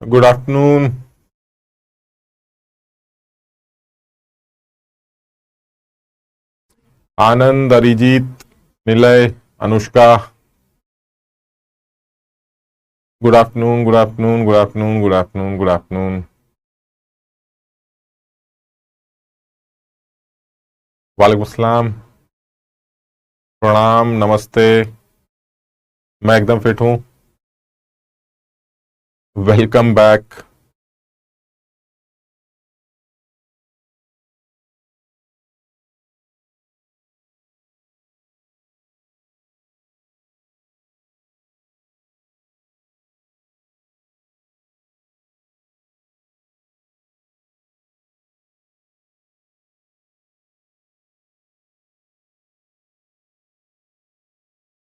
Good afternoon. Anand, Arijit, Nilay, Anushka, good afternoon, good afternoon, good afternoon, good afternoon, good afternoon. वालेकुम अस्सलाम, प्रणाम, नमस्ते। मैं एकदम फिट हूं। Welcome back.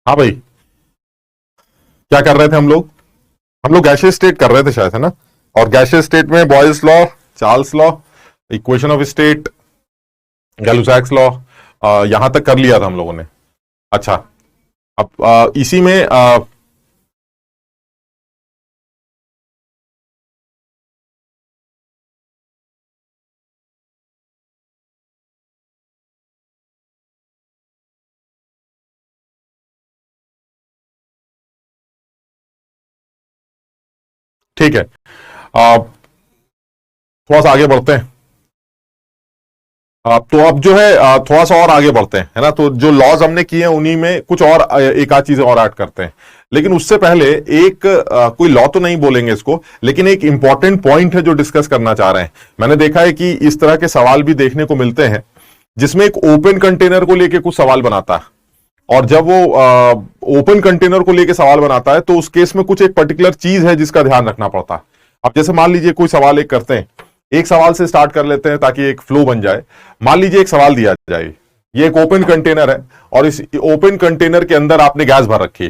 हाँ भाई, क्या कर रहे थे हम लोग? गैशियस स्टेट कर रहे थे शायद, है ना? और गैशियस स्टेट में Boyle's law, Charles law, equation of state, Gay Lussac's law, यहां तक कर लिया था हम लोगों ने। अच्छा, अब इसी में ठीक है, थोड़ा सा आगे बढ़ते हैं। तो अब जो है थोड़ा सा और आगे बढ़ते हैं, है ना? तो जो लॉज हमने किए हैं उन्हीं में कुछ और एक आध चीजें और ऐड करते हैं। लेकिन उससे पहले एक कोई लॉ तो नहीं बोलेंगे इसको, लेकिन एक इंपॉर्टेंट पॉइंट है जो डिस्कस करना चाह रहे हैं। मैंने देखा है कि इस तरह के सवाल भी देखने को मिलते हैं जिसमें एक ओपन कंटेनर को लेके कुछ सवाल बनाता है, और जब वो ओपन कंटेनर को लेके सवाल बनाता है तो उस केस में कुछ एक पर्टिकुलर चीज है जिसका ध्यान रखना पड़ता है। अब जैसे मान लीजिए कोई सवाल एक करते हैं, एक सवाल से स्टार्ट कर लेते हैं ताकि एक फ्लो बन जाए। मान लीजिए एक सवाल दिया जाए, ये एक ओपन कंटेनर है और इस ओपन कंटेनर के अंदर आपने गैस भर रखी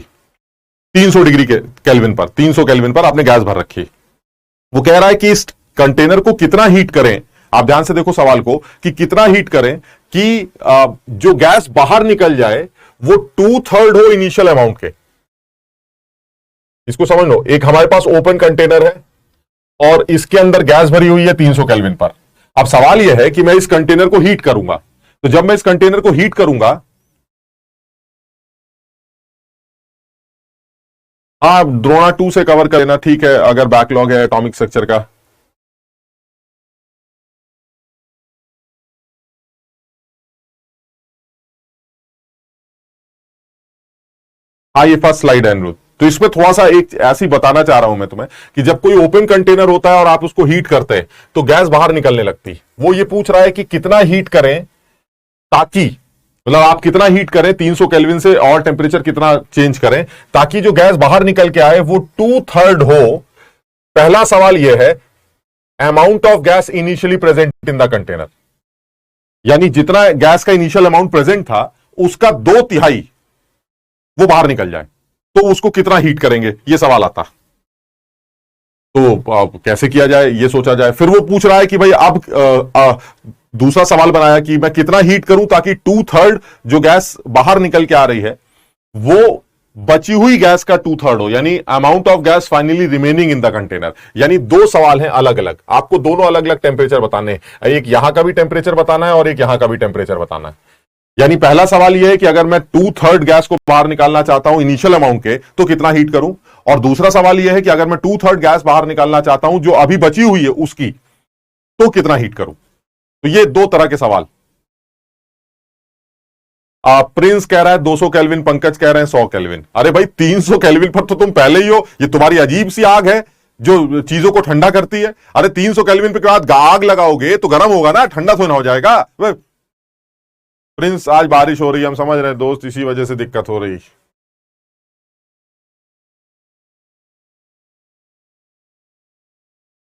300 डिग्री के केल्विन पर, 300 केल्विन पर आपने गैस भर रखी। वो कह रहा है कि इस कंटेनर को कितना हीट करें, आप ध्यान से देखो सवाल को, कि कितना हीट करें कि जो गैस बाहर निकल जाए वो 2/3 हो इनिशियल अमाउंट के। इसको समझ लो, एक हमारे पास ओपन कंटेनर है और इसके अंदर गैस भरी हुई है 300 केल्विन पर। अब सवाल यह है कि मैं इस कंटेनर को हीट करूंगा, तो जब मैं इस कंटेनर को हीट करूंगा, हाँ द्रोणा 2 से कवर कर लेना, ठीक है, अगर बैकलॉग है एटॉमिक स्ट्रक्चर का। हाँ, ये फर्स्ट स्लाइड है अनिरुद्ध। तो इसमें थोड़ा सा एक ऐसी बताना चाह रहा हूं मैं तुम्हें कि जब कोई ओपन कंटेनर होता है और आप उसको हीट करते हैं तो गैस बाहर निकलने लगती। वो ये पूछ रहा है कि कितना हीट करें ताकि, मतलब आप कितना हीट करें 300 केल्विन से, और टेम्परेचर कितना चेंज करें ताकि जो गैस बाहर निकल के आए वो 2/3 हो। पहला सवाल यह है, amount of gas initially present in the container, यानी जितना गैस का इनिशियल अमाउंट प्रेजेंट था उसका 2/3 वो बाहर निकल जाए, तो उसको कितना हीट करेंगे, ये सवाल आता। तो कैसे किया जाए ये सोचा जाए। फिर वो पूछ रहा है कि भाई अब दूसरा सवाल बनाया कि मैं कितना हीट करूं ताकि 2/3 जो गैस बाहर निकल के आ रही है वो बची हुई गैस का 2/3 हो, यानी amount of gas finally remaining in the container. यानी दो सवाल हैं अलग अलग, आपको दोनों अलग अलग टेम्परेचर बताने हैं, एक यहां का भी टेम्परेचर बताना है और एक यहां का भी टेम्परेचर बताना है। यानी पहला सवाल यह है कि अगर मैं 2/3 गैस को बाहर निकालना चाहता हूं इनिशियल अमाउंट के, तो कितना हीट करूं, और दूसरा सवाल यह है कि अगर मैं 2/3 गैस बाहर निकालना चाहता हूं जो अभी बची हुई है उसकी, तो कितना हीट करूं। तो ये दो तरह के सवाल। प्रिंस कह रहा है 200 केल्विन, पंकज कह रहे हैं 100 केल्विन। अरे भाई 300 केल्विन पर तो तुम पहले ही हो, ये तुम्हारी अजीब सी आग है जो चीजों को ठंडा करती है। अरे 300 केल्विन पे बाद आग लगाओगे तो गर्म होगा ना, ठंडा तो ना हो जाएगा। प्रिंस आज बारिश हो रही है, हम समझ रहे हैं दोस्त, इसी वजह से दिक्कत हो रही।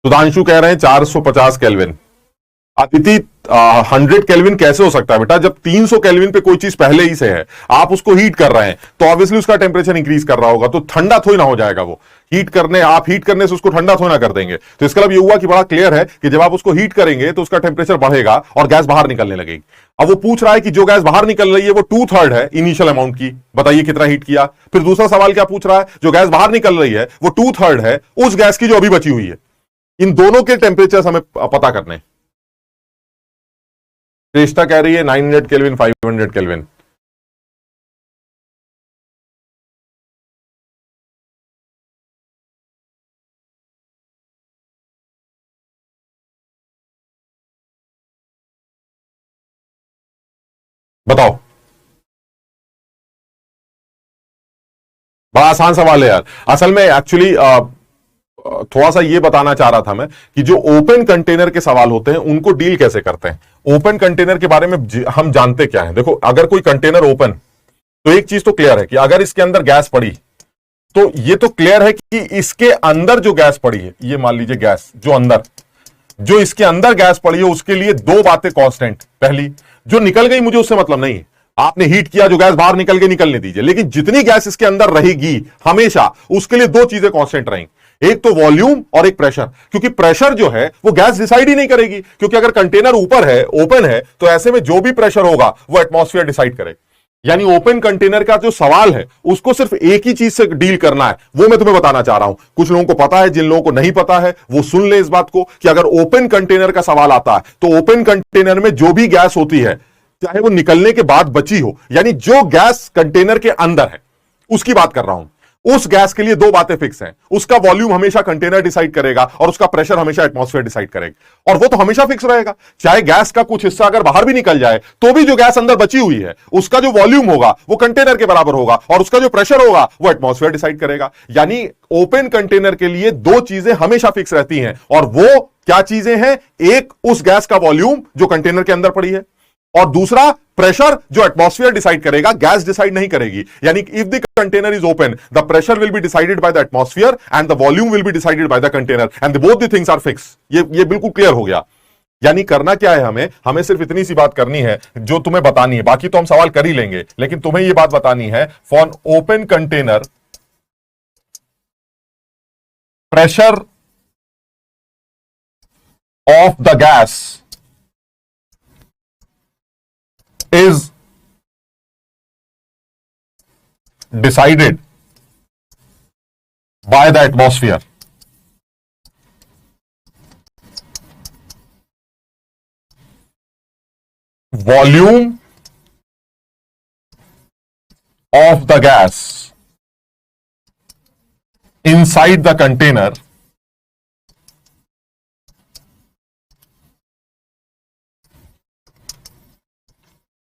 सुधांशु कह रहे हैं 450 केल्विन। अतिथि 100 केल्विन कैसे हो सकता है बेटा, जब 300 केल्विन पे कोई चीज पहले ही से है, आप उसको हीट कर रहे हैं तो ऑब्वियसली उसका टेम्परेचर इंक्रीज कर रहा होगा, तो ठंडा थोड़ी ना हो जाएगा वो। हीट करने, आप हीट करने से उसको ठंडा थोड़ी ना कर देंगे। तो इसका मतलब ये हुआ कि बड़ा क्लियर है कि जब आप उसको हीट करेंगे तो उसका टेम्परेचर बढ़ेगा और गैस बाहर निकलने लगेगी। अब वो पूछ रहा है कि जो गैस बाहर निकल रही है वो 2/3 है इनिशियल अमाउंट की, बताइए कितना हीट किया। फिर दूसरा सवाल क्या पूछ रहा है, जो गैस बाहर निकल रही है वो 2/3 है उस गैस की जो अभी बची हुई है, इन दोनों के टेम्परेचर हमें पता करने हैं। श्रेष्ठा कह रही है 900 केल्विन 500 केल्विन। बताओ, बड़ा आसान सवाल है यार। असल में एक्चुअली थोड़ा सा ये बताना चाह रहा था मैं कि जो ओपन कंटेनर के सवाल होते हैं उनको डील कैसे करते हैं। ओपन कंटेनर के बारे में हम जानते क्या है। देखो, अगर कोई कंटेनर ओपन, तो एक चीज तो क्लियर है कि अगर इसके अंदर गैस पड़ी तो ये तो क्लियर है कि इसके अंदर जो गैस पड़ी है, ये मान लीजिए गैस जो इसके अंदर गैस पड़ी है, उसके लिए दो बातें कांस्टेंट। पहली, जो निकल गई मुझे उससे मतलब नहीं है, आपने हीट किया, जो गैस बाहर निकल गई निकलने दीजिए, लेकिन जितनी गैस इसके अंदर रहेगी हमेशा, उसके लिए दो चीजें कांस्टेंट रहेंगी, एक तो वॉल्यूम और एक प्रेशर। क्योंकि प्रेशर जो है वो गैस डिसाइड ही नहीं करेगी, क्योंकि अगर कंटेनर ऊपर है, ओपन है, तो ऐसे में जो भी प्रेशर होगा वो एटमॉस्फेयर डिसाइड करेगा। यानी ओपन कंटेनर का जो सवाल है उसको सिर्फ एक ही चीज से डील करना है, वो मैं तुम्हें बताना चाह रहा हूं। कुछ लोगों को पता है, जिन लोगों को नहीं पता है वो सुन ले इस बात को कि अगर ओपन कंटेनर का सवाल आता है तो ओपन कंटेनर में जो भी गैस होती है, चाहे वो निकलने के बाद बची हो, यानी जो गैस कंटेनर के अंदर है उसकी बात कर रहा हूं, उस गैस के लिए दो बातें फिक्स हैं। उसका वॉल्यूम हमेशा कंटेनर डिसाइड करेगा और उसका प्रेशर हमेशा एटमॉस्फेयर डिसाइड करेगा, और वो तो हमेशा फिक्स रहेगा। चाहे गैस का कुछ हिस्सा अगर बाहर भी निकल जाए तो भी जो गैस अंदर बची हुई है उसका जो वॉल्यूम होगा वो कंटेनर के बराबर होगा, और उसका जो प्रेशर होगा वो एटमॉस्फेयर डिसाइड करेगा। यानी ओपन कंटेनर के लिए दो चीजें हमेशा फिक्स रहती हैं, और वो क्या चीजें हैं? एक उस गैस का वॉल्यूम जो कंटेनर के अंदर पड़ी है, और दूसरा प्रेशर जो एटमॉस्फेयर डिसाइड करेगा, गैस डिसाइड नहीं करेगी। यानी if the container is open, the pressure will be decided by the atmosphere and the volume will be decided by the container, and both the things are fix. ये बिल्कुल clear हो गया। यानी करना क्या है, हमें सिर्फ इतनी सी बात करनी है जो तुम्हें बतानी है, बाकी तो हम सवाल कर ही लेंगे, लेकिन तुम्हें यह बात बतानी है, for open container pressure of the gas is decided by the atmosphere. Volume of the gas inside the container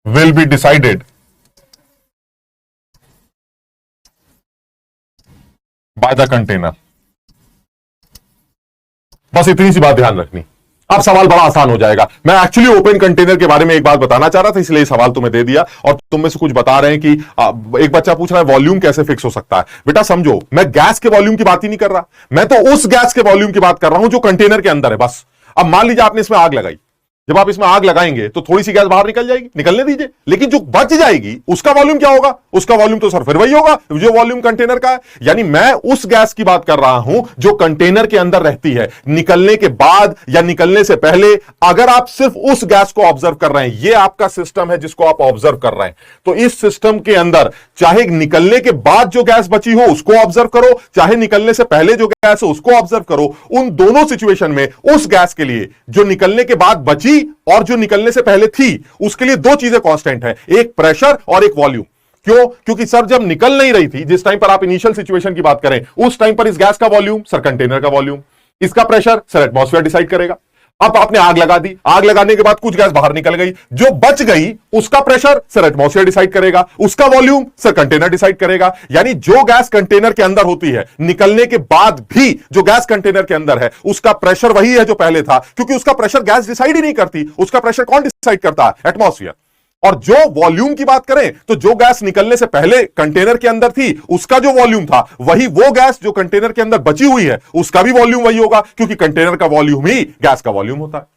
will be decided by the container. बस इतनी सी बात ध्यान रखनी, अब सवाल बड़ा आसान हो जाएगा। मैं एक्चुअली ओपन कंटेनर के बारे में एक बात बताना चाह रहा था, इसलिए सवाल तुम्हें दे दिया, और तुम में से कुछ बता रहे हैं कि एक बच्चा पूछ रहा है वॉल्यूम कैसे फिक्स हो सकता है। बेटा समझो, मैं गैस के वॉल्यूम की बात ही नहीं कर रहा, मैं तो उस गैस के वॉल्यूम की बात कर रहा हूं जो कंटेनर के अंदर है, बस। अब मान लीजिए आपने इसमें आग लगाई, जब आप इसमें आग लगाएंगे तो थोड़ी सी गैस बाहर निकल जाएगी, निकलने दीजिए, लेकिन जो बच जाएगी उसका वॉल्यूम क्या होगा? उसका वॉल्यूम तो सर फिर वही होगा जो वॉल्यूम कंटेनर का है। यानी मैं उस गैस की बात कर रहा हूं जो कंटेनर के अंदर रहती है। निकलने के बाद या निकलने से पहले अगर आप सिर्फ उस गैस को ऑब्जर्व कर रहे हैं, यह आपका सिस्टम है जिसको आप ऑब्जर्व कर रहे हैं, तो इस सिस्टम के अंदर चाहे निकलने के बाद जो गैस बची हो उसको ऑब्जर्व करो, चाहे निकलने से पहले जो गैस हो उसको ऑब्जर्व करो। उन दोनों सिचुएशन में उस गैस के लिए जो निकलने के बाद बची और जो निकलने से पहले थी, उसके लिए दो चीजें कांस्टेंट है, एक प्रेशर और एक वॉल्यूम। क्यों? क्योंकि सर जब निकल नहीं रही थी, जिस टाइम पर आप इनिशियल सिचुएशन की बात करें, उस टाइम पर इस गैस का वॉल्यूम सर कंटेनर का वॉल्यूम, इसका प्रेशर सर एटमॉस्फेयर डिसाइड करेगा। अब आपने आग लगा दी, आग लगाने के बाद कुछ गैस बाहर निकल गई, जो बच गई उसका प्रेशर सर एटमॉस्फेयर डिसाइड करेगा, उसका वॉल्यूम सर कंटेनर डिसाइड करेगा। यानी जो गैस कंटेनर के अंदर होती है, निकलने के बाद भी जो गैस कंटेनर के अंदर है उसका प्रेशर वही है जो पहले था, क्योंकि उसका प्रेशर गैस डिसाइड ही नहीं करती, उसका प्रेशर कौन डिसाइड करता है? एटमॉस्फेयर। और जो वॉल्यूम की बात करें तो जो गैस निकलने से पहले कंटेनर के अंदर थी उसका जो वॉल्यूम था, वही वो गैस जो कंटेनर के अंदर बची हुई है उसका भी वॉल्यूम वही होगा, क्योंकि कंटेनर का वॉल्यूम ही गैस का वॉल्यूम होता है।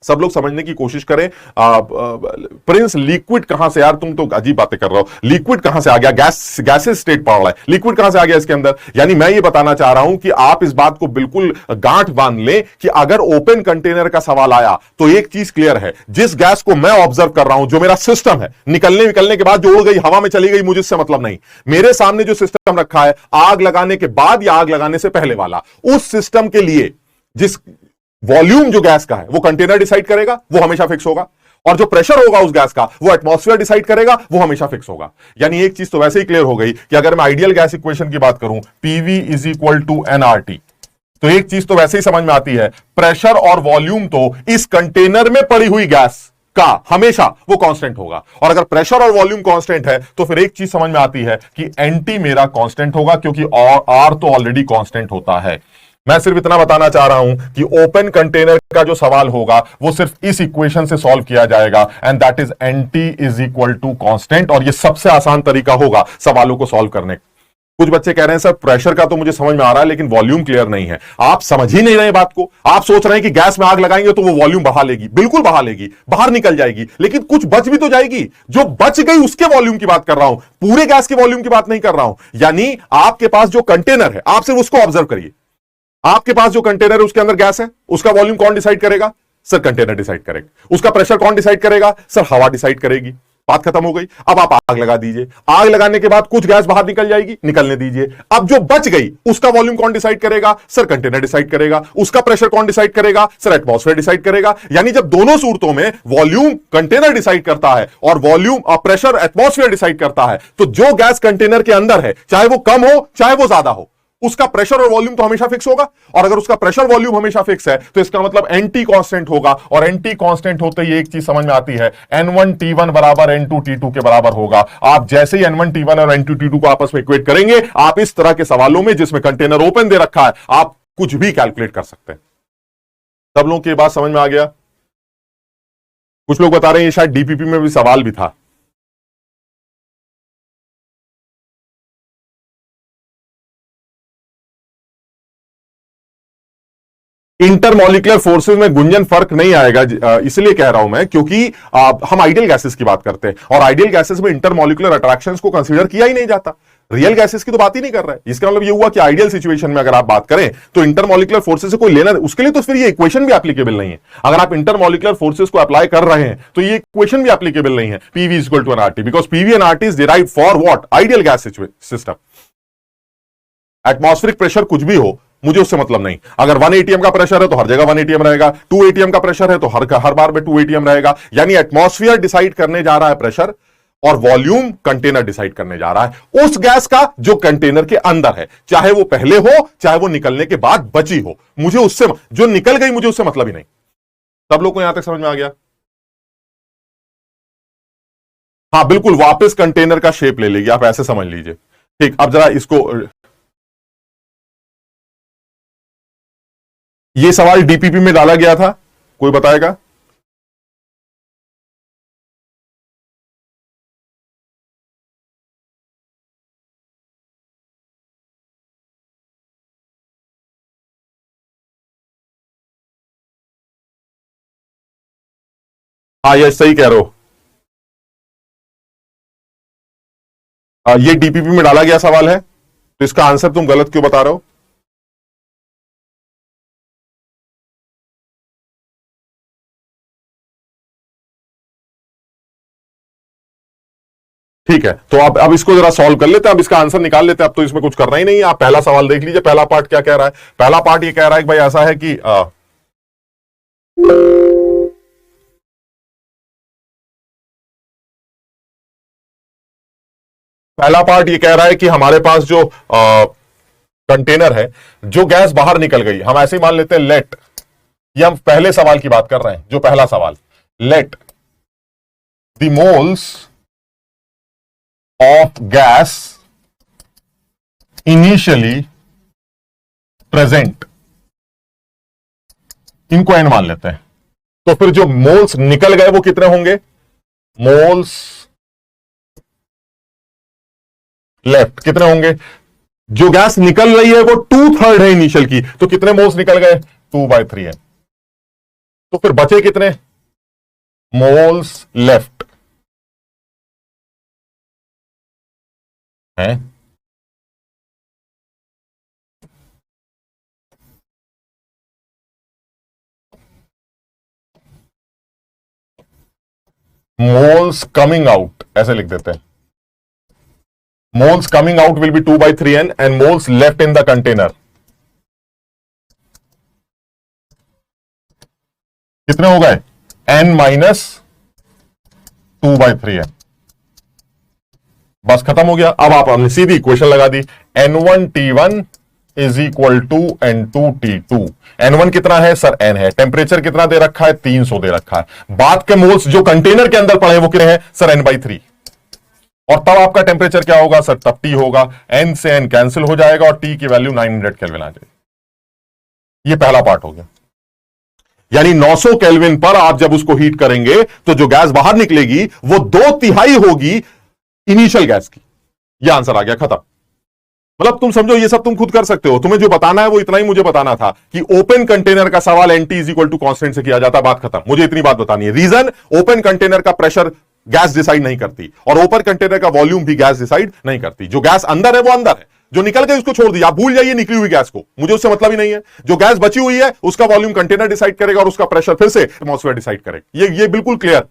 सब लोग समझने की कोशिश करें। प्रिंस, लिक्विड कहां से? यार तुम तो अजीब बातें कर रहे हो, लिक्विड कहां से आ गया? गैसेस स्टेट पढ़ रहा है, लिक्विड कहां से आ गया इसके अंदर? यानी मैं ये बताना चाह रहा हूं कि आप इस बात को बिल्कुल गांठ बांध लें कि अगर ओपन कंटेनर का सवाल आया तो एक चीज क्लियर है, जिस गैस को मैं ऑब्जर्व कर रहा हूं, जो मेरा सिस्टम है, निकलने के बाद जो उड़ गई, हवा में चली गई, मुझे इससे मतलब नहीं। मेरे सामने जो सिस्टम रखा है, आग लगाने के बाद या आग लगाने से पहले वाला, उस सिस्टम के लिए जिस वॉल्यूम जो गैस का है वो कंटेनर डिसाइड करेगा, वो हमेशा फिक्स होगा, और जो प्रेशर होगा उस गैस का वो एटमॉस्फेयर डिसाइड करेगा, वो हमेशा फिक्स होगा। यानी एक चीज तो वैसे ही क्लियर हो गई कि अगर मैं आइडियल गैस इक्वेशन की बात करूं, PV is equal to NRT, तो एक चीज तो वैसे ही समझ में आती है, प्रेशर और वॉल्यूम तो इस कंटेनर में पड़ी हुई गैस का हमेशा वो कांस्टेंट होगा। और अगर प्रेशर और वॉल्यूम कांस्टेंट है तो फिर एक चीज समझ में आती है कि एनटी मेरा कांस्टेंट होगा, क्योंकि आर तो ऑलरेडी कांस्टेंट होता है। मैं सिर्फ इतना बताना चाह रहा हूं कि ओपन कंटेनर का जो सवाल होगा वो सिर्फ इस इक्वेशन से सॉल्व किया जाएगा, and that is NT is equal to constant. और ये सबसे आसान तरीका होगा सवालों को सॉल्व करने का। कुछ बच्चे कह रहे हैं सर प्रेशर का तो मुझे समझ में आ रहा है लेकिन वॉल्यूम क्लियर नहीं है। आप समझ ही नहीं रहे बात को। आप सोच रहे हैं कि गैस में आग लगाएंगे तो वो वॉल्यूम बढ़ा लेगी, बिल्कुल बढ़ा लेगी, बाहर निकल जाएगी, लेकिन कुछ बच भी तो जाएगी। जो बच गई उसके वॉल्यूम की बात कर रहा हूं, पूरे गैस के वॉल्यूम की बात नहीं कर रहा हूं। यानी आपके पास जो कंटेनर है, आप सिर्फ उसको ऑब्जर्व करिए। आपके पास जो कंटेनर है उसके अंदर गैस है, उसका वॉल्यूम कौन डिसाइड करेगा? सर कंटेनर डिसाइड करेगा। उसका प्रेशर कौन डिसाइड करेगा? सर हवा डिसाइड करेगी। बात खत्म हो गई। अब आप आग लगा दीजिए, आग लगाने के बाद कुछ गैस बाहर निकल जाएगी, निकलने दीजिए। अब जो बच गई उसका वॉल्यूम कौन डिसाइड करेगा? सर कंटेनर डिसाइड करेगा। उसका प्रेशर कौन डिसाइड करेगा? सर एटमॉस्फेयर डिसाइड करेगा। यानी जब दोनों सूरतों में वॉल्यूम कंटेनर डिसाइड करता है और वॉल्यूम और प्रेशर एटमॉस्फेयर डिसाइड करता है, तो जो गैस कंटेनर के अंदर है, चाहे वो कम हो चाहे वो ज्यादा हो, उसका प्रेशर और वॉल्यूम तो हमेशा फिक्स होगा। और अगर उसका प्रेशर वॉल्यूम हमेशा फिक्स है तो इसका मतलब एनटी कांस्टेंट होगा, और एनटी कांस्टेंट होते ही एक चीज समझ में आती है, N1T1 बराबर N2T2 के बराबर होगा। आप जैसे ही N1T1 और N2T2 को आपस में इक्वेट करेंगे, आप इस तरह के सवालों में जिसमें कंटेनर ओपन दे रखा है, आप कुछ भी कैलकुलेट कर सकते हैं। सब लोगों की ये बात समझ में आ गया? कुछ लोग बता रहे हैं ये शायद डीपीपी में भी सवाल भी था। इंटरमॉलिकुलर फोर्सेस में गुंजन फर्क नहीं आएगा, इसलिए कह रहा हूं मैं क्योंकि हम आइडियल गैसेस की बात करते हैं, और आइडियल गैसेस में इंटरमॉलिकुलर अट्रैक्शंस को कंसीडर किया ही नहीं जाता। रियल गैसेस की तो बात ही नहीं कर रहा है। इसका मतलब ये हुआ कि आइडियल सिचुएशन में अगर आप बात करें तो इंटरमॉलिकुलर फोर्सेस से कोई लेना, उसके लिए तो फिर ये इक्वेशन भी एप्लीकेबल नहीं है। अगर आप इंटरमॉलिकुलर फोर्सेस को अप्लाई कर रहे हैं तो ये इक्वेशन भी एप्लीकेबल नहीं है, PV is equal to NRT, because PV NRT is derived for what? Ideal gas system. Atmospheric pressure कुछ भी हो, मुझे उससे मतलब नहीं। अगर 1 एटीएम का प्रेशर है तो हर जगह 1 एटीएम रहेगा, 2 एटीएम का प्रेशर है तो हर बार में 2 एटीएम रहेगा। यानी एटमॉस्फेयर डिसाइड करने जा रहा है प्रेशर, और वॉल्यूम कंटेनर डिसाइड करने जा रहा है उस गैस का जो कंटेनर के अंदर है, चाहे वो पहले हो चाहे वो निकलने के बाद बची हो। मुझे उससे, जो निकल गई मुझे उससे मतलब ही नहीं। सब लोग को यहां तक समझ में आ गया? हाँ बिल्कुल, वापस कंटेनर का शेप ले लेगी, आप ऐसे समझ लीजिए। ठीक, अब जरा इसको, ये सवाल डीपीपी में डाला गया था, कोई बताएगा? हाँ ये सही कह रहे हो। ये डीपीपी में डाला गया सवाल है, तो इसका आंसर तुम गलत क्यों बता रहे हो? ठीक है, तो अब इसको जरा सॉल्व कर लेते हैं, अब इसका आंसर निकाल लेते हैं। अब तो इसमें कुछ करना ही नहीं है। आप पहला सवाल देख लीजिए, पहला पार्ट क्या कह रहा है। पहला पार्ट ये कह रहा है कि भाई ऐसा है कि पहला पार्ट ये कह रहा है कि हमारे पास जो कंटेनर है, जो गैस बाहर निकल गई, हम ऐसे ही मान लेते हैं लेट, ये हम पहले सवाल की बात कर रहे हैं, जो पहला सवाल, let the moles of gas initially present, इनको एन मान लेते हैं। तो फिर जो मोल्स निकल गए वो कितने होंगे? मोल्स लेफ्ट कितने होंगे? जो गैस निकल रही है वो 2/3 है इनिशियल की, तो कितने मोल्स निकल गए? 2/3 है। तो फिर बचे कितने मोल्स लेफ्ट हैं? मोल्स कमिंग आउट, ऐसे लिख देते हैं। moles coming out will be 2/3n and moles left in the container कितने हो गए, n-2/3 है। बस खत्म हो गया। अब आप हमने सीधी इक्वेशन लगा दी, N1T1 is equal to N2T2। N1 कितना है सर, N है। टेम्परेचर कितना दे रखा है, 300 दे रखा है। बात के मोल्स जो कंटेनर के अंदर पड़े हैं वो कितने हैं सर, N/3। और तब आपका टेम्परेचर क्या होगा सर, तब T होगा। N से N कैंसिल हो जाएगा और T की वैल्यू 900 केल्विन आ जाएगी। ये पहला पार्ट हो गया। यानी 900 केल्विन पर आप जब उसको हीट करेंगे तो जो गैस बाहर निकलेगी वो 2/3 होगी इनिशियल गैस की। यह आंसर आ गया, खत्म। मतलब तुम समझो, ये सब तुम खुद कर सकते हो। तुम्हें जो बताना है वो इतना ही मुझे बताना था कि ओपन कंटेनर का सवाल NT is equal to constant से किया जाता, बात खत्म। मुझे इतनी बात बतानी है। रीजन, ओपन कंटेनर का प्रेशर गैस डिसाइड नहीं करती और ओपन कंटेनर का वॉल्यूम भी गैस डिसाइड नहीं करती। जो गैस अंदर है वो अंदर है, जो निकल गई उसको छोड़ दिया, आप भूल जाइए निकली हुई गैस को, मुझे उससे मतलब ही नहीं है। जो गैस बची हुई है उसका वॉल्यूम कंटेनर डिसाइड करेगा और उसका प्रेशर फिर से एटमॉस्फेयर डिसाइड करेगा। ये बिल्कुल क्लियर,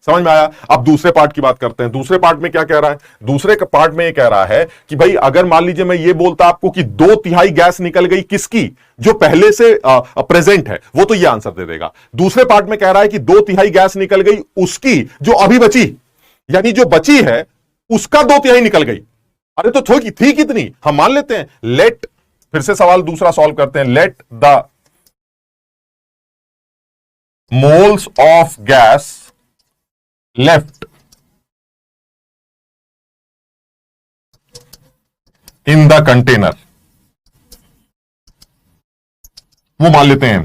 समझ में आया। अब दूसरे पार्ट की बात करते हैं। दूसरे पार्ट में क्या कह रहा है, दूसरे पार्ट में ये कह रहा है कि भाई अगर मान लीजिए मैं ये बोलता आपको कि 2/3 गैस निकल गई, किसकी, जो पहले से प्रेजेंट है, वो तो ये आंसर दे देगा। दूसरे पार्ट में कह रहा है कि 2/3 गैस निकल गई उसकी जो अभी बची, यानी जो बची है उसका 2/3 निकल गई। अरे तो थी कितनी, हम मान लेते हैं। लेट, फिर से सवाल दूसरा सॉल्व करते हैं। Let the moles of gas left in the container, वो मान लेते हैं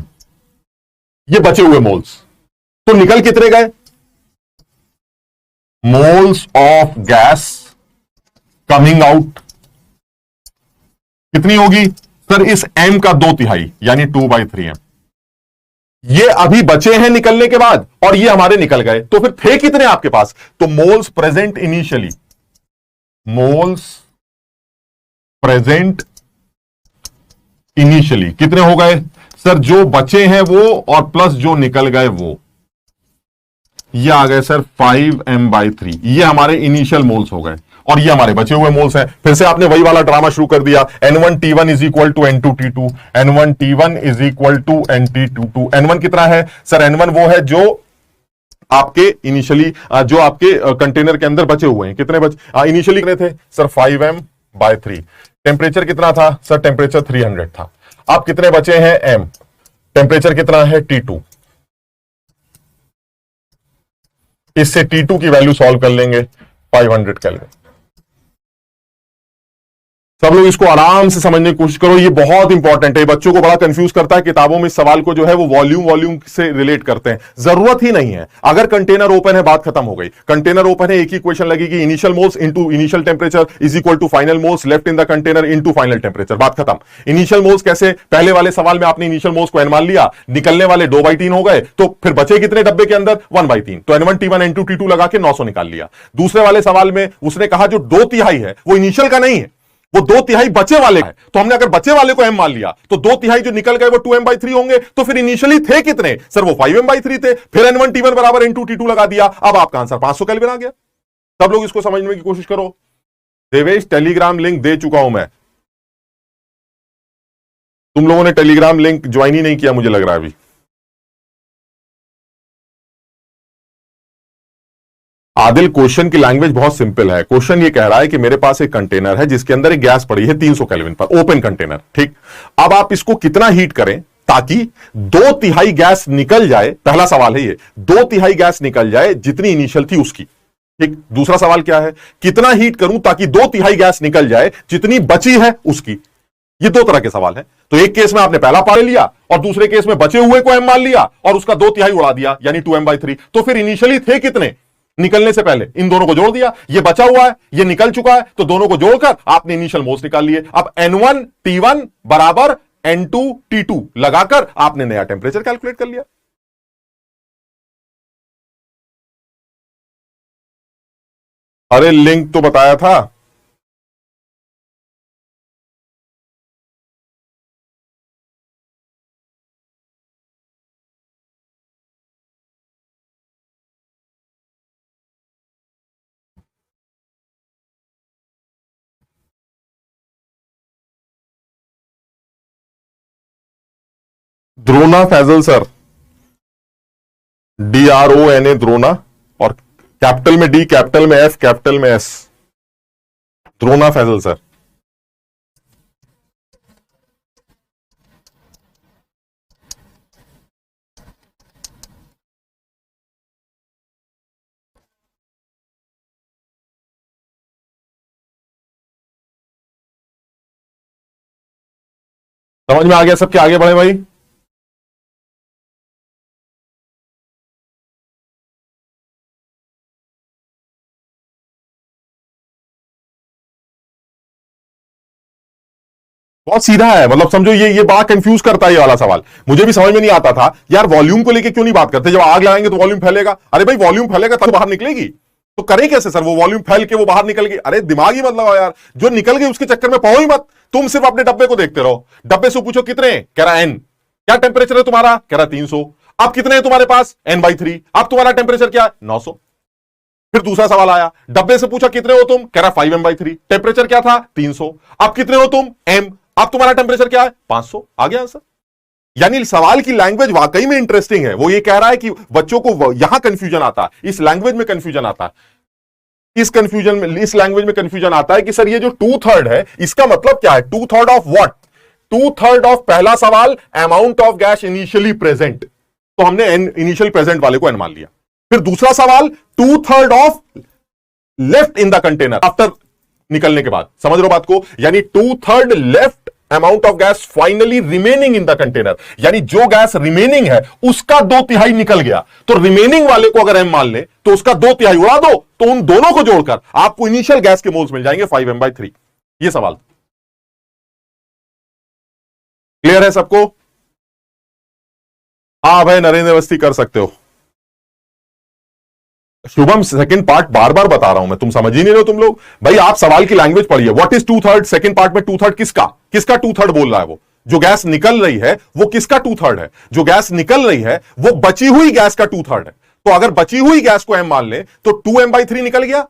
ये बचे हुए मोल्स, तो निकल कितने गए, moles of gas coming out कितनी होगी सर, इस m का 2/3 यानी 2/3 ये अभी बचे हैं निकलने के बाद और ये हमारे निकल गए, तो फिर थे कितने आपके पास, तो moles present initially, moles present initially कितने हो गए सर, जो बचे हैं वो और प्लस जो निकल गए वो, ये आ गए सर 5m/3। ये हमारे इनिशियल मोल्स हो गए और ये हमारे बचे हुए मोल्स हैं। फिर से आपने वही वाला ड्रामा शुरू कर दिया। N1T1 is equal to N2T2, N1T1 is equal to NT2। N1 कितना है सर, N1 वो है जो आपके इनिशियली जो आपके कंटेनर के अंदर बचे हुए हैं। कितने बचे इनिशियली, कितने थे सर, 5m/3। टेम्परेचर कितना था सर, टेम्परेचर 300 था। अब कितने बचे हैं m, टेम्परेचर कितना है T2। इससे T2 की वैल्यू सॉल्व कर लेंगे, 500 केल्विन। सब लोग इसको आराम से समझने की कोशिश करो, ये बहुत इंपॉर्टेंट है। बच्चों को बड़ा कंफ्यूज करता है, किताबों में इस सवाल को जो है वो वॉल्यूम से रिलेट करते हैं, जरूरत ही नहीं है। अगर कंटेनर ओपन है, बात खत्म हो गई। कंटेनर ओपन है, एक ही इक्वेशन लगेगी, initial moles into initial temperature is equal to final moles left in the container into final temperature, बात खत्म। इनिशियल मोल्स कैसे, पहले वाले सवाल में आपने इनिशियल मोल्स को n मान लिया, निकलने वाले 2/3 हो गए, तो फिर बचे कितने डब्बे के अंदर, 1/3, तो N1T1 N2T2 लगा के 900 निकाल लिया। दूसरे वाले सवाल में उसने कहा जो 2/3 है वो इनिशियल का नहीं है, वो 2/3 बचे वाले हैं, तो हमने अगर बचे वाले को m मान लिया तो 2/3 जो निकल गए वो 2m/3 होंगे। तो फिर इनिशियली थे कितने सर, वो 5m/3 थे। फिर N1T1 बराबर N2T2 लगा दिया, अब आपका आंसर 500 केल्विन आ गया। सब लोग इसको समझने की कोशिश करो। देवेश, टेलीग्राम लिंक दे चुका हूं मैं, तुम लोगों ने टेलीग्राम लिंक ज्वाइन ही नहीं किया मुझे लग रहा है अभी। आदिल, क्वेश्चन की लैंग्वेज बहुत सिंपल है। क्वेश्चन ये कह रहा है कि मेरे पास एक कंटेनर है जिसके अंदर एक गैस पड़ी है 300 केल्विन पर, ओपन कंटेनर, ठीक। अब आप इसको कितना हीट करें ताकि 2/3 गैस निकल जाए, पहला सवाल है ये, 2/3 गैस निकल जाए जितनी इनिशियल थी उसकी, ठीक। दूसरा सवाल क्या है, कितना हीट करूं ताकि 2/3 गैस निकल जाए जितनी बची है उसकी। ये दो तरह के सवाल हैं। तो एक केस में आपने पहला पार्ट लिया और दूसरे केस में बचे हुए को m मान लिया और उसका 2/3 उड़ा दिया, यानी 2m/3। तो फिर इनिशियली थे कितने निकलने से पहले, इन दोनों को जोड़ दिया, ये बचा हुआ है, ये निकल चुका है, तो दोनों को जोड़कर आपने इनिशियल मोल्स निकाल लिए। अब N1T1 बराबर N2T2 लगाकर आपने नया टेम्परेचर कैलकुलेट कर लिया। अरे लिंक तो बताया था, द्रोना फैजल सर। DRONA, द्रोना, और कैपिटल में डी, कैपिटल में एफ, कैपिटल में एस, द्रोना फैजल सर। समझ में आ गया सबके? आगे बढ़े भाई। बहुत सीधा है, मतलब समझो ये बड़ा कंफ्यूज करता है ये वाला सवाल। मुझे भी समझ में नहीं आता था यार, वॉल्यूम को लेके क्यों नहीं बात करते, जब आग लगाएंगे तो वॉल्यूम फैलेगा। अरे भाई वॉल्यूम फैलेगा तब बाहर निकलेगी, तो करे कैसे सर? वो वॉल्यूम फैल के वो बाहर निकल गई। अरे दिमाग ही मत लगाओ यार, जो निकल गई उसके चक्कर में पाओ ही मत। तुम सिर्फ अपने डब्बे को देखते रहो। डब्बे से पूछो कितने, कह रहा एन। क्या टेम्परेचर है तुम्हारा, कह रहा 300। अब कितने हैं तुम्हारे पास, n/3। अब तुम्हारा टेम्परेचर क्या है, 900। फिर दूसरा सवाल आया, डब्बे से पूछा कितने हो तुम, कह रहा 5m/3। टेम्परेचर क्या था, 300। अब कितने हो तुम, m। अब तुम्हारा टेम्परेचर क्या है, 500। आ गया आंसर। यानी सवाल की लैंग्वेज वाकई में इंटरेस्टिंग है। वो ये कह रहा है कि बच्चों को यहां कंफ्यूजन आता है, इस लैंग्वेज में कंफ्यूजन आता है, इस लैंग्वेज में कंफ्यूजन आता है कि सर ये जो 2/3 है इसका मतलब क्या है। 2/3 ऑफ व्हाट, 2/3 ऑफ पहला सवाल amount of gas initially present, तो हमने इनिशियल प्रेजेंट वाले को एन मान लिया। फिर दूसरा सवाल 2/3 of left in the container after निकलने के बाद, समझ रहे हो बात को? यानी 2/3 left amount of gas finally remaining in the container, यानी जो गैस रिमेनिंग है उसका 2/3 निकल गया। तो रिमेनिंग वाले को अगर एम मान ले तो उसका 2/3 उड़ा दो, तो उन दोनों को जोड़कर आपको इनिशियल गैस के मोल्स मिल जाएंगे 5m/3। ये सवाल क्लियर है सबको? हाँ भाई नरेंद्र अवस्थी कर सकते हो। शुभम सेकंड पार्ट बार बार बता रहा हूं मैं, तुम समझ ही नहीं रहे हो तुम लोग। भाई आप सवाल की लैंग्वेज पढ़िए। व्हाट इज 2/3, सेकंड पार्ट में 2/3 किसका, किसका 2/3 बोल रहा है? वो जो गैस निकल रही है वो किसका 2/3 है? जो गैस निकल रही है वो बची हुई गैस का 2/3 है। तो अगर बची हुई गैस को एम मान ले तो 2m/3 निकल गया।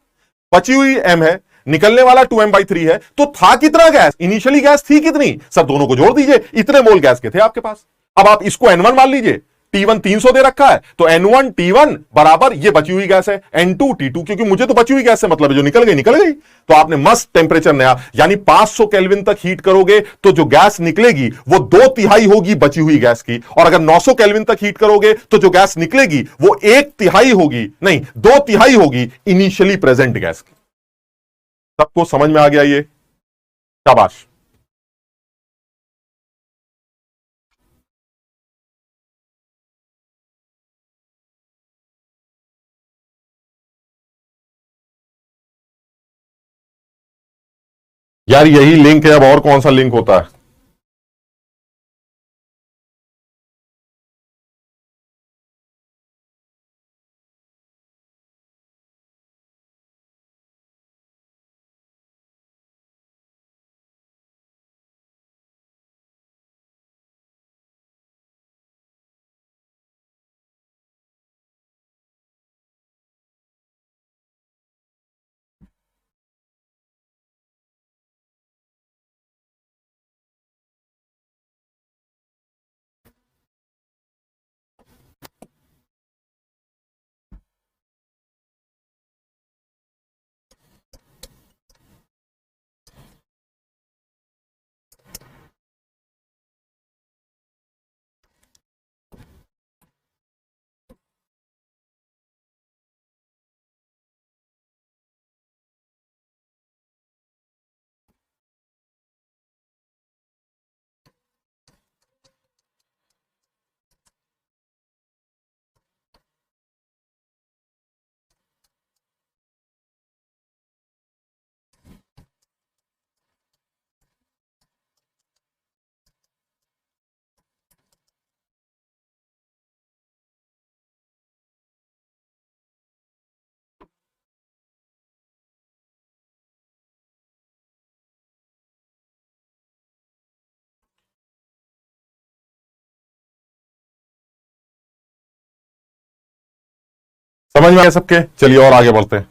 बची हुई एम है, निकलने वाला 2m/3 है, तो था कितना गैस, इनिशियली गैस थी कितनी? सब दोनों को जोड़ दीजिए, इतने मोल गैस के थे आपके पास। अब आप इसको n1 मान लीजिए, T1 300 दे रखा है, तो N1 T1 बराबर ये बची हुई गैस है N2 T2, क्योंकि मुझे तो बची हुई गैस से मतलब है, जो निकल गई निकल गई। तो आपने मस्त टेंपरेचर नया, यानी 500 केल्विन तक हीट करोगे तो जो गैस निकलेगी वो 2/3 होगी बची हुई गैस की, और अगर 900 केल्विन तक हीट करोगे तो जो गैस निकलेगी वो 1/3 होगी, नहीं 2/3 होगी इनिशियली प्रेजेंट गैस की। सबको समझ में आ गया ये? शाबाश। यार यही लिंक है, अब और कौन सा लिंक होता है? समझ में आया सबके? चलिए और आगे बढ़ते हैं।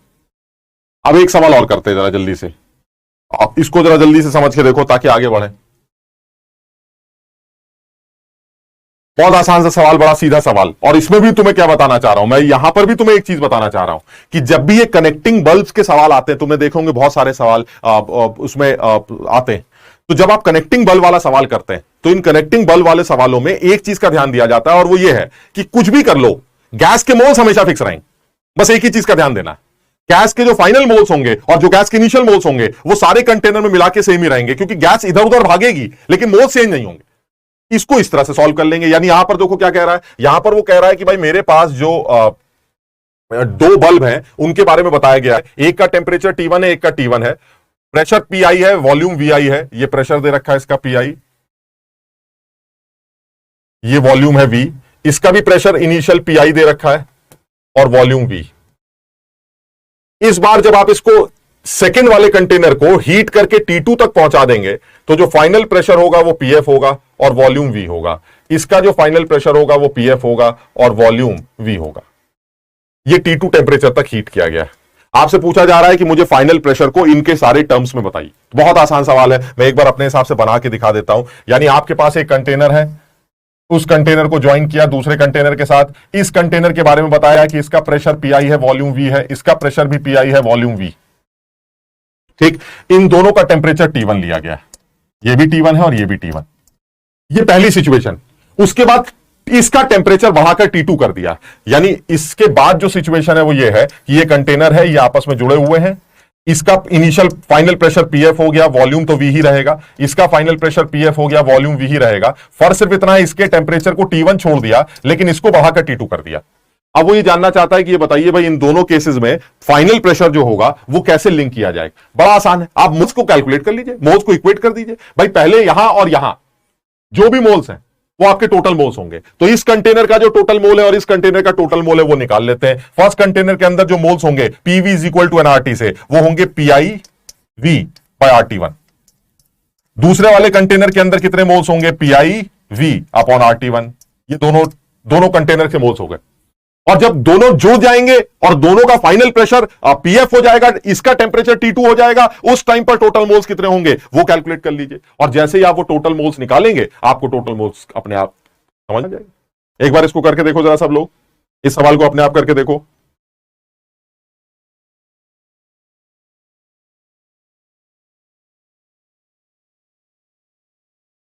अब एक सवाल और करते हैं जरा जल्दी से, आप इसको जरा जल्दी से समझ के देखो ताकि आगे बढ़े। बहुत आसान सा सवाल, बड़ा सीधा सवाल। और इसमें भी तुम्हें क्या बताना चाह रहा हूं मैं, यहां पर भी तुम्हें एक चीज बताना चाह रहा हूं कि जब भी ये कनेक्टिंग बल्ब्स के सवाल आते हैं, तुम्हें देखोगे बहुत सारे सवाल उसमें आते हैं। तो जब आप कनेक्टिंग बल्ब वाला सवाल करते हैं तो इन कनेक्टिंग बल्ब वाले सवालों में एक चीज का ध्यान दिया जाता है, और वो ये है कि कुछ भी कर लो, गैस के मोल्स हमेशा फिक्स रहेंगे। बस एक ही चीज का ध्यान देना है, गैस के जो फाइनल मोल्स होंगे और जो गैस के इनिशियल मोल्स होंगे वो सारे कंटेनर में मिला के सेम ही रहेंगे, क्योंकि गैस इधर उधर भागेगी लेकिन मोल्स चेंज नहीं होंगे। इसको इस तरह से सॉल्व कर लेंगे। यानी यहां पर देखो क्या कह रहा है, यहां पर वो कह रहा है कि भाई मेरे पास जो दो बल्ब हैं उनके बारे में बताया गया है, एक का टेम्परेचर T1 है, एक का T1 है, प्रेशर PI है, वॉल्यूम VI है। ये प्रेशर दे रखा है इसका PI, ये वॉल्यूम है V, इसका भी प्रेशर इनिशियल PI दे रखा है और वॉल्यूम V। इस बार जब आप इसको सेकेंड वाले कंटेनर को हीट करके T2 तक पहुंचा देंगे तो जो फाइनल प्रेशर होगा वो PF होगा और वॉल्यूम V होगा। इसका जो फाइनल प्रेशर होगा वो PF होगा और वॉल्यूम V होगा। ये T2 टेम्परेचर तक हीट किया गया है। आपसे पूछा जा रहा है कि मुझे फाइनल प्रेशर को इनके सारे टर्म्स में बताइए। बहुत आसान सवाल है, मैं एक बार अपने हिसाब से बना के दिखा देता हूं। यानी आपके पास एक कंटेनर है, उस कंटेनर को ज्वाइन किया दूसरे कंटेनर के साथ, इस कंटेनर के बारे में बताया कि इसका प्रेशर PI है, वॉल्यूम V है, इसका प्रेशर भी PI है, वॉल्यूम V। ठीक, इन दोनों का टेम्परेचर T1 लिया गया है, ये भी T1 है और ये भी T1। ये पहली सिचुएशन। उसके बाद इसका टेम्परेचर बढ़ाकर T2 कर दिया। यानी इसके बाद जो सिचुएशन है वो ये है कि ये कंटेनर है, ये आपस में जुड़े हुए हैं, इसका इनिशियल फाइनल प्रेशर PF हो गया, वॉल्यूम तो V ही रहेगा, इसका फाइनल प्रेशर PF हो गया, वॉल्यूम V ही रहेगा। फर्क सिर्फ इतना है, इसके टेम्परेचर को T1 छोड़ दिया लेकिन इसको बढ़ाकर T2 कर दिया। अब वो ये जानना चाहता है कि ये बताइए भाई इन दोनों केसेस में फाइनल प्रेशर जो होगा वो कैसे लिंक किया जाए। बड़ा आसान है, आप मोल्स को कैलकुलेट कर लीजिए, मोल्स को इक्वेट कर दीजिए। भाई पहले यहां और यहां जो भी मोल्स हैं वो आपके टोटल मोल्स होंगे, तो इस कंटेनर का जो टोटल मोल है और इस कंटेनर का टोटल मोल है वो निकाल लेते हैं। फर्स्ट कंटेनर के अंदर जो मोल्स होंगे PV is equal to NRT से, वो होंगे PI V बाय RT1। दूसरे वाले कंटेनर के अंदर कितने मोल्स होंगे, PI V अपॉन RT1। ये दोनों कंटेनर के मोल्स हो गए। और जब दोनों जुड़ जाएंगे और दोनों का फाइनल प्रेशर PF हो जाएगा, इसका टेम्परेचर T2 हो जाएगा, उस टाइम पर टोटल मोल्स कितने होंगे वो कैलकुलेट कर लीजिए। और जैसे ही आप वो टोटल मोल्स निकालेंगे आपको टोटल मोल्स अपने आप समझ आ जाएगा। एक बार इसको करके देखो जरा सब लोग, इस सवाल को अपने आप करके देखो।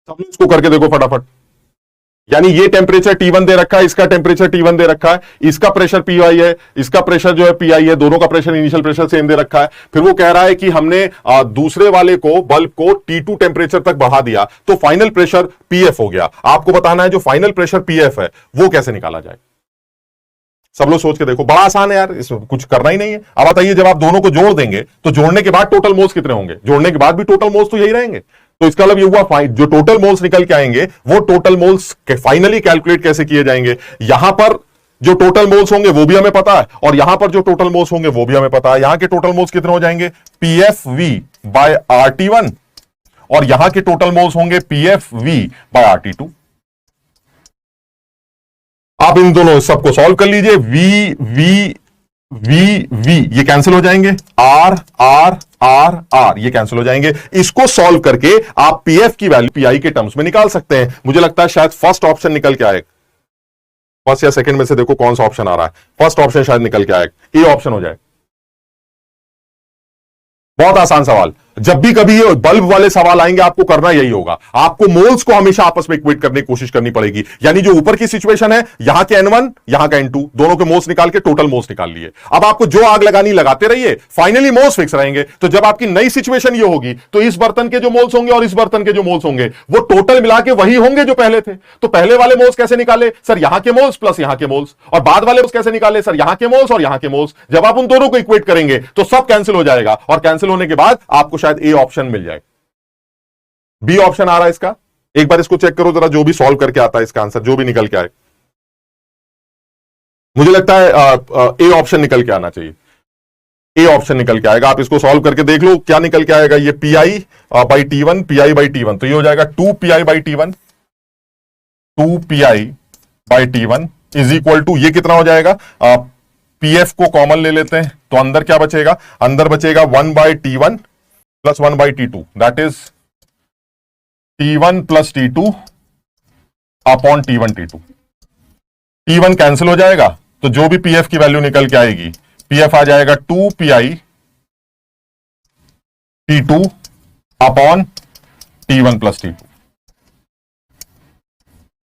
सब लोग इसको करके देखो फटाफट। यानी ये टेम्परेचर T1 दे रखा है, इसका टेम्परेचर T1 दे रखा है, इसका प्रेशर PI है, इसका प्रेशर जो है PI है, दोनों का प्रेशर इनिशियल प्रेशर सेम दे रखा है। फिर वो कह रहा है कि हमने दूसरे वाले को बल्ब को T2 टेम्परेचर तक बढ़ा दिया तो फाइनल प्रेशर PF हो गया। आपको बताना है जो फाइनल प्रेशर PF है वो कैसे निकाला जाए। सब लोग सोच के देखो, बड़ा आसान है यार, इसमें कुछ करना ही नहीं है। अब बताइए जब आप दोनों को जोड़ देंगे तो जोड़ने के बाद टोटल मोल्स कितने होंगे, जोड़ने के बाद भी टोटल मोल्स तो यही रहेंगे। तो इसका मतलब ये हुआ जो टोटल मोल्स निकल के आएंगे वो टोटल मोल्स फाइनली कैलकुलेट कैसे किए जाएंगे। यहां पर जो टोटल मोल्स होंगे वो भी हमें पता है और यहां पर जो टोटल मोल्स होंगे वो भी हमें पता है। यहां के टोटल मोल्स कितने हो जाएंगे, PFV बाय RT1, और यहां के टोटल मोल्स होंगे PFV बाय RT2। आप इन दोनों सबको सॉल्व कर लीजिए। V ये कैंसिल हो जाएंगे, R ये कैंसिल हो जाएंगे। इसको सॉल्व करके आप PF की वैल्यू PI के टर्म्स में निकाल सकते हैं। मुझे लगता है शायद फर्स्ट ऑप्शन निकल के आएगा, फर्स्ट या सेकंड में से देखो कौन सा ऑप्शन आ रहा है। फर्स्ट ऑप्शन शायद निकल के आएगा, ए ऑप्शन हो जाए। बहुत आसान सवाल। जब भी कभी ये बल्ब वाले सवाल आएंगे आपको करना यही होगा, आपको मोल्स को हमेशा आपस में इक्वेट करने की कोशिश करनी पड़ेगी। यानी जो ऊपर की सिचुएशन है, यहां के N1 यहां का N2, दोनों के मोल्स निकाल के टोटल मोल्स निकाल लिए। अब आपको जो आग लगानी लगाते रहिए, फाइनली मोल्स फिक्स रहेंगे। तो जब आपकी नई सिचुएशन ये होगी तो इस बर्तन के जो मोल्स होंगे और इस बर्तन के जो मोल्स होंगे वो टोटल मिला के वही होंगे जो पहले थे। तो पहले वाले मोल्स कैसे निकाले, सर यहां के मोल्स प्लस यहां के मोल्स, और बाद वाले मोल्स कैसे निकाले, सर यहां के मोल्स और यहां के मोल्स। जब आप उन दोनों को इक्वेट करेंगे तो सब कैंसिल हो जाएगा और कैंसिल होने के बाद आपको शायद ए ऑप्शन मिल जाए। बी ऑप्शन आ रहा है इसका, एक बार इसको चेक करो जरा, जो भी सॉल्व करके आता है इसका आंसर जो भी निकल के आए। मुझे लगता है ए ऑप्शन निकल के आना चाहिए, ए ऑप्शन निकल के आएगा। आप इसको सॉल्व करके देख लो क्या निकल के आएगा। ये PI by T1, PI by T1, तो ये हो जाएगा 2PI by T1, 2PI by T1 is equal to, ये कितना हो जाएगा, PF को कॉमन ले लेते हैं तो अंदर क्या बचेगा, अंदर बचेगा 1 by T1 plus 1 by T2, that is T1 plus T2 upon T1 T2। T1 cancel हो जाएगा तो जो भी पीएफ की वैल्यू निकल के आएगी, पीएफ आ जाएगा 2pi T2 upon T1 plus T2।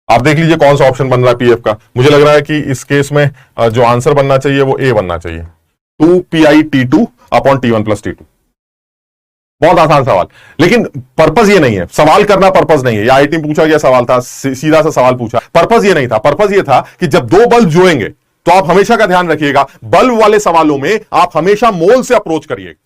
आप देख लीजिए कौन सा ऑप्शन बन रहा है पीएफ का। मुझे लग रहा है कि इस केस में जो आंसर बनना चाहिए वो ए बनना चाहिए, 2pi T2 upon T1 plus T2। बहुत आसान सवाल, लेकिन पर्पस ये नहीं है, सवाल करना पर्पस नहीं है। या आईटी में पूछा गया सवाल था, सीधा सा सवाल पूछा, पर्पस ये नहीं था। पर्पस ये था कि जब दो बल्ब जुड़ेंगे तो आप हमेशा का ध्यान रखिएगा, बल्ब वाले सवालों में आप हमेशा मोल से अप्रोच करिएगा।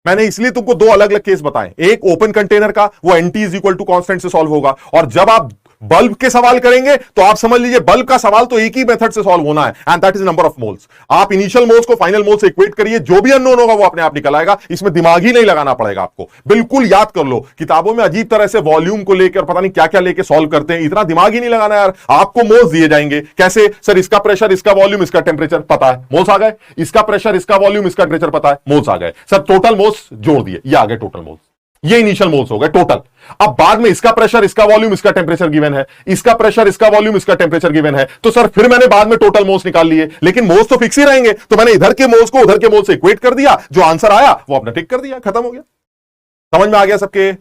मैंने इसलिए तुमको दो अलग अलग केस बताए, एक ओपन कंटेनर का, वो NT is equal to constant से सॉल्व होगा, और जब आप बल्ब के सवाल करेंगे तो आप समझ लीजिए बल्ब का सवाल तो एक ही मेथड से सॉल्व होना है, and that is number of moles. आप इनिशियल मोल्स को फाइनल मोल्स से इक्वेट करिए, जो भी अननोन होगा वो अपने आप निकल आएगा, इसमें दिमाग ही नहीं लगाना पड़ेगा आपको। बिल्कुल याद कर लो, किताबों में अजीब तरह से वॉल्यूम को लेकर पता नहीं क्या क्या लेके सॉल्व करते हैं, इतना दिमाग ही नहीं लगाना यार। आपको मोल्स दिए जाएंगे, कैसे सर, इसका प्रेशर, इसका वॉल्यूम, इसका टेम्परेचर पता है, मोल्स आ गए, इसका प्रेशर, इसका वॉल्यूम, इसका टेम्परेचर पता है, मोल्स आ गए। सर टोटल मोल्स जोड़ दिए, ये आ गए टोटल मोल्स, ये इनिशियल मोल्स हो गए टोटल। अब बाद में इसका प्रेशर, इसका वॉल्यूम, इसका टेम्परेचर गिवन है, इसका प्रेशर, इसका वॉल्यूम, इसका टेम्परेचर गिवन है, तो सर फिर मैंने बाद में टोटल मोल्स निकाल लिए, लेकिन मोल्स तो फिक्स ही रहेंगे, तो मैंने इधर के मोल्स को उधर के मोल्स से इक्वेट कर दिया, जो आंसर आया वो अपना टिक कर दिया, खत्म हो गया। समझ में आ गया सबके?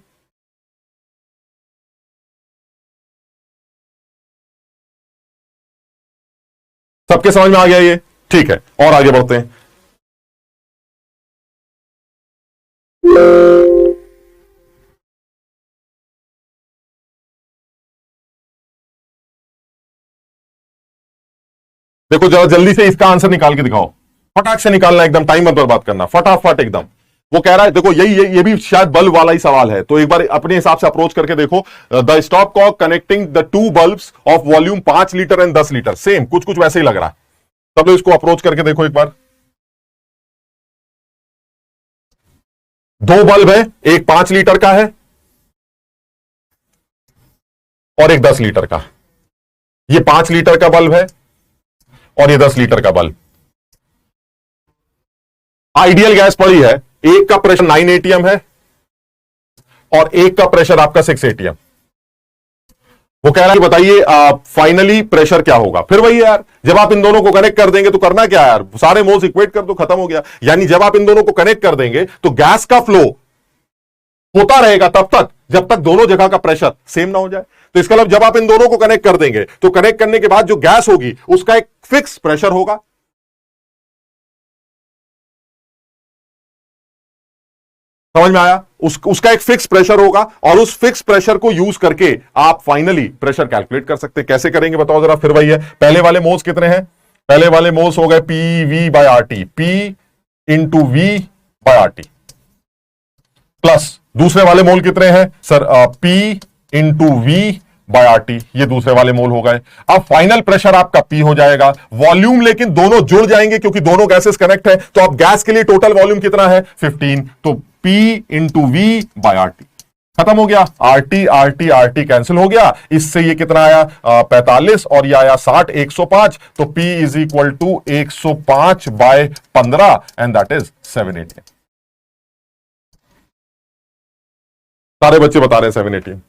सबके समझ में आ गया ये? ठीक है, और आगे बढ़ते हैं। देखो जरा जल्दी से इसका आंसर निकाल के दिखाओ, फटाक से निकालना, एकदम टाइम मत बर्बाद करना, फटाफट एकदम। वो कह रहा है, देखो ये भी शायद बल्ब वाला ही सवाल है, तो एक बार अपने हिसाब से अप्रोच करके देखो। The stop cock connecting the two bulbs of volume 5 litre and 10 litre, same कुछ वैसे ही लग रहा है। सब लोग इसको अप्रोच करके देखो एक बार। दो बल्ब है, एक 5 लीटर का है और एक 10 लीटर का। ये 5 लीटर का बल्ब है और ये 10 लीटर का बल्ब। आइडियल गैस पड़ी है, एक का प्रेशर 9 एटीएम है और एक का प्रेशर आपका 6 एटीएम। वो कह रहा है बताइए फाइनली प्रेशर क्या होगा। फिर वही यार, जब आप इन दोनों को कनेक्ट कर देंगे तो करना क्या है यार, सारे मोल्स इक्वेट कर दो, खत्म हो गया। यानी जब आप इन दोनों को कनेक्ट कर देंगे तो गैस का फ्लो होता रहेगा तब तक जब तक दोनों जगह का प्रेशर सेम ना हो जाए। तो इसका मतलब जब आप इन दोनों को कनेक्ट कर देंगे तो कनेक्ट करने के बाद जो गैस होगी उसका एक फिक्स प्रेशर होगा। समझ में आया? उसका एक फिक्स प्रेशर होगा और उस फिक्स प्रेशर को यूज करके आप फाइनली प्रेशर कैलकुलेट कर सकते हैं। कैसे करेंगे बताओ जरा। फिर वही है, पहले वाले मोल्स कितने हैं? पहले वाले मोल्स हो गए P V by R T, P into V by R T, plus दूसरे वाले मोल कितने हैं sir? P into V by R T, ये दूसरे वाले मोल हो गए। अब फाइनल प्रेशर आपका पी हो जाएगा, वॉल्यूम लेकिन दोनों जुड़ जाएंगे क्योंकि दोनों गैसेस कनेक्ट है। तो अब गैस के लिए टोटल वॉल्यूम कितना है? 15, तो P into V by R T, खत्म हो गया। आर टी कैंसिल हो गया, इससे ये कितना आया? 45 और ये आया 60, 105। तो P is equal to 105 by 15 and that is 780। सारे बच्चे बता रहे हैं 780।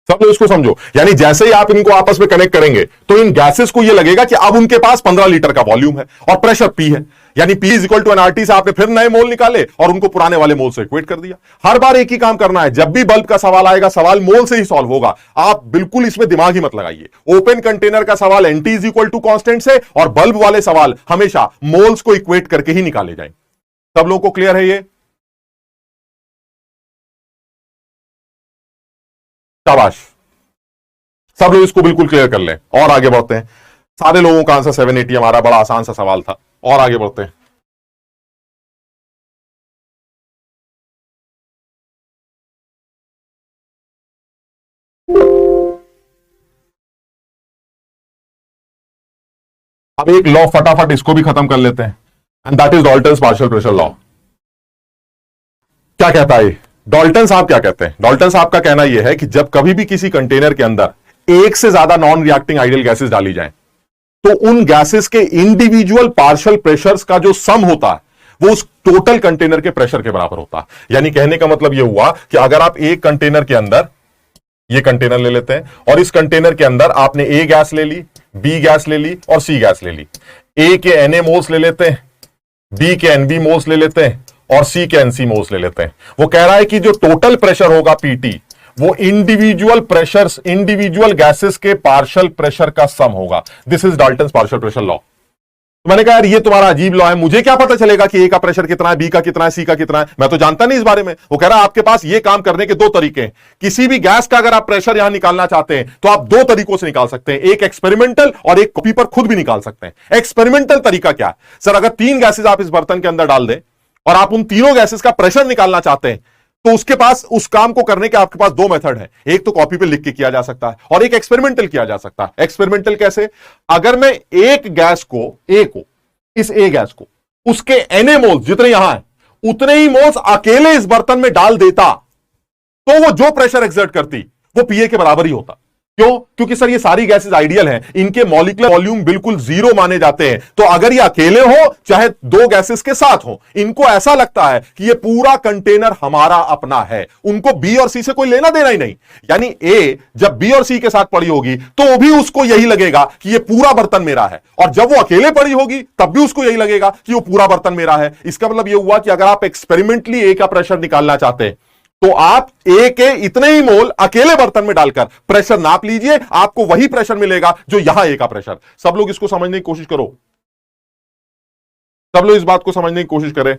सब लोग इसको समझो, यानी जैसे ही आप इनको आपस में कनेक्ट करेंगे तो इन गैसेस को ये लगेगा कि अब उनके पास 15 लीटर का वॉल्यूम है और प्रेशर पी है, यानी P is equal to NRT से आपने फिर नए मोल निकाले और उनको पुराने वाले मोल से इक्वेट कर दिया। हर बार एक ही काम करना है, जब भी बल्ब का सवाल आएगा सवाल मोल से ही सॉल्व होगा। आप बिल्कुल इसमें दिमाग ही मत लगाइए। ओपन कंटेनर का सवाल NT is equal to constant से और बल्ब वाले सवाल हमेशा मोल्स को इक्वेट करके ही निकाले जाएंगे। सब लोगों को क्लियर है ये? शाबाश, सब लोग इसको बिल्कुल क्लियर कर लें और आगे बढ़ते हैं। सारे लोगों का आंसर 780 हमारा, बड़ा आसान सा सवाल था। और आगे बढ़ते हैं। अब एक लॉ फटाफट इसको भी खत्म कर लेते हैं, and that is Dalton's partial pressure law. क्या कहता है डॉल्टन साहब? क्या कहते हैं डॉल्टन साहब का कहना यह है कि जब कभी भी किसी कंटेनर के अंदर एक से ज्यादा नॉन रिएक्टिंग आइडियल गैसेस डाली जाएं तो उन गैसेस के इंडिविजुअल पार्शियल प्रेशर्स का जो सम होता है वो उस टोटल कंटेनर के प्रेशर के बराबर होता है। यानी कहने का मतलब यह हुआ कि अगर आप एक कंटेनर के अंदर ये कंटेनर ले लेते हैं और इस कंटेनर के अंदर आपने ए गैस ले ली, बी गैस ले ली और सी गैस ले ली। ए के Na मोल्स ले लेते हैं, बी के Nb मोल्स ले लेते हैं और सी के Nc मोल्स ले लेते हैं। वो कह रहा है कि जो टोटल प्रेशर होगा पीटी वो इंडिविजुअल प्रेशर्स, इंडिविजुअल गैसेस के पार्शियल प्रेशर का सम होगा। This is Dalton's partial pressure law. तो मैंने कहा यार ये तुम्हारा अजीब लॉ है, मुझे क्या पता चलेगा कि ए का प्रेशर कितना है, बी का कितना है, सी का कितना है, मैं तो जानता नहीं इस बारे में। वो कह रहा है आपके पास ये काम करने के दो तरीके हैं। किसी भी गैस का अगर आप प्रेशर यहां निकालना चाहते हैं तो आप दो तरीकों से निकाल सकते हैं, एक एक्सपेरिमेंटल और एक कॉपी पर खुद भी निकाल सकते हैं। एक्सपेरिमेंटल तरीका क्या है? सर अगर 3 गैसेज आप इस बर्तन के अंदर डाल दें और आप उन तीनों गैसेज का प्रेशर निकालना चाहते हैं तो उसके पास उस काम को करने के आपके पास 2 मेथड है। एक तो कॉपी पे लिख के किया जा सकता है और एक एक्सपेरिमेंटल किया जा सकता है। एक्सपेरिमेंटल कैसे? अगर मैं एक गैस को इस ए गैस को उसके Na मोल्स जितने यहां है उतने ही मोल्स अकेले इस बर्तन में डाल देता तो वो जो प्रेशर एक्सर्ट करती वो पीए के बराबर ही होता। क्यों? क्योंकि सर ये सारी गैसेस आइडियल हैं, इनके मॉलिक्यूलर वॉल्यूम बिल्कुल 0 माने जाते हैं। तो अगर ये अकेले हो चाहे 2 गैसेस के साथ हो, इनको ऐसा लगता है कि ये पूरा कंटेनर हमारा अपना है, उनको बी और सी से कोई लेना देना ही नहीं। यानी ए जब बी और सी के साथ पड़ी होगी तो भी उसको यही लगेगा कि ये पूरा बर्तन मेरा है, और जब वो अकेले पड़ी होगी तब भी उसको यही लगेगा कि वो पूरा बर्तन मेरा है। इसका मतलब ये हुआ कि अगर आप एक्सपेरिमेंटली ए का प्रेशर निकालना चाहते हैं तो आप ए के इतने ही मोल अकेले बर्तन में डालकर प्रेशर नाप लीजिए, आपको वही प्रेशर मिलेगा जो यहां ए का प्रेशर। सब लोग इसको समझने की कोशिश करो, सब लोग इस बात को समझने की कोशिश करें।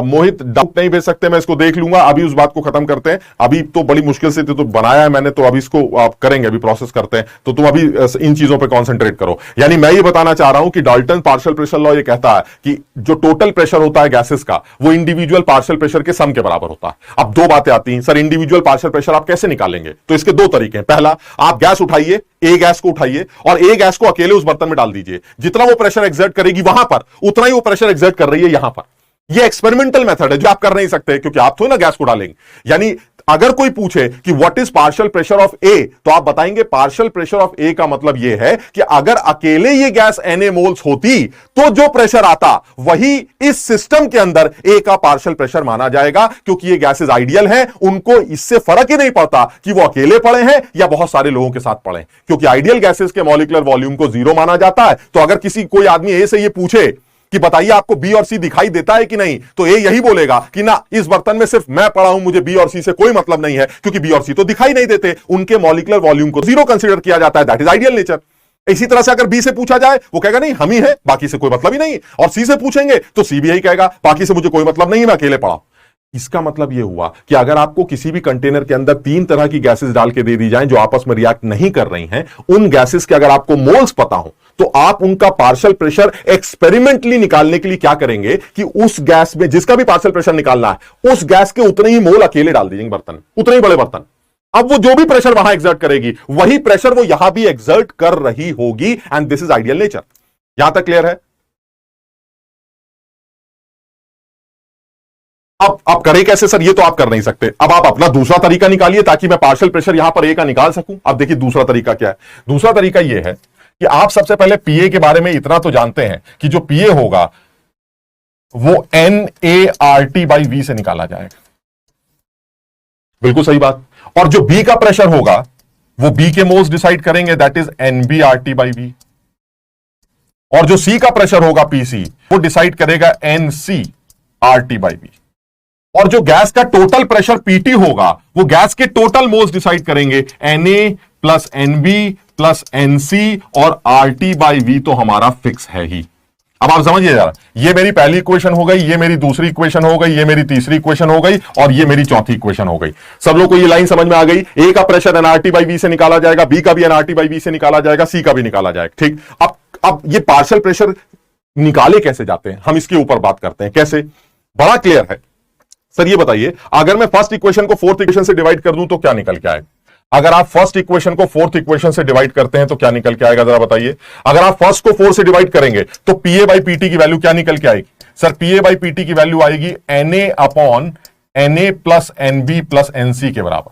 मोहित डाउट नहीं भेज सकते, मैं इसको देख लूंगा। अभी उस बात को खत्म करते हैं, अभी तो बड़ी मुश्किल से तो बनाया है मैंने, तो अभी इसको करेंगे, अभी प्रोसेस करते हैं। तो तुम अभी इन चीजों पे कंसंट्रेट करो। यानी मैं ये बताना चाह रहा हूं कि डाल्टन पार्शियल प्रेशर लॉ ये कहता है कि जो टोटल प्रेशर होता है गैसेस का वो इंडिविजुअल पार्शियल प्रेशर के सम के बराबर होता है। अब 2 बातें आती हैं, सर इंडिविजुअल पार्शियल प्रेशर आप कैसे निकालेंगे? तो इसके 2 तरीके हैं। पहला, आप गैस उठाइए, ए गैस को उठाइए और ए गैस को अकेले उस बर्तन में डाल दीजिए। जितना वो प्रेशर एक्सर्ट करेगी वहां पर उतना ही वो प्रेशर एक्सर्ट कर रही है यहां पर। ये एक्सपेरिमेंटल मेथड है जो आप कर नहीं सकते क्योंकि आप तो ना गैस को डालेंगे। यानी अगर कोई पूछे कि what is partial pressure of A तो आप बताएंगे पार्शियल प्रेशर ऑफ ए का मतलब यह है कि अगर अकेले ये गैस Na मोल्स होती तो जो प्रेशर आता वही इस सिस्टम के अंदर ए का पार्शियल प्रेशर माना जाएगा, क्योंकि ये गैसेस आइडियल हैं, उनको इससे फर्क ही नहीं पड़ता कि वो अकेले पड़े हैं या बहुत सारे लोगों के साथ पड़े, क्योंकि आइडियल गैसेस के मॉलिक्यूलर वॉल्यूम को 0 माना जाता है। तो अगर कोई आदमी ए से ये पूछे कि बताइए आपको बी और सी दिखाई देता है कि नहीं, तो ए यही बोलेगा कि ना, इस बर्तन में सिर्फ मैं पड़ा हूं, मुझे बी और सी से कोई मतलब नहीं है, क्योंकि बी और सी तो दिखाई नहीं देते, उनके मॉलिक्यूलर वॉल्यूम को 0 कंसीडर किया जाता है। That is ideal nature. इसी तरह से अगर बी से पूछा जाए वो कहेगा नहीं हम ही है, बाकी से कोई मतलब ही नहीं, और सी से पूछेंगे तो सी भी यही कहेगा बाकी से मुझे कोई मतलब नहीं है, मैं अकेले पड़ा। इसका मतलब यह हुआ कि अगर आपको किसी भी कंटेनर के अंदर 3 तरह की गैसेस डाल के दे दी जाएं जो आपस में रिएक्ट नहीं कर रही हैं, उन गैसेस के अगर आपको मोल्स पता हो तो आप उनका पार्शियल प्रेशर एक्सपेरिमेंटली निकालने के लिए क्या करेंगे कि उस गैस में जिसका भी पार्शियल प्रेशर निकालना है उस गैस के उतने ही मोल अकेले डाल दीजिएंगे बर्तन, उतने ही बड़े बर्तन। अब वो जो भी प्रेशर वहां एक्सर्ट करेगी वही प्रेशर वो यहां भी एक्सर्ट कर रही होगी, and this is ideal nature. यहां तक क्लियर है? अब करें कैसे सर? ये तो आप कर नहीं सकते। अब आप अपना दूसरा तरीका निकालिए ताकि मैं पार्शियल प्रेशर यहां पर ए का निकाल सकूं। अब देखिए दूसरा तरीका क्या है। दूसरा तरीका यह है कि आप सबसे पहले पीए के बारे में इतना तो जानते हैं कि जो पीए होगा वो NaRT/V से निकाला जाएगा। बिल्कुल सही बात। और जो बी का प्रेशर होगा वो बी के मोल्स डिसाइड करेंगे, दैट इज NbRT/V। और जो सी का प्रेशर होगा PC वो डिसाइड करेगा NcRT/V। और जो गैस का टोटल प्रेशर PT होगा वो गैस के टोटल मोल्स डिसाइड करेंगे Na plus NB plus NC, और RT/V तो हमारा फिक्स है ही। अब आप समझिए जरा, ये मेरी पहली इक्वेशन हो गई, ये मेरी दूसरी इक्वेशन हो गई, ये मेरी तीसरी इक्वेशन हो गई, और ये मेरी चौथी इक्वेशन हो गई। सब लोग को ये लाइन समझ में आ गई? ए का प्रेशर NRT/V से निकाला जाएगा, बी का भी NRT/V से निकाला जाएगा, सी का भी निकाला जाएगा। ठीक। अब ये पार्शियल प्रेशर निकाले कैसे जाते हैं, हम इसके ऊपर बात करते हैं। कैसे? बड़ा क्लियर है सर। ये बताइए, अगर मैं फर्स्ट इक्वेशन को फोर्थ इक्वेशन से डिवाइड कर दूं तो क्या निकल के आएगा? अगर आप फर्स्ट इक्वेशन को फोर्थ इक्वेशन से डिवाइड करते हैं तो क्या निकल के आएगा, जरा बताइए। अगर आप फर्स्ट को 4 से डिवाइड करेंगे तो PA/PT की वैल्यू क्या निकल के आएगी? सर PA/PT की वैल्यू आएगी Na/Na plus NB plus NC के बराबर।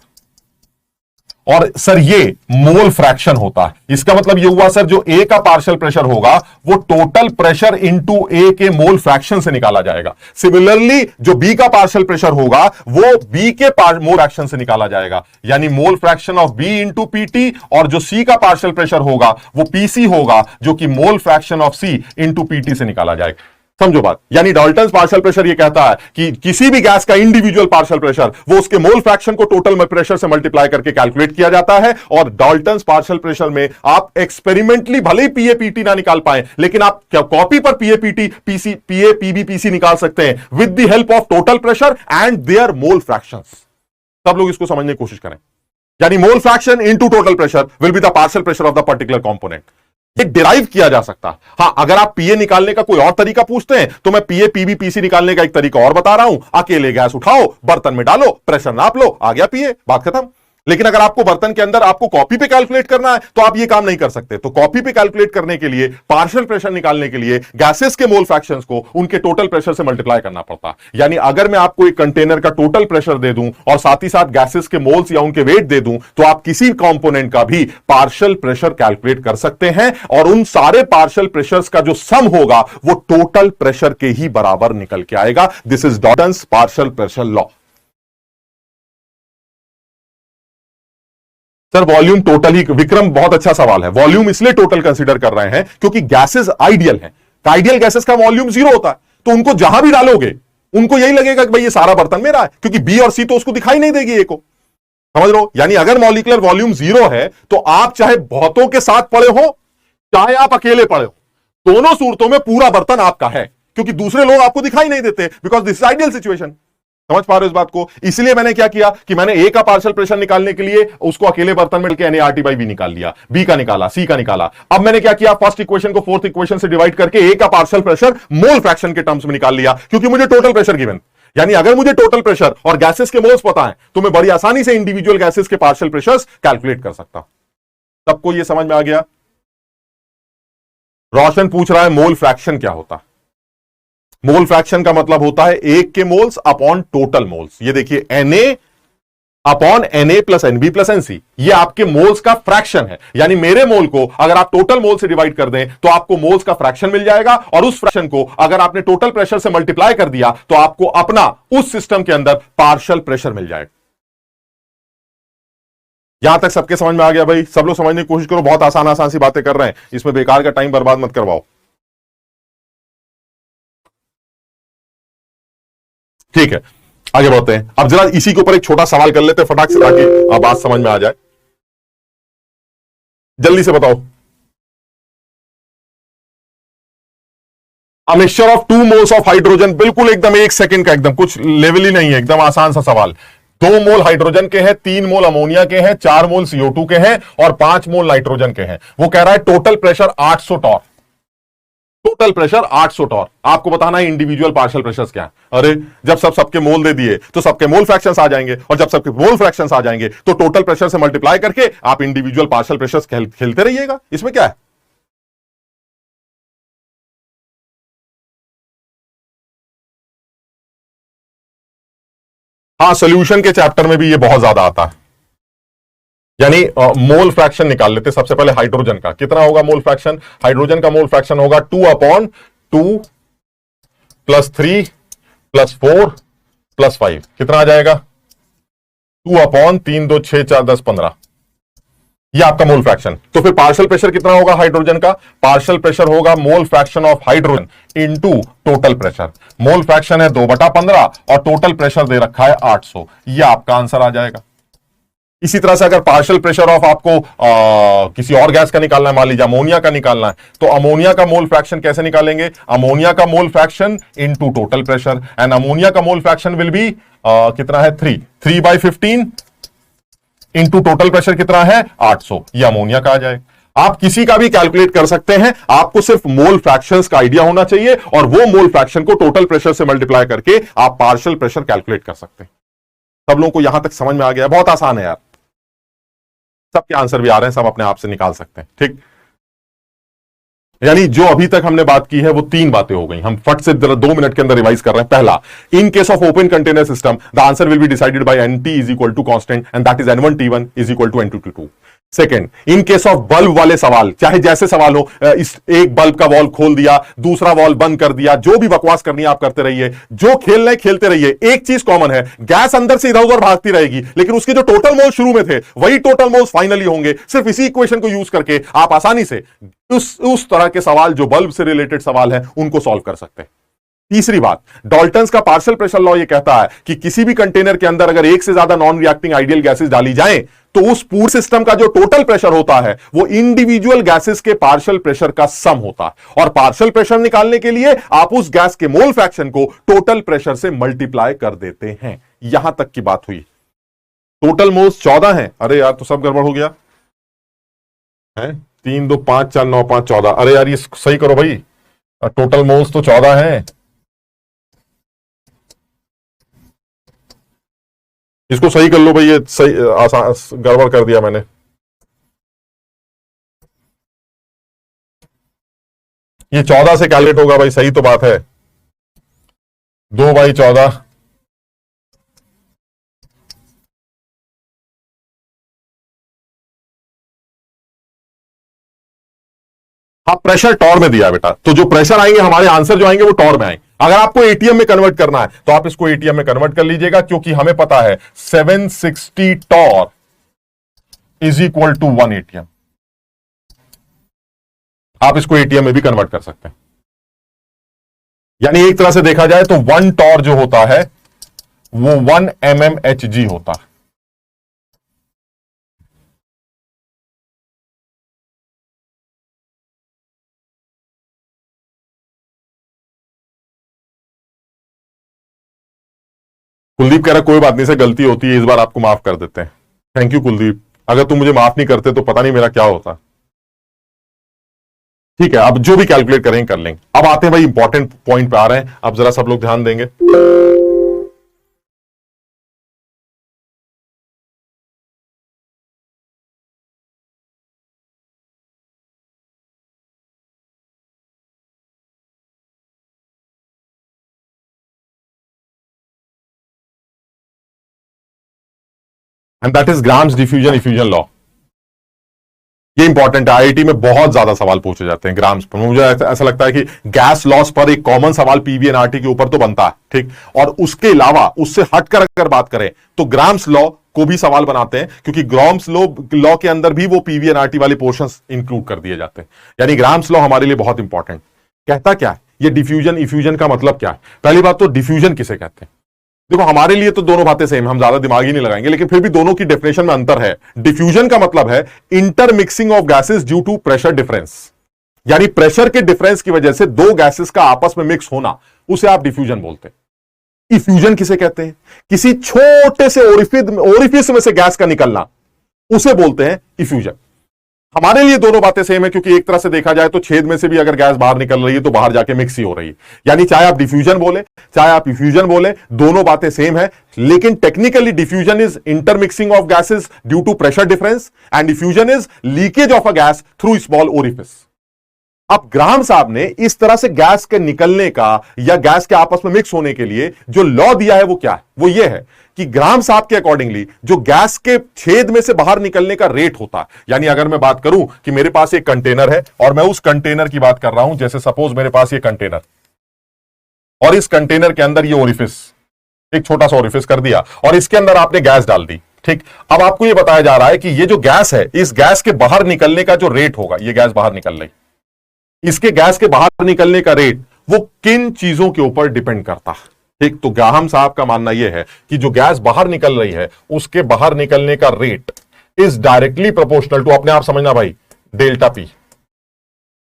और सर ये मोल फ्रैक्शन होता है। इसका मतलब ये हुआ सर जो ए का पार्शियल प्रेशर होगा वो टोटल प्रेशर इनटू ए के मोल फ्रैक्शन से निकाला जाएगा। सिमिलरली जो बी का पार्शियल प्रेशर होगा वो बी के मोल फ्रैक्शन से निकाला जाएगा, यानी mole fraction of B into PT, और जो सी का पार्शियल प्रेशर होगा वो पीसी होगा जो कि mole fraction of C into PT से निकाला जाएगा। समझो बात, यानी डाल्टन्स पार्शियल प्रेशर ये कहता है कि किसी भी गैस का इंडिविजुअल पार्शियल प्रेशर वो उसके मोल फ्रैक्शन को टोटल प्रेशर से मल्टीप्लाई करके कैलकुलेट किया जाता है। और डाल्टन्स पार्शियल प्रेशर में आप एक्सपेरिमेंटली भले ही पीएपीटी ना निकाल पाए, लेकिन आप क्या कॉपी पर PAPT PC PA PB PC निकाल सकते हैं with the help of total pressure and their mole fractions. सब लोग इसको समझने की कोशिश करें, यानी mole fraction into total pressure will be the partial pressure of the particular component. ये डिराइव किया जा सकता है। हां, अगर आप पीए निकालने का कोई और तरीका पूछते हैं तो मैं पीए पीबी पीसी निकालने का एक तरीका और बता रहा हूं। अकेले गैस उठाओ, बर्तन में डालो, प्रेशर नाप लो, आ गया पीए, बात खत्म। लेकिन अगर आपको बर्तन के अंदर आपको कॉपी पे कैलकुलेट करना है तो आप ये काम नहीं कर सकते। तो कॉपी पे कैलकुलेट करने के लिए, पार्शियल प्रेशर निकालने के लिए गैसेस के मोल फ्रैक्शंस को उनके टोटल प्रेशर से मल्टीप्लाई करना पड़ता है। यानी अगर मैं आपको एक कंटेनर का टोटल प्रेशर दे दूं और साथ ही साथ गैसेस के मोल्स या उनके वेट दे दूं तो आप किसी कंपोनेंट का भी पार्शियल प्रेशर कैलकुलेट कर सकते हैं, और उन सारे पार्शियल प्रेशर्स का जो सम होगा वो टोटल प्रेशर के ही बराबर निकल के आएगा। This is Dalton's partial pressure law. Sir volume total ही, विक्रम बहुत अच्छा सवाल है। वॉल्यूम इसलिए टोटल कंसीडर कर रहे हैं क्योंकि गैसेस आइडियल हैं। आइडियल गैसेस का वॉल्यूम 0 होता है, तो उनको जहां भी डालोगे उनको यही लगेगा कि भाई ये सारा बर्तन मेरा है, क्योंकि बी और सी तो उसको दिखाई नहीं देगी ए को। समझ लो, यानी अगर मॉलिक्यूलर वॉल्यूम 0 है तो आप चाहे बहुतों के साथ पड़े हो चाहे आप अकेले पड़े हो, दोनों सूरतों में पूरा बर्तन आपका है, क्योंकि दूसरे लोग आपको दिखाई नहीं देते, because this is ideal situation. समझ पा रहे हो इस बात को? इसलिए मैंने क्या किया कि मैंने ए का पार्शियल प्रेशर निकालने के लिए उसको अकेले बर्तन में डाल के NaRT बाई बी निकाल लिया, बी का निकाला, सी का निकाला। अब मैंने क्या किया, फर्स्ट इक्वेशन को फोर्थ इक्वेशन से डिवाइड करके ए का पार्शियल प्रेशर मोल फ्रैक्शन के टर्म्स में निकाल लिया, क्योंकि मुझे टोटल प्रेशर गिवन। यानी अगर मुझे टोटल प्रेशर और गैसेस के मोल्स पता है तो मैं बड़ी आसानी से इंडिविजुअल गैसेस के पार्शियल प्रेशर्स कैलकुलेट कर सकता हूं। सबको यह समझ में आ गया? रोशन पूछ रहा है मोल फ्रैक्शन क्या होता है। मोल फ्रैक्शन का मतलब होता है एक के मोल्स अपॉन टोटल मोल्स। ये देखिए Na upon Na plus Nb plus Nc, ये आपके मोल्स का फ्रैक्शन है। यानी मेरे मोल को अगर आप टोटल मोल से डिवाइड कर दें तो आपको मोल्स का फ्रैक्शन मिल जाएगा, और उस फ्रैक्शन को अगर आपने टोटल प्रेशर से मल्टीप्लाई कर दिया तो आपको अपना उस सिस्टम के अंदर पार्शियल प्रेशर मिल जाएगा। यहां तक सबके समझ में आ गया भाई? सब लोग समझने की कोशिश करो, बहुत आसान आसान सी बातें कर रहे हैं, इसमें बेकार का टाइम बर्बाद मत करवाओ। ठीक है, आगे बढ़ते हैं। अब जरा इसी के ऊपर एक छोटा सवाल कर लेते हैं फटाक से, ताकि बात समझ में आ जाए। जल्दी से बताओ, a mixture of 2 moles of hydrogen, बिल्कुल एकदम 1 सेकंड का, एकदम कुछ लेवल ही नहीं है, एकदम आसान सा सवाल। 2 मोल हाइड्रोजन के हैं, 3 मोल अमोनिया के हैं, 4 मोल CO2 के हैं और 5 मोल नाइट्रोजन के हैं। वो कह रहा है total pressure 800 torr. Total pressure 800 torr. आपको बताना है इंडिविजुअल पार्शियल प्रेशर्स क्या है। अरे जब सबके मोल दे दिए तो सबके मोल फ्रैक्शंस आ जाएंगे, और जब सबके मोल फ्रैक्शंस आ जाएंगे तो टोटल प्रेशर से मल्टीप्लाई करके आप इंडिविजुअल पार्शियल प्रेशर्स खेलते रहिएगा। इसमें क्या है? हाँ, सोल्यूशन के चैप्टर में भी ये बहुत ज्यादा आता है। यानी मोल फ्रैक्शन निकाल लेते सबसे पहले। हाइड्रोजन का कितना होगा मोल फ्रैक्शन? हाइड्रोजन का मोल फ्रैक्शन होगा 2/2 प्लस 3 प्लस 4 प्लस 5। कितना आ जाएगा? 2/3 2 6 4 10 15। ये आपका मोल फ्रैक्शन। तो फिर पार्शियल प्रेशर कितना होगा हाइड्रोजन का? पार्शियल प्रेशर होगा मोल fraction of hydrogen into total pressure. Mole fraction है 2/15 और टोटल प्रेशर दे रखा है 800। ये आपका आंसर आ जाएगा। इसी तरह से अगर पार्शियल प्रेशर ऑफ आपको किसी और गैस का निकालना है, मान लीजिए अमोनिया का निकालना है, तो अमोनिया का मोल फ्रैक्शन कैसे निकालेंगे? अमोनिया का मोल fraction into total pressure, and ammonia का मोल फ्रैक्शन विल बी कितना है? 3/15 इनटू टोटल प्रेशर कितना है? 800। ये अमोनिया का आ जाएगा। आप किसी का भी कैलकुलेट कर सकते हैं, आपको सिर्फ मोल फ्रैक्शंस का आइडिया होना चाहिए, और वो मोल फ्रैक्शन को टोटल प्रेशर से मल्टीप्लाई करके आप पार्शियल प्रेशर कैलकुलेट कर सकते हैं। सब लोगों को यहां तक समझ में आ गया? बहुत आसान है यार, सबके आंसर भी आ रहे हैं, सब अपने आप से निकाल सकते हैं। ठीक, यानी जो अभी तक हमने बात की है वो तीन बातें हो गई, हम फट से 2 मिनट के अंदर रिवाइज कर रहे हैं। पहला, in case of open container system the answer will be decided by NT is equal to constant and that is N1 T1 is equal to N2 T2। Second, in case of bulb वाले सवाल, चाहे जैसे सवाल हो, इस एक bulb का wall खोल दिया, दूसरा वॉल बंद कर दिया, जो भी बकवास करनी है आप करते रहिए, जो खेलना है खेलते रहिए। एक चीज कॉमन है, गैस अंदर से इधर उधर भागती रहेगी, लेकिन उसके जो टोटल मोल्स शुरू में थे वही टोटल मोल्स फाइनली होंगे। सिर्फ इसी इक्वेशन को यूज करके आप आसानी से उस तरह के सवाल जो बल्ब से रिलेटेड सवाल है उनको सॉल्व कर सकते हैं। तीसरी बात, डाल्टन्स का पार्शियल प्रेशर लॉ यह कहता है कि किसी भी कंटेनर के अंदर अगर एक से ज्यादा नॉन रिएक्टिंग आइडियल गैसेस डाली जाएं तो उस पूरे सिस्टम का जो टोटल प्रेशर होता है वो इंडिविजुअल गैसेस के पार्शियल प्रेशर का सम होता है। और पार्शियल प्रेशर निकालने के लिए आप उस गैस के मोल फ्रैक्शन को टोटल प्रेशर से मल्टीप्लाई कर देते हैं। यहां तक की बात हुई। टोटल मोल्स 14 हैं। अरे यार तो सब गड़बड़ हो गया है। 3 2 5 4 9 5 14। अरे यार ये सही करो भाई, टोटल मोल्स तो 14 हैं। इसको सही कर लो भाई, ये सही आसान गड़बड़ कर दिया मैंने। ये 14 से कैलकुलेट होगा भाई, सही तो बात है। 2/14। हाँ, प्रेशर टॉर में दिया बेटा, तो जो प्रेशर आएंगे हमारे आंसर जो आएंगे वो टॉर में आएंगे। अगर आपको एटीएम में कन्वर्ट करना है तो आप इसको एटीएम में कन्वर्ट कर लीजिएगा, क्योंकि हमें पता है 760 torr is equal to 1 atm. आप इसको एटीएम में भी कन्वर्ट कर सकते हैं। यानी एक तरह से देखा जाए तो 1 टॉर जो होता है वो 1 mmHg होता है। कुलदीप कह रहा कोई बात नहीं, से गलती होती है, इस बार आपको माफ कर देते हैं। थैंक यू कुलदीप, अगर तुम मुझे माफ नहीं करते तो पता नहीं मेरा क्या होता। ठीक है, अब जो भी कैलकुलेट करेंगे कर लेंगे। अब आते हैं भाई इंपॉर्टेंट पॉइंट पे आ रहे हैं, अब जरा सब लोग ध्यान देंगे। And that is grams diffusion effusion law. ये इंपॉर्टेंट है, आईआईटी में बहुत ज्यादा सवाल पूछे जाते हैं ग्राम्स पर। मुझे ऐसा लगता है कि गैस लॉस पर एक कॉमन सवाल पीवीएनआरटी के ऊपर तो बनता है, ठीक। और उसके अलावा उससे हटकर अगर बात करें तो ग्राम्स लॉ को भी सवाल बनाते हैं, क्योंकि ग्राम्स लॉ के अंदर भी वो पीवीएनआरटी वाले पोर्शंस इंक्लूड कर दिए जाते हैं। यानी ग्राम्स लॉ हमारे लिए बहुत इंपॉर्टेंट। कहता क्या है ये डिफ्यूजन इफ्यूजन का मतलब क्या है? पहली बात तो डिफ्यूजन किसे कहते हैं? देखो हमारे लिए तो दोनों बातें सेम, हम ज्यादा दिमाग ही नहीं लगाएंगे, लेकिन फिर भी दोनों की डेफिनेशन में अंतर है। डिफ्यूजन का मतलब है intermixing of gases due to pressure difference, यानी प्रेशर के डिफरेंस की वजह से दो गैसेस का आपस में मिक्स होना, उसे आप डिफ्यूजन बोलते हैं। इफ्यूजन किसे कहते हैं? किसी छोटे से ओरिफिस में से गैस का निकलना, उसे बोलते हैं इफ्यूजन। हमारे लिए दोनों बातें सेम है, क्योंकि एक तरह से देखा जाए तो छेद में से भी अगर गैस बाहर निकल रही है तो बाहर जाके मिक्स ही हो रही है। यानी चाहे आप डिफ्यूजन बोले चाहे आप इफ्यूजन बोले, दोनों बातें सेम है। लेकिन technically diffusion is intermixing of gases due to pressure difference and effusion is leakage of a gas through small orifice. अब ग्राहम साहब ने इस तरह से गैस के निकलने का या गैस के आपस में मिक्स होने के लिए जो लॉ दिया है वो क्या है? वो ये है कि ग्राहम साहब के अकॉर्डिंगली जो गैस के छेद में से बाहर निकलने का रेट होता है, यानी अगर मैं बात करूं कि मेरे पास एक कंटेनर है और मैं उस कंटेनर की बात कर रहा हूं, जैसे सपोज मेरे पास ये कंटेनर और इस कंटेनर के अंदर ये ओरिफिस, एक छोटा सा ओरिफिस कर दिया और इसके अंदर आपने गैस डाल दी, ठीक। अब आपको यह बताया जा रहा है कि ये जो गैस है, इस गैस के बाहर निकलने का जो रेट होगा, ये गैस बाहर निकल रही, इसके गैस के बाहर निकलने का रेट वो किन चीजों के ऊपर डिपेंड करता है, ठीक। तो ग्राहम साहब का मानना यह है कि जो गैस बाहर निकल रही है उसके बाहर निकलने का rate is directly proportional to, अपने आप समझना भाई, delta P.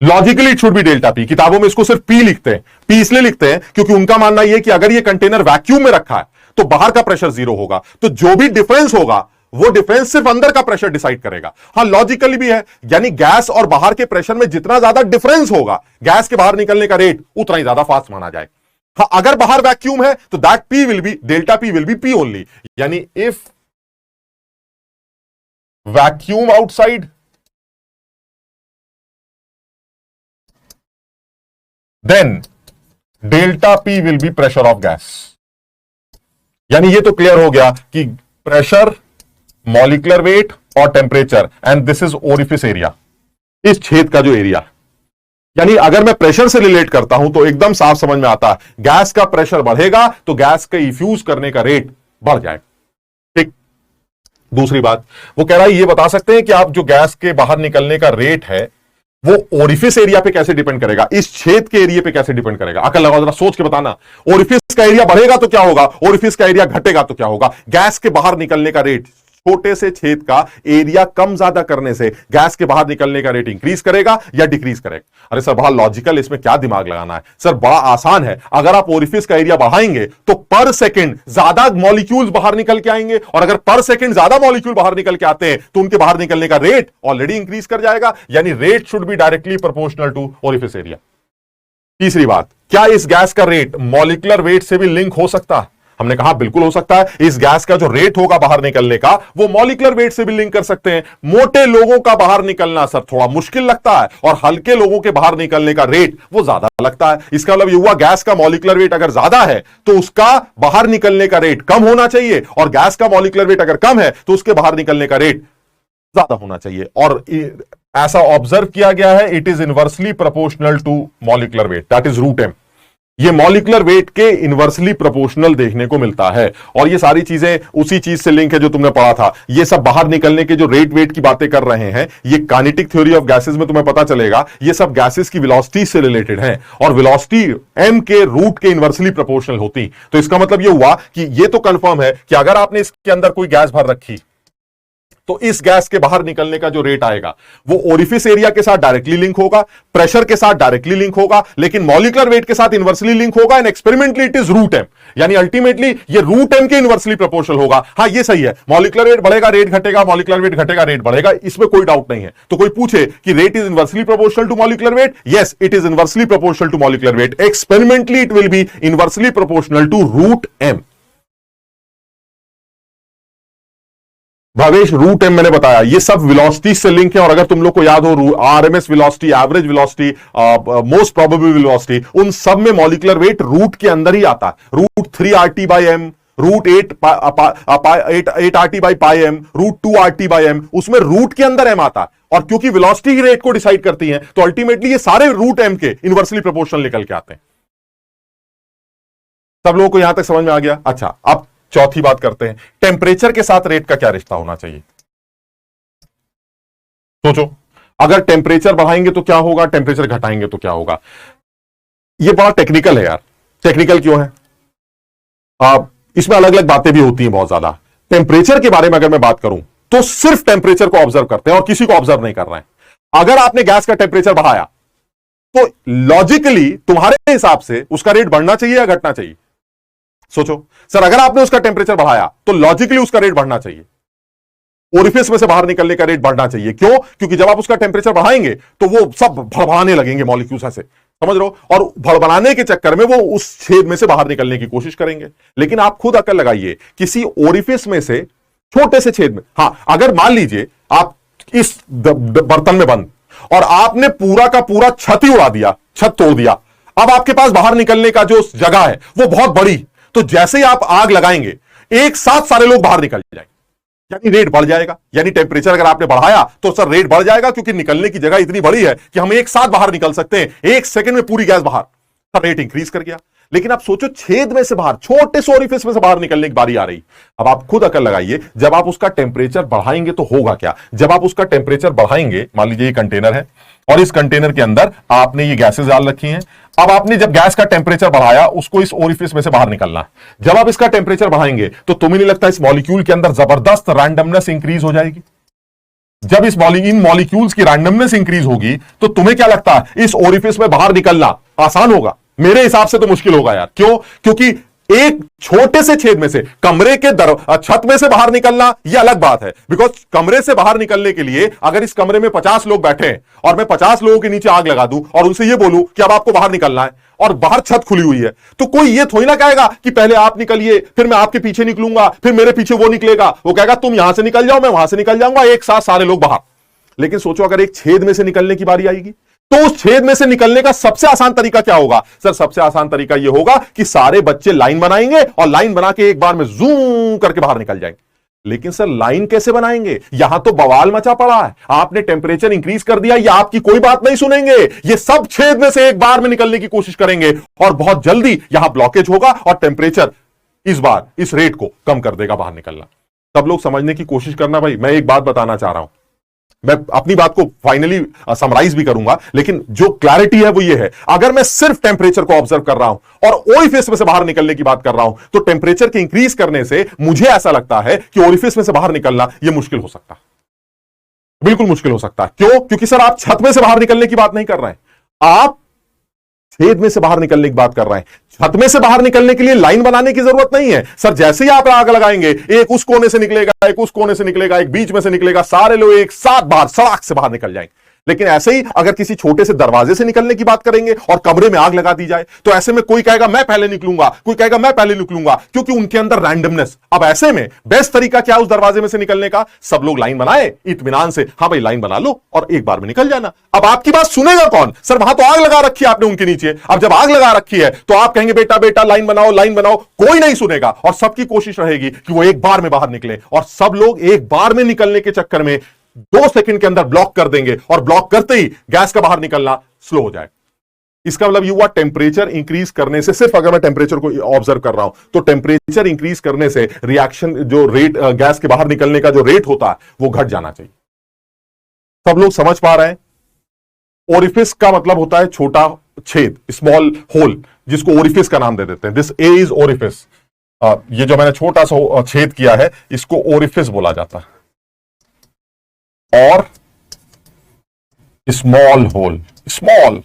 Logically it should be delta P. किताबों में इसको सिर्फ पी लिखते हैं। पी इसलिए लिखते हैं क्योंकि उनका मानना यह कि अगर यह कंटेनर वैक्यूम में रखा है तो बाहर का प्रेशर 0 होगा, तो जो भी डिफरेंस होगा वो डिफरेंस सिर्फ अंदर का प्रेशर डिसाइड करेगा। हाँ, लॉजिकली भी है, यानी गैस और बाहर के प्रेशर में जितना ज्यादा डिफरेंस होगा, गैस के बाहर निकलने का रेट उतना ही ज्यादा फास्ट माना जाए। हाँ, अगर बाहर वैक्यूम है तो that P will be delta P will be P only, यानी if vacuum outside then delta P will be pressure of gas. यानी ये तो क्लियर हो गया कि प्रेशर, मॉलिक्यूलर वेट और temperature, and this is orifice area, इस छेद का जो एरिया। यानी अगर मैं प्रेशर से रिलेट करता हूं तो एकदम साफ समझ में आता है, गैस का प्रेशर बढ़ेगा तो गैस का इफ्यूज करने का रेट बढ़ जाएगा। ठीक। दूसरी बात वो कह रहा है, ये बता सकते हैं कि आप जो गैस के बाहर निकलने का रेट है वो ओरिफिस एरिया पे कैसे डिपेंड करेगा, इस छेद के एरिया पे कैसे डिपेंड करेगा? अकल लगाओ, जरा सोच के बताना। ओरिफिस का एरिया बढ़ेगा तो क्या होगा, ओरिफिस का एरिया घटेगा तो क्या होगा? गैस के बाहर निकलने का रेट, छोटे से छेद का एरिया कम ज्यादा करने से गैस के बाहर निकलने का रेट इंक्रीज करेगा या डिक्रीज करेगा? अरे सर बड़ा लॉजिकल, इसमें क्या दिमाग लगाना है? सर बड़ा आसान है। अगर आप ओरिफिस का एरिया बढ़ाएंगे तो पर सेकंड ज्यादा मॉलिक्यूल्स बाहर निकल के आएंगे, और अगर पर सेकंड ज्यादा मॉलिक्यूल बाहर निकल के आते हैं तो उनके बाहर निकलने का रेट ऑलरेडी इंक्रीज कर जाएगा। यानी rate should be directly proportional to orifice area. तीसरी बात, क्या इस गैस का रेट मॉलिक्यूलर वेट से भी लिंक हो सकता है? हमने कहा बिल्कुल हो सकता है। इस गैस का जो रेट होगा बाहर निकलने का वो मॉलिक्यूलर वेट से भी लिंक कर सकते हैं। मोटे लोगों का बाहर निकलना सर थोड़ा मुश्किल लगता है और हल्के लोगों के बाहर निकलने का रेट वो ज्यादा लगता है। इसका मतलब ये हुआ, गैस का मॉलिक्यूलर वेट अगर ज्यादा है तो उसका बाहर निकलने का रेट कम होना चाहिए, और गैस का मॉलिक्यूलर वेट अगर कम है तो उसके बाहर निकलने का रेट ज्यादा होना चाहिए। और ऐसा ऑब्जर्व किया गया है, it is inversely proportional to molecular weight, that is root M. ये मॉलिक्यूलर वेट के इनवर्सली प्रोपोर्शनल देखने को मिलता है। और ये सारी चीजें उसी चीज से लिंक है जो तुमने पढ़ा था। ये सब बाहर निकलने के जो रेट वेट की बातें कर रहे हैं, ये काइनेटिक थ्योरी ऑफ गैसेस में तुम्हें पता चलेगा, ये सब गैसेस की वेलोसिटी से रिलेटेड है, और वेलोसिटी एम के रूट के इनवर्सली प्रोपोर्शनल होती। तो इसका मतलब ये हुआ कि ये तो कंफर्म है कि अगर आपने इसके अंदर कोई गैस भर रखी तो इस गैस के बाहर निकलने का जो रेट आएगा वो ओरिफिस एरिया के साथ डायरेक्टली लिंक होगा, प्रेशर के साथ डायरेक्टली लिंक होगा, लेकिन मॉलिक्यूलर वेट के साथ इनवर्सली लिंक होगा, and experimentally it is root M. यानी अल्टीमेटली ये रूट एम के इनवर्सली प्रोपोर्शनल होगा। हां ये सही है, मॉलिक्यूलर वेट बढ़ेगा रेट घटेगा, मॉलिक्यूलर वेट घटेगा रेट बढ़ेगा, इसमें कोई डाउट नहीं है। तो कोई पूछे कि rate is inversely proportional to molecular weight, yes it is inversely proportional to molecular weight, experimentally it will be inversely proportional to root M. Bhavesh root M मैंने बताया, ये सब वेलोसिटी से लिंक है। और अगर तुम लोग को याद हो RMS velocity, average velocity, most probable velocity, उन सब में मॉलिक्यूलर वेट रूट के अंदर ही आता है। Root 3 RT by M, root 8 RT by pi M, root 2 RT by M, उसमें रूट के अंदर एम आता है। और क्योंकि वेलोसिटी की रेट को डिसाइड करती है तो अल्टीमेटली ये सारे रूट एम के इनवर्सली प्रोपोर्शनल निकल के आते हैं। सब लोगों को यहां तक समझ में आ गया? अच्छा, अब चौथी बात करते हैं, टेम्परेचर के साथ रेट का क्या रिश्ता होना चाहिए? सोचो, अगर टेम्परेचर बढ़ाएंगे तो क्या होगा, टेम्परेचर घटाएंगे तो क्या होगा? ये बड़ा टेक्निकल है यार। टेक्निकल क्यों है? इसमें अलग अलग बातें भी होती हैं बहुत ज्यादा। टेम्परेचर के बारे में अगर मैं बात करूं तो सिर्फ टेम्परेचर को ऑब्जर्व करते हैं और किसी को ऑब्जर्व नहीं कर रहे हैं। अगर आपने गैस का टेम्परेचर बढ़ाया तो लॉजिकली तुम्हारे हिसाब से उसका रेट बढ़ना चाहिए या घटना चाहिए? सोचो सर, अगर आपने उसका टेम्परेचर बढ़ाया तो लॉजिकली उसका रेट बढ़ना चाहिए, ओरिफिस में से बाहर निकलने का रेट बढ़ना चाहिए। क्यों? क्योंकि जब आप उसका टेम्परेचर बढ़ाएंगे तो वो सब भड़बड़ाने लगेंगे मॉलिक्यूल्स ऐसे, समझ रहे हो, और भड़बड़ाने के चक्कर में वो उस छेद में से बाहर निकलने की कोशिश करेंगे। लेकिन आप खुद अकल लगाइए, किसी ओरिफिस में से छोटे से छेद में, हां अगर मान लीजिए आप इस बर्तन में बंद और आपने पूरा का पूरा छत ही उड़ा दिया, छत तोड़ दिया, अब आपके पास बाहर निकलने का जो जगह है वो बहुत बड़ी, तो जैसे ही आप आग लगाएंगे एक साथ सारे लोग बाहर निकल जाएंगे, यानी रेट बढ़ जाएगा। यानी टेम्परेचर अगर आपने बढ़ाया तो सर रेट बढ़ जाएगा, क्योंकि निकलने की जगह इतनी बड़ी है कि हम एक साथ बाहर निकल सकते हैं, एक सेकंड में पूरी गैस बाहर, तो रेट इंक्रीज कर गया। लेकिन आप सोचो, छेद में से बाहर, छोटे से ओरिफिस में से बाहर निकलने की बारी आ रही। अब आप खुद अकल लगाइए, जब आप उसका टेम्परेचर बढ़ाएंगे तो होगा क्या? जब आप उसका टेम्परेचर बढ़ाएंगे, मान लीजिए ये कंटेनर है और इस कंटेनर के अंदर आपने ये गैसेस डाल रखी हैं। अब आपने जब गैस का टेम्परेचर बढ़ाया, उसको इस ओरिफिस में से बाहर निकलना है। जब आप इसका टेम्परेचर बढ़ाएंगे तो तुम्हें नहीं लगता इस मॉलिक्यूल के अंदर जबरदस्त रैंडमनेस इंक्रीज हो जाएगी? जब इन मॉलिक्यूल्स की रैंडमनेस इंक्रीज होगी तो तुम्हें क्या लगता है इस ओरिफिस में बाहर निकलना आसान होगा? मेरे हिसाब से तो मुश्किल होगा यार। क्यों? क्योंकि एक छोटे से छेद में से, कमरे के छत में से बाहर निकलना यह अलग बात है, बिकॉज कमरे से बाहर निकलने के लिए अगर इस कमरे में 50 लोग बैठे हैं और मैं 50 लोगों के नीचे आग लगा दूं और उनसे यह बोलूं कि अब आपको बाहर निकलना है और बाहर छत खुली हुई है, तो कोई यह थोड़ी ना कहेगा कि पहले आप निकलिए फिर मैं आपके पीछे निकलूंगा, फिर मेरे पीछे वो निकलेगा। वो कहेगा तुम यहां से निकल जाओ, मैं वहां से निकल जाऊंगा, एक साथ सारे लोग बाहर। लेकिन सोचो, अगर एक छेद में से निकलने की बारी आएगी तो उस छेद में से निकलने का सबसे आसान तरीका क्या होगा? सर सबसे आसान तरीका यह होगा कि सारे बच्चे लाइन बनाएंगे और लाइन बना के एक बार में जूम करके बाहर निकल जाएंगे। लेकिन सर लाइन कैसे बनाएंगे? यहां तो बवाल मचा पड़ा है, आपने टेम्परेचर इंक्रीज कर दिया, या आपकी कोई बात नहीं सुनेंगे, ये सब छेद में से एक बार में निकलने की कोशिश करेंगे और बहुत जल्दी यहां ब्लॉकेज होगा और टेम्परेचर इस बार इस रेट को कम कर देगा बाहर निकलना। सब लोग समझने की कोशिश करना भाई, मैं एक बात बताना चाह रहा हूं, मैं अपनी बात को फाइनली समराइज भी करूंगा, लेकिन जो क्लैरिटी है वो ये है, अगर मैं सिर्फ टेम्परेचर को ऑब्जर्व कर रहा हूं और ओरिफिस में से बाहर निकलने की बात कर रहा हूं, तो टेम्परेचर के इंक्रीज करने से मुझे ऐसा लगता है कि ओरिफिस में से बाहर निकलना यह मुश्किल हो सकता है, बिल्कुल मुश्किल हो सकता है। क्यों? क्योंकि सर आप छत में से बाहर निकलने की बात नहीं कर रहे हैं, आप छेद में से बाहर निकलने की बात कर रहे हैं। छत में से बाहर निकलने के लिए लाइन बनाने की जरूरत नहीं है सर, जैसे ही आप आग लगाएंगे, एक उस कोने से निकलेगा, एक उस कोने से निकलेगा, एक बीच में से निकलेगा, सारे लोग एक साथ बाहर सड़क से बाहर निकल जाएंगे। लेकिन ऐसे ही अगर किसी छोटे से दरवाजे से निकलने की बात करेंगे और कमरे में आग लगा दी जाए, तो ऐसे में कोई कहेगा मैं पहले निकलूंगा, कोई कहेगा मैं पहले निकलूंगा, क्योंकि उनके अंदर रैंडमनेस। अब ऐसे में बेस्ट तरीका क्या उस दरवाजे में से निकलने का? सब लोग लाइन बनाए इत्मीनान से, हाँ भाई लाइन बना लो और एक बार में निकल जाना। अब आपकी बात सुनेगा कौन? सर वहां तो आग लगा रखी है आपने उनके नीचे, अब जब आग लगा रखी है तो आप कहेंगे बेटा बेटा लाइन बनाओ लाइन बनाओ, कोई नहीं सुनेगा और सबकी कोशिश रहेगी कि वो एक बार में बाहर निकले, और सब लोग एक बार में निकलने के चक्कर में 2 सेकंड के अंदर ब्लॉक कर देंगे और ब्लॉक करते ही गैस का बाहर निकलना स्लो हो जाए। इसका मतलब ये हुआ टेम्परेचर इंक्रीज करने से, सिर्फ अगर मैं टेम्परेचर को ऑब्जर्व कर रहा हूं, तो टेम्परेचर इंक्रीज करने से रिएक्शन जो रेट गैस के बाहर निकलने का जो रेट होता है वो घट जाना चाहिए। सब लोग समझ पा रहे हैं? ओरिफिस का मतलब होता है छोटा छेद, स्मॉल होल, जिसको ओरिफिस का नाम दे देते हैं। This A is orifice. ये जो मैंने छोटा सा छेद किया है इसको ओरिफिस बोला जाता है, और स्मॉल होल, स्मॉल।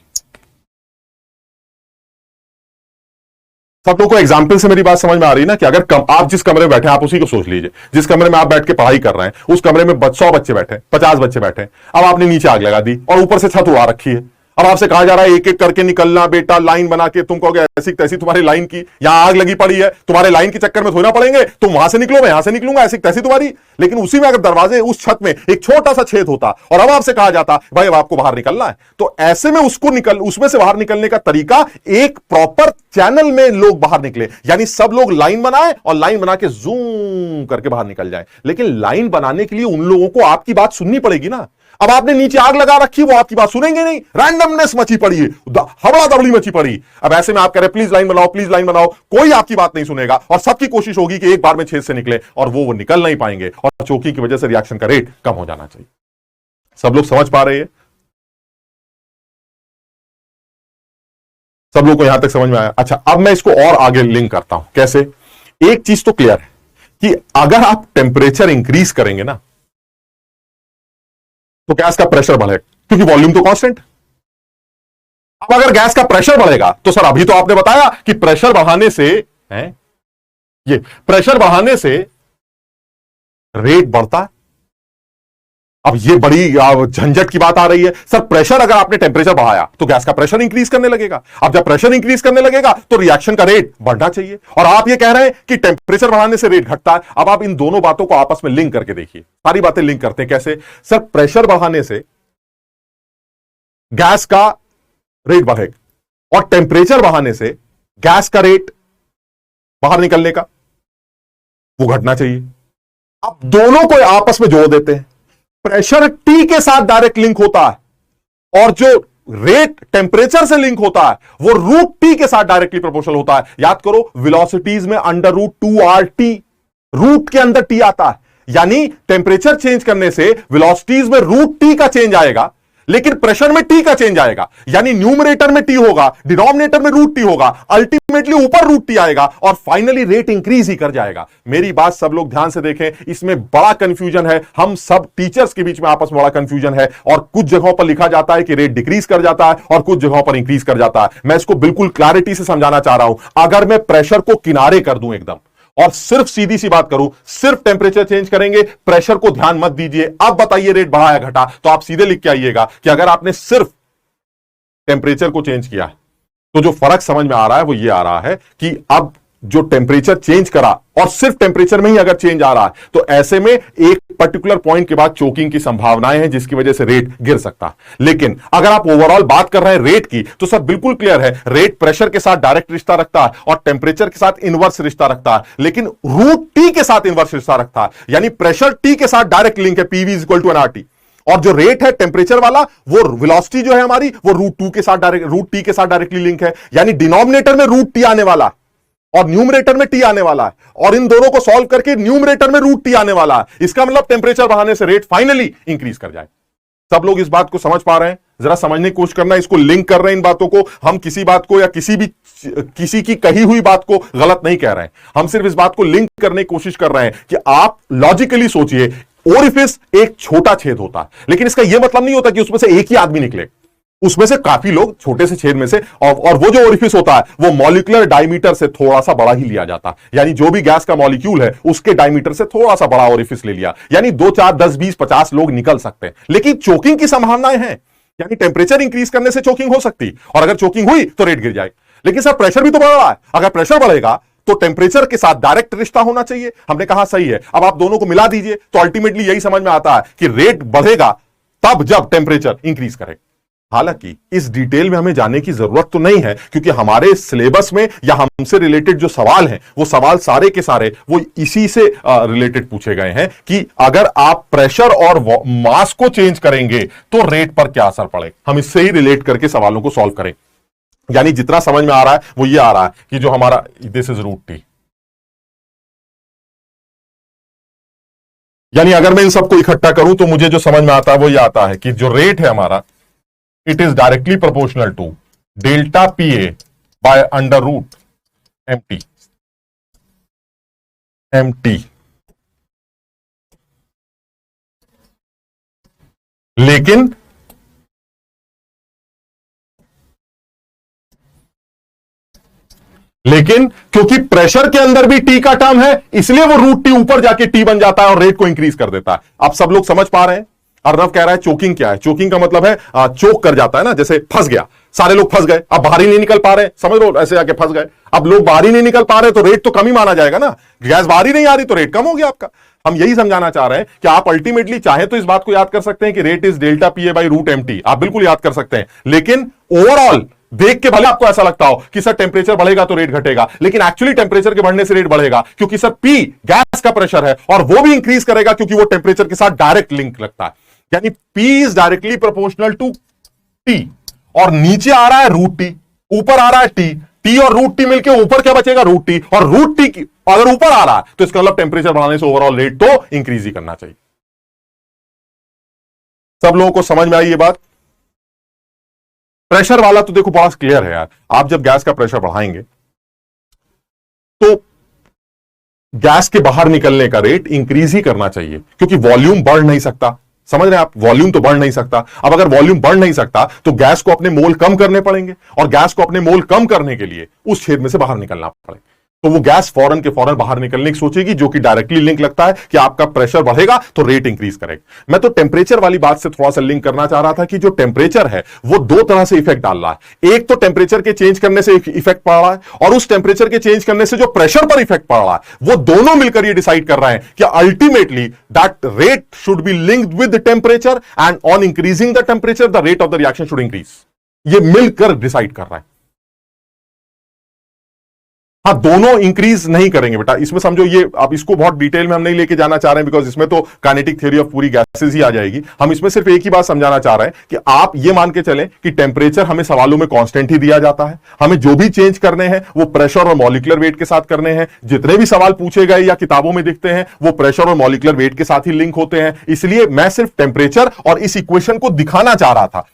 सब लोगों को एग्जाम्पल से मेरी बात समझ में आ रही है ना, कि अगर आप जिस कमरे में बैठे हैं, आप उसी को सोच लीजिए, जिस कमरे में आप बैठ के पढ़ाई कर रहे हैं उस कमरे में 100 बच्चे बैठे, 50 बच्चे बैठे, अब आपने नीचे आग लगा दी और ऊपर से छत उड़ा रखी है। अब आपसे कहा जा रहा है एक एक करके निकलना बेटा, लाइन बना के। तुम कहोगे ऐसी तैसी तुम्हारी लाइन की, यहां आग लगी पड़ी है, तुम्हारे लाइन के चक्कर में थोड़ी ना पड़ेंगे, तुम वहां से निकलो मैं यहां से निकलूंगा, ऐसी तैसी तुम्हारी। लेकिन उसी में अगर दरवाजे उस छत में एक छोटा सा छेद होता और अब आपसे कहा जाता भाई अब आपको बाहर निकलना है, तो ऐसे में उसमें से बाहर निकलने का तरीका, एक प्रॉपर चैनल में लोग बाहर निकले, यानी सब लोग लाइन बनाए और लाइन बना के जूम करके बाहर निकल जाए। लेकिन लाइन बनाने के लिए उन लोगों को आपकी बात सुननी पड़ेगी ना। अब आपने नीचे आग लगा रखी, वो आपकी बात सुनेंगे नहीं, रैंडमनेस मची पड़ी है, हबड़ा दबड़ी मची पड़ी। अब ऐसे में आप कह रहे प्लीज लाइन बनाओ प्लीज लाइन बनाओ, कोई आपकी बात नहीं सुनेगा और सबकी कोशिश होगी कि एक बार में छेद से निकले, और वो निकल नहीं पाएंगे और चौकी की वजह से रिएक्शन का रेट कम हो जाना चाहिए। सब लोग समझ पा रहे हैं? सब लोग को यहां तक समझ में आया? अच्छा, अब मैं इसको और आगे लिंक करता हूं। कैसे? एक चीज तो क्लियर है कि अगर आप टेम्परेचर इंक्रीज करेंगे ना तो गैस का प्रेशर बढ़ेगा, क्योंकि वॉल्यूम तो कांस्टेंट। अब अगर गैस का प्रेशर बढ़ेगा तो सर अभी तो आपने बताया कि प्रेशर बढ़ाने से ये प्रेशर बढ़ाने से रेट बढ़ता है। अब ये बड़ी झंझट की बात आ रही है, सर प्रेशर अगर आपने टेम्परेचर बढ़ाया तो गैस का प्रेशर इंक्रीज करने लगेगा। अब जब प्रेशर इंक्रीज करने लगेगा तो रिएक्शन का रेट बढ़ना चाहिए, और आप ये कह रहे हैं कि टेम्परेचर बढ़ाने से रेट घटता है। अब आप इन दोनों बातों को आपस में लिंक करके देखिए, सारी बातें लिंक करते हैं। कैसे? सर प्रेशर बढ़ाने से गैस का रेट बढ़ेगा और टेम्परेचर बढ़ाने से गैस का रेट बाहर निकलने का वो घटना चाहिए। अब दोनों को आपस में जोड़ देते हैं, प्रेशर टी के साथ डायरेक्ट लिंक होता है और जो रेट टेम्परेचर से लिंक होता है वो रूट टी के साथ डायरेक्टली प्रोपोर्शनल होता है। याद करो, वेलोसिटीज में √2RT, रूट के अंदर टी आता है, यानी टेम्परेचर चेंज करने से वेलोसिटीज में √T का चेंज आएगा, लेकिन प्रेशर में टी का चेंज आएगा, यानी न्यूमरेटर में टी होगा, डिनोमिनेटर में √T होगा, अल्टीमेटली ऊपर √T आएगा और फाइनली रेट इंक्रीज ही कर जाएगा। मेरी बात सब लोग ध्यान से देखें, इसमें बड़ा कंफ्यूजन है, हम सब टीचर्स के बीच में आपस में बड़ा कंफ्यूजन है, और कुछ जगहों पर लिखा जाता है कि रेट डिक्रीज कर जाता है और कुछ जगहों पर इंक्रीज कर जाता है। मैं इसको बिल्कुल क्लैरिटी से समझाना चाह रहा हूं। अगर मैं प्रेशर को किनारे कर दूं एकदम और सिर्फ सीधी सी बात करूं, सिर्फ टेम्परेचर चेंज करेंगे, प्रेशर को ध्यान मत दीजिए। अब बताइए रेट बढ़ा या घटा, तो आप सीधे लिख के आइएगा कि अगर आपने सिर्फ टेम्परेचर को चेंज किया तो जो फर्क समझ में आ रहा है वो ये आ रहा है कि अब जो टेम्परेचर चेंज करा और सिर्फ टेम्परेचर में ही अगर चेंज आ रहा है तो ऐसे में एक पर्टिकुलर पॉइंट के बाद चोकिंग की संभावनाएं हैं जिसकी वजह से रेट गिर सकता है। लेकिन अगर आप ओवरऑल बात कर रहे हैं रेट की तो सर बिल्कुल क्लियर है, रेट प्रेशर के साथ डायरेक्ट रिश्ता रखता है और टेम्परेचर के साथ इनवर्स रिश्ता रखता है, लेकिन रूट टी के साथ इनवर्स रिश्ता रखता है, यानी प्रेशर टी के साथ डायरेक्ट लिंक है, पीवी इक्वल टू एनआरटी। और जो रेट है टेम्परेचर वाला वो वेलोसिटी जो है हमारी वो रूट टी के साथ डायरेक्टली लिंक है, यानी डिनोमिनेटर में रूट टी आने वाला और न्यूमरेटर में टी आने वाला है और इन दोनों को सॉल्व करके न्यूमरेटर में रूट टी आने वाला है। इसका मतलब टेम्परेचर बढ़ाने से रेट फाइनली इंक्रीज कर जाए। सब लोग इस बात को समझ पा रहे हैं? जरा समझने की कोशिश करना, इसको लिंक कर रहे हैं इन बातों को। हम किसी बात को या किसी की कही हुई बात को गलत नहीं कह रहे हैं, हम सिर्फ इस बात को लिंक करने की कोशिश कर रहे हैं कि आप लॉजिकली सोचिए, ओरिफिस एक छोटा छेद होता है, लेकिन इसका यह मतलब नहीं होता कि उसमें से एक ही आदमी निकले, उसमें से काफी लोग छोटे से छेद में से, और वो जो ओरिफिस होता है वो मॉलिक्यूलर डायमीटर से थोड़ा सा बड़ा ही लिया जाता है, यानी जो भी गैस का मॉलिक्यूल है उसके डायमीटर से थोड़ा सा बड़ा ओरिफिस ले लिया, यानी 2 4 10 20 50 लोग निकल सकते हैं। लेकिन चोकिंग की संभावनाएं हैं, यानी टेम्परेचर इंक्रीज करने से चोकिंग हो सकती, और अगर चोकिंग हुई तो रेट गिर जाए। लेकिन सर प्रेशर भी तो बढ़ रहा है, अगर प्रेशर बढ़ेगा तो टेम्परेचर के साथ डायरेक्ट रिश्ता होना चाहिए। हमने कहा सही है, अब आप दोनों को मिला दीजिए तो अल्टीमेटली यही समझ में आता है कि रेट बढ़ेगा तब जब टेम्परेचर इंक्रीज करे। हालांकि इस डिटेल में हमें जाने की जरूरत तो नहीं है, क्योंकि हमारे सिलेबस में या हमसे रिलेटेड जो सवाल हैं वो सवाल सारे के सारे वो इसी से रिलेटेड पूछे गए हैं कि अगर आप प्रेशर और मास को चेंज करेंगे तो रेट पर क्या असर पड़े। हम इससे ही रिलेट करके सवालों को सॉल्व करें, यानी जितना समझ में आ रहा है वो ये आ रहा है कि जो हमारा दिस इज रूट टी, यानी अगर मैं इन सबको इकट्ठा करूं तो मुझे जो समझ में आता है वो ये आता है कि जो रेट है हमारा it is directly proportional to delta P A by under root M T. लेकिन क्योंकि प्रेशर के अंदर भी टी का टर्म है इसलिए वो रूट टी ऊपर जाके टी बन जाता है और रेट को इंक्रीज कर देता है। आप सब लोग समझ पा रहे हैं? अर्नव कह रहा है चोकिंग क्या है? चोकिंग का मतलब है चोक कर जाता है ना, जैसे फंस गया, सारे लोग फंस गए, अब बाहर ही नहीं निकल पा रहे, समझ लो ऐसे आके फंस गए, अब लोग बाहर ही नहीं निकल पा रहे तो रेट तो कम ही माना जाएगा ना, गैस बाहर ही नहीं आ रही तो रेट कम हो गया आपका। हम यही समझाना चाह रहे हैं कि आप अल्टीमेटली चाहे तो इस बात को याद कर सकते हैं कि rate is delta P A by root M T, आप बिल्कुल याद कर सकते हैं, लेकिन ओवरऑल देख के भले आपको ऐसा लगता हो कि सर टेम्परेचर बढ़ेगा तो रेट घटेगा, लेकिन एक्चुअली टेम्परेचर के बढ़ने से रेट बढ़ेगा, क्योंकि सर पी गैस का प्रेशर है और वो भी इंक्रीज करेगा क्योंकि वो टेम्परेचर के साथ डायरेक्ट लिंक लगता है, यानी P is directly proportional to T। और नीचे आ रहा है रूट टी, ऊपर आ रहा है टी, टी और रूट टी मिलकर ऊपर क्या बचेगा? रूट टी, और रूट टी की अगर ऊपर आ रहा है तो इसका मतलब टेम्परेचर बढ़ाने से ओवरऑल रेट तो इंक्रीज ही करना चाहिए। सब लोगों को समझ में आई ये बात? प्रेशर वाला तो देखो बड़ा क्लियर है यार, आप जब गैस का प्रेशर बढ़ाएंगे तो गैस के बाहर निकलने का रेट इंक्रीज ही करना चाहिए, क्योंकि वॉल्यूम बढ़ नहीं सकता, समझ रहे हैं आप? वॉल्यूम तो बढ़ नहीं सकता। अब अगर वॉल्यूम बढ़ नहीं सकता तो गैस को अपने मोल कम करने पड़ेंगे, और गैस को अपने मोल कम करने के लिए उस छेद में से बाहर निकलना पड़ेगा, तो वो गैस फौरन के फौरन बाहर निकलने की सोचेगी, जो कि डायरेक्टली लिंक लगता है कि आपका प्रेशर बढ़ेगा तो रेट इंक्रीज करेगा। मैं तो टेम्परेचर वाली बात से थोड़ा सा लिंक करना चाह रहा था कि जो टेम्परेचर है वो दो तरह से इफेक्ट डाल रहा है, एक तो टेम्परेचर के चेंज करने से इफेक्ट पड़ रहा है, और उस टेम्परेचर के चेंज करने से जो प्रेशर पर इफेक्ट पड़ रहा है, वो दोनों मिलकर ये डिसाइड कर रहे हैं कि ultimately that rate should be linked with temperature, and on increasing the temperature the rate of the reaction should increase. ये मिलकर डिसाइड कर रहा है। हाँ, दोनों इंक्रीज नहीं करेंगे बेटा, इसमें समझो ये, आप इसको बहुत डिटेल में हम नहीं लेके जाना चाह रहे हैं, बिकॉज इसमें तो काइनेटिक थ्योरी ऑफ पूरी गैसेस ही आ जाएगी। हम इसमें सिर्फ एक ही बात समझाना चाह रहे हैं कि आप ये मान के चलें कि टेम्परेचर हमें सवालों में कांस्टेंट ही दिया जाता है, हमें जो भी चेंज करने हैं वो प्रेशर और मॉलिक्यूलर वेट के साथ करने हैं। जितने भी सवाल पूछे गए या किताबों में दिखते हैं वो प्रेशर और मॉलिक्यूलर वेट के साथ ही लिंक होते हैं, इसलिए मैं सिर्फ टेम्परेचर और इस इक्वेशन को दिखाना चाह रहा था।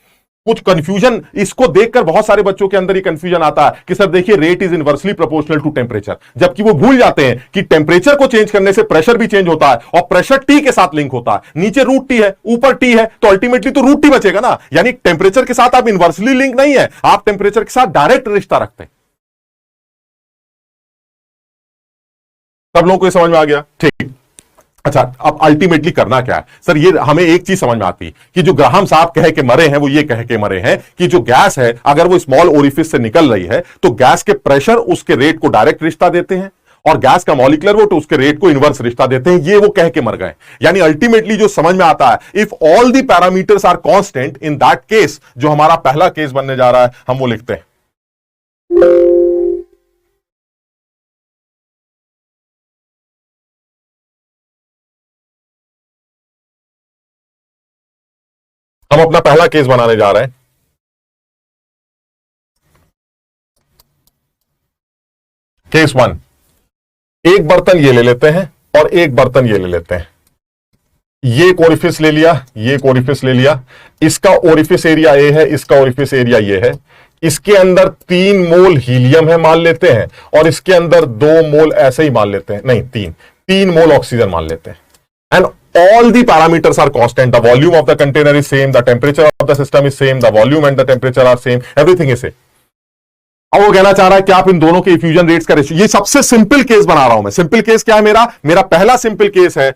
कुछ कंफ्यूजन, इसको देखकर बहुत सारे बच्चों के अंदर ही कंफ्यूजन आता है कि सर देखिए rate is inversely proportional to temperature, जबकि वो भूल जाते हैं कि टेम्परेचर को चेंज करने से प्रेशर भी चेंज होता है, और प्रेशर टी के साथ लिंक होता है। नीचे रूट टी है, ऊपर टी है, तो अल्टीमेटली तो रूट टी बचेगा ना, यानी टेम्परेचर के साथ आप इनवर्सली लिंक नहीं है, आप टेम्परेचर के साथ डायरेक्ट रिश्ता रखते हैं। सब लोगों को समझ में आ गया? ठीक। अच्छा, अब अल्टीमेटली करना क्या है सर? ये हमें एक चीज समझ में आती है कि जो ग्राहम साहब कह के मरे हैं वो ये कह के मरे हैं कि जो गैस है अगर वो स्मॉल ओरिफिस से निकल रही है तो गैस के प्रेशर उसके रेट को डायरेक्ट रिश्ता देते हैं और गैस का मॉलिक्यूलर वेट उसके रेट को इनवर्स रिश्ता देते हैं। ये वो कह के मर गए। यानी अल्टीमेटली जो समझ में आता है, if all the parameters are constant, in that case जो हमारा पहला केस बनने जा रहा है हम वो लिखते हैं। हम अपना पहला केस बनाने जा रहे हैं। केस 1, एक बर्तन ये ले लेते हैं और एक बर्तन ये ले लेते हैं। ये एक ओरिफिस ले लिया, ये एक ओरिफिस ले लिया। इसका ओरिफिस एरिया ए है, इसका ओरिफिस एरिया ये है। इसके अंदर 3 मोल हीलियम है मान लेते हैं और इसके अंदर 2 मोल ऐसे ही मान लेते हैं, नहीं 3 मोल ऑक्सीजन मान लेते हैं। And all the parameters are constant. The volume of the container is same, the temperature of the system is same, the volume and the temperature are same, everything is same. अब वो कहना चाह रहा है कि आप इन दोनों के इफ्यूजन रेट्स का रेशियो, ये सबसे सिंपल केस बना रहा हूं मैं। सिंपल केस क्या है मेरा पहला सिंपल केस है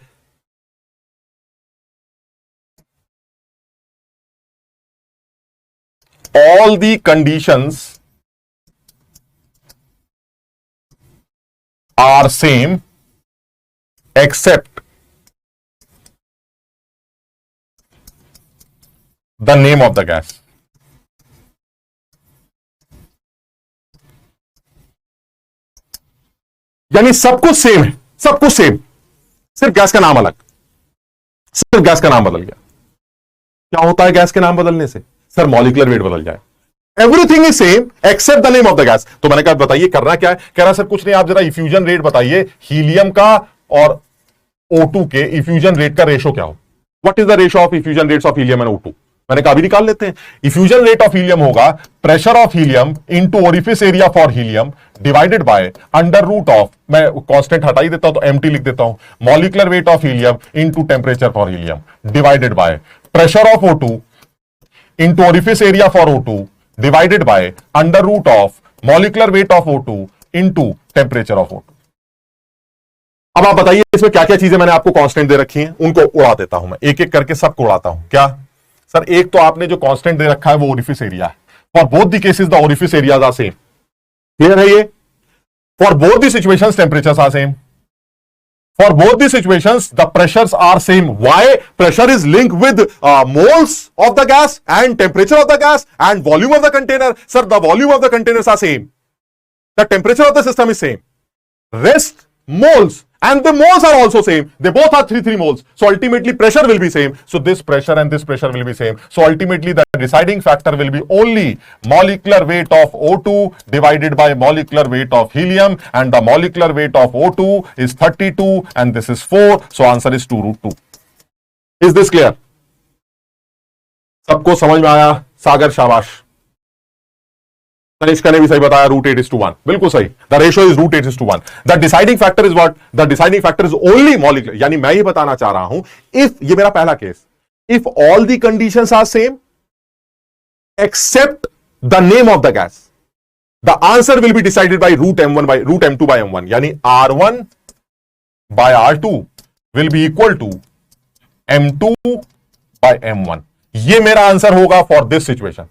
all the conditions are same except the name of the gas. यानी सब कुछ सेम है, सब कुछ सेम, सिर्फ गैस का नाम अलग, सिर्फ गैस का नाम बदल गया। क्या होता है गैस के नाम बदलने से? सर मॉलिक्यूलर वेट बदल जाए। Everything is same except the name of the gas. तो मैंने कहा बताइए करना क्या है? कह रहा सर कुछ नहीं, आप जरा इफ्यूजन रेट बताइए हीलियम का और O2 के इफ्यूजन रेट का रेशो क्या हो। What is the ratio of effusion rates of helium and O2? मैंने कहा अभी निकाल लेते हैं। इफ्यूजन रेट ऑफ हीलियम होगा pressure of helium into orifice area for helium divided by under root of, मैं कांस्टेंट हटा ही देता हूं तो एमटी लिख देता हूं, molecular weight of helium into temperature for helium divided by pressure of O2 into orifice area for O2 divided by under root of molecular weight of O2 into temperature of O2। अब आप बताइए इसमें क्या क्या चीजें मैंने आपको constant दे रखी हैं, उनको उड़ा देता हूं मैं, एक एक करके सबको उड़ाता हूं। क्या सर? एक तो आपने जो कांस्टेंट दे रखा है वो ओरिफिस एरिया है। For both the cases the orifice areas are same. Clear है ये? For both the situations temperatures are same. For both the situations, the pressures are same. Why? Pressure is linked with moles of the gas and temperature of the gas and volume of the container. Sir, the volume of the containers are same. The temperature of the system is same. Rest moles and the moles are also same. They both are 3 moles. So ultimately pressure will be same. So this pressure and this pressure will be same. So ultimately the deciding factor will be only molecular weight of O2 divided by molecular weight of helium, and the molecular weight of O2 is 32 and this is 4. So answer is 2√2. Is this clear? सबको समझ में आया? सागर शाबाश। तनिष्का ने भी सही बताया, √8:1, बिल्कुल सही। The ratio is √8:1। The deciding factor is what? The deciding factor is only molecular. यानी मैं ये बताना चाह रहा हूं, इफ, ये मेरा पहला केस, if all the conditions are same except the name of the gas, the answer will be decided by √m1 by √m2 by m1। यानी R1 by R2 will be equal to m2 by m1। ये मेरा answer होगा for this situation.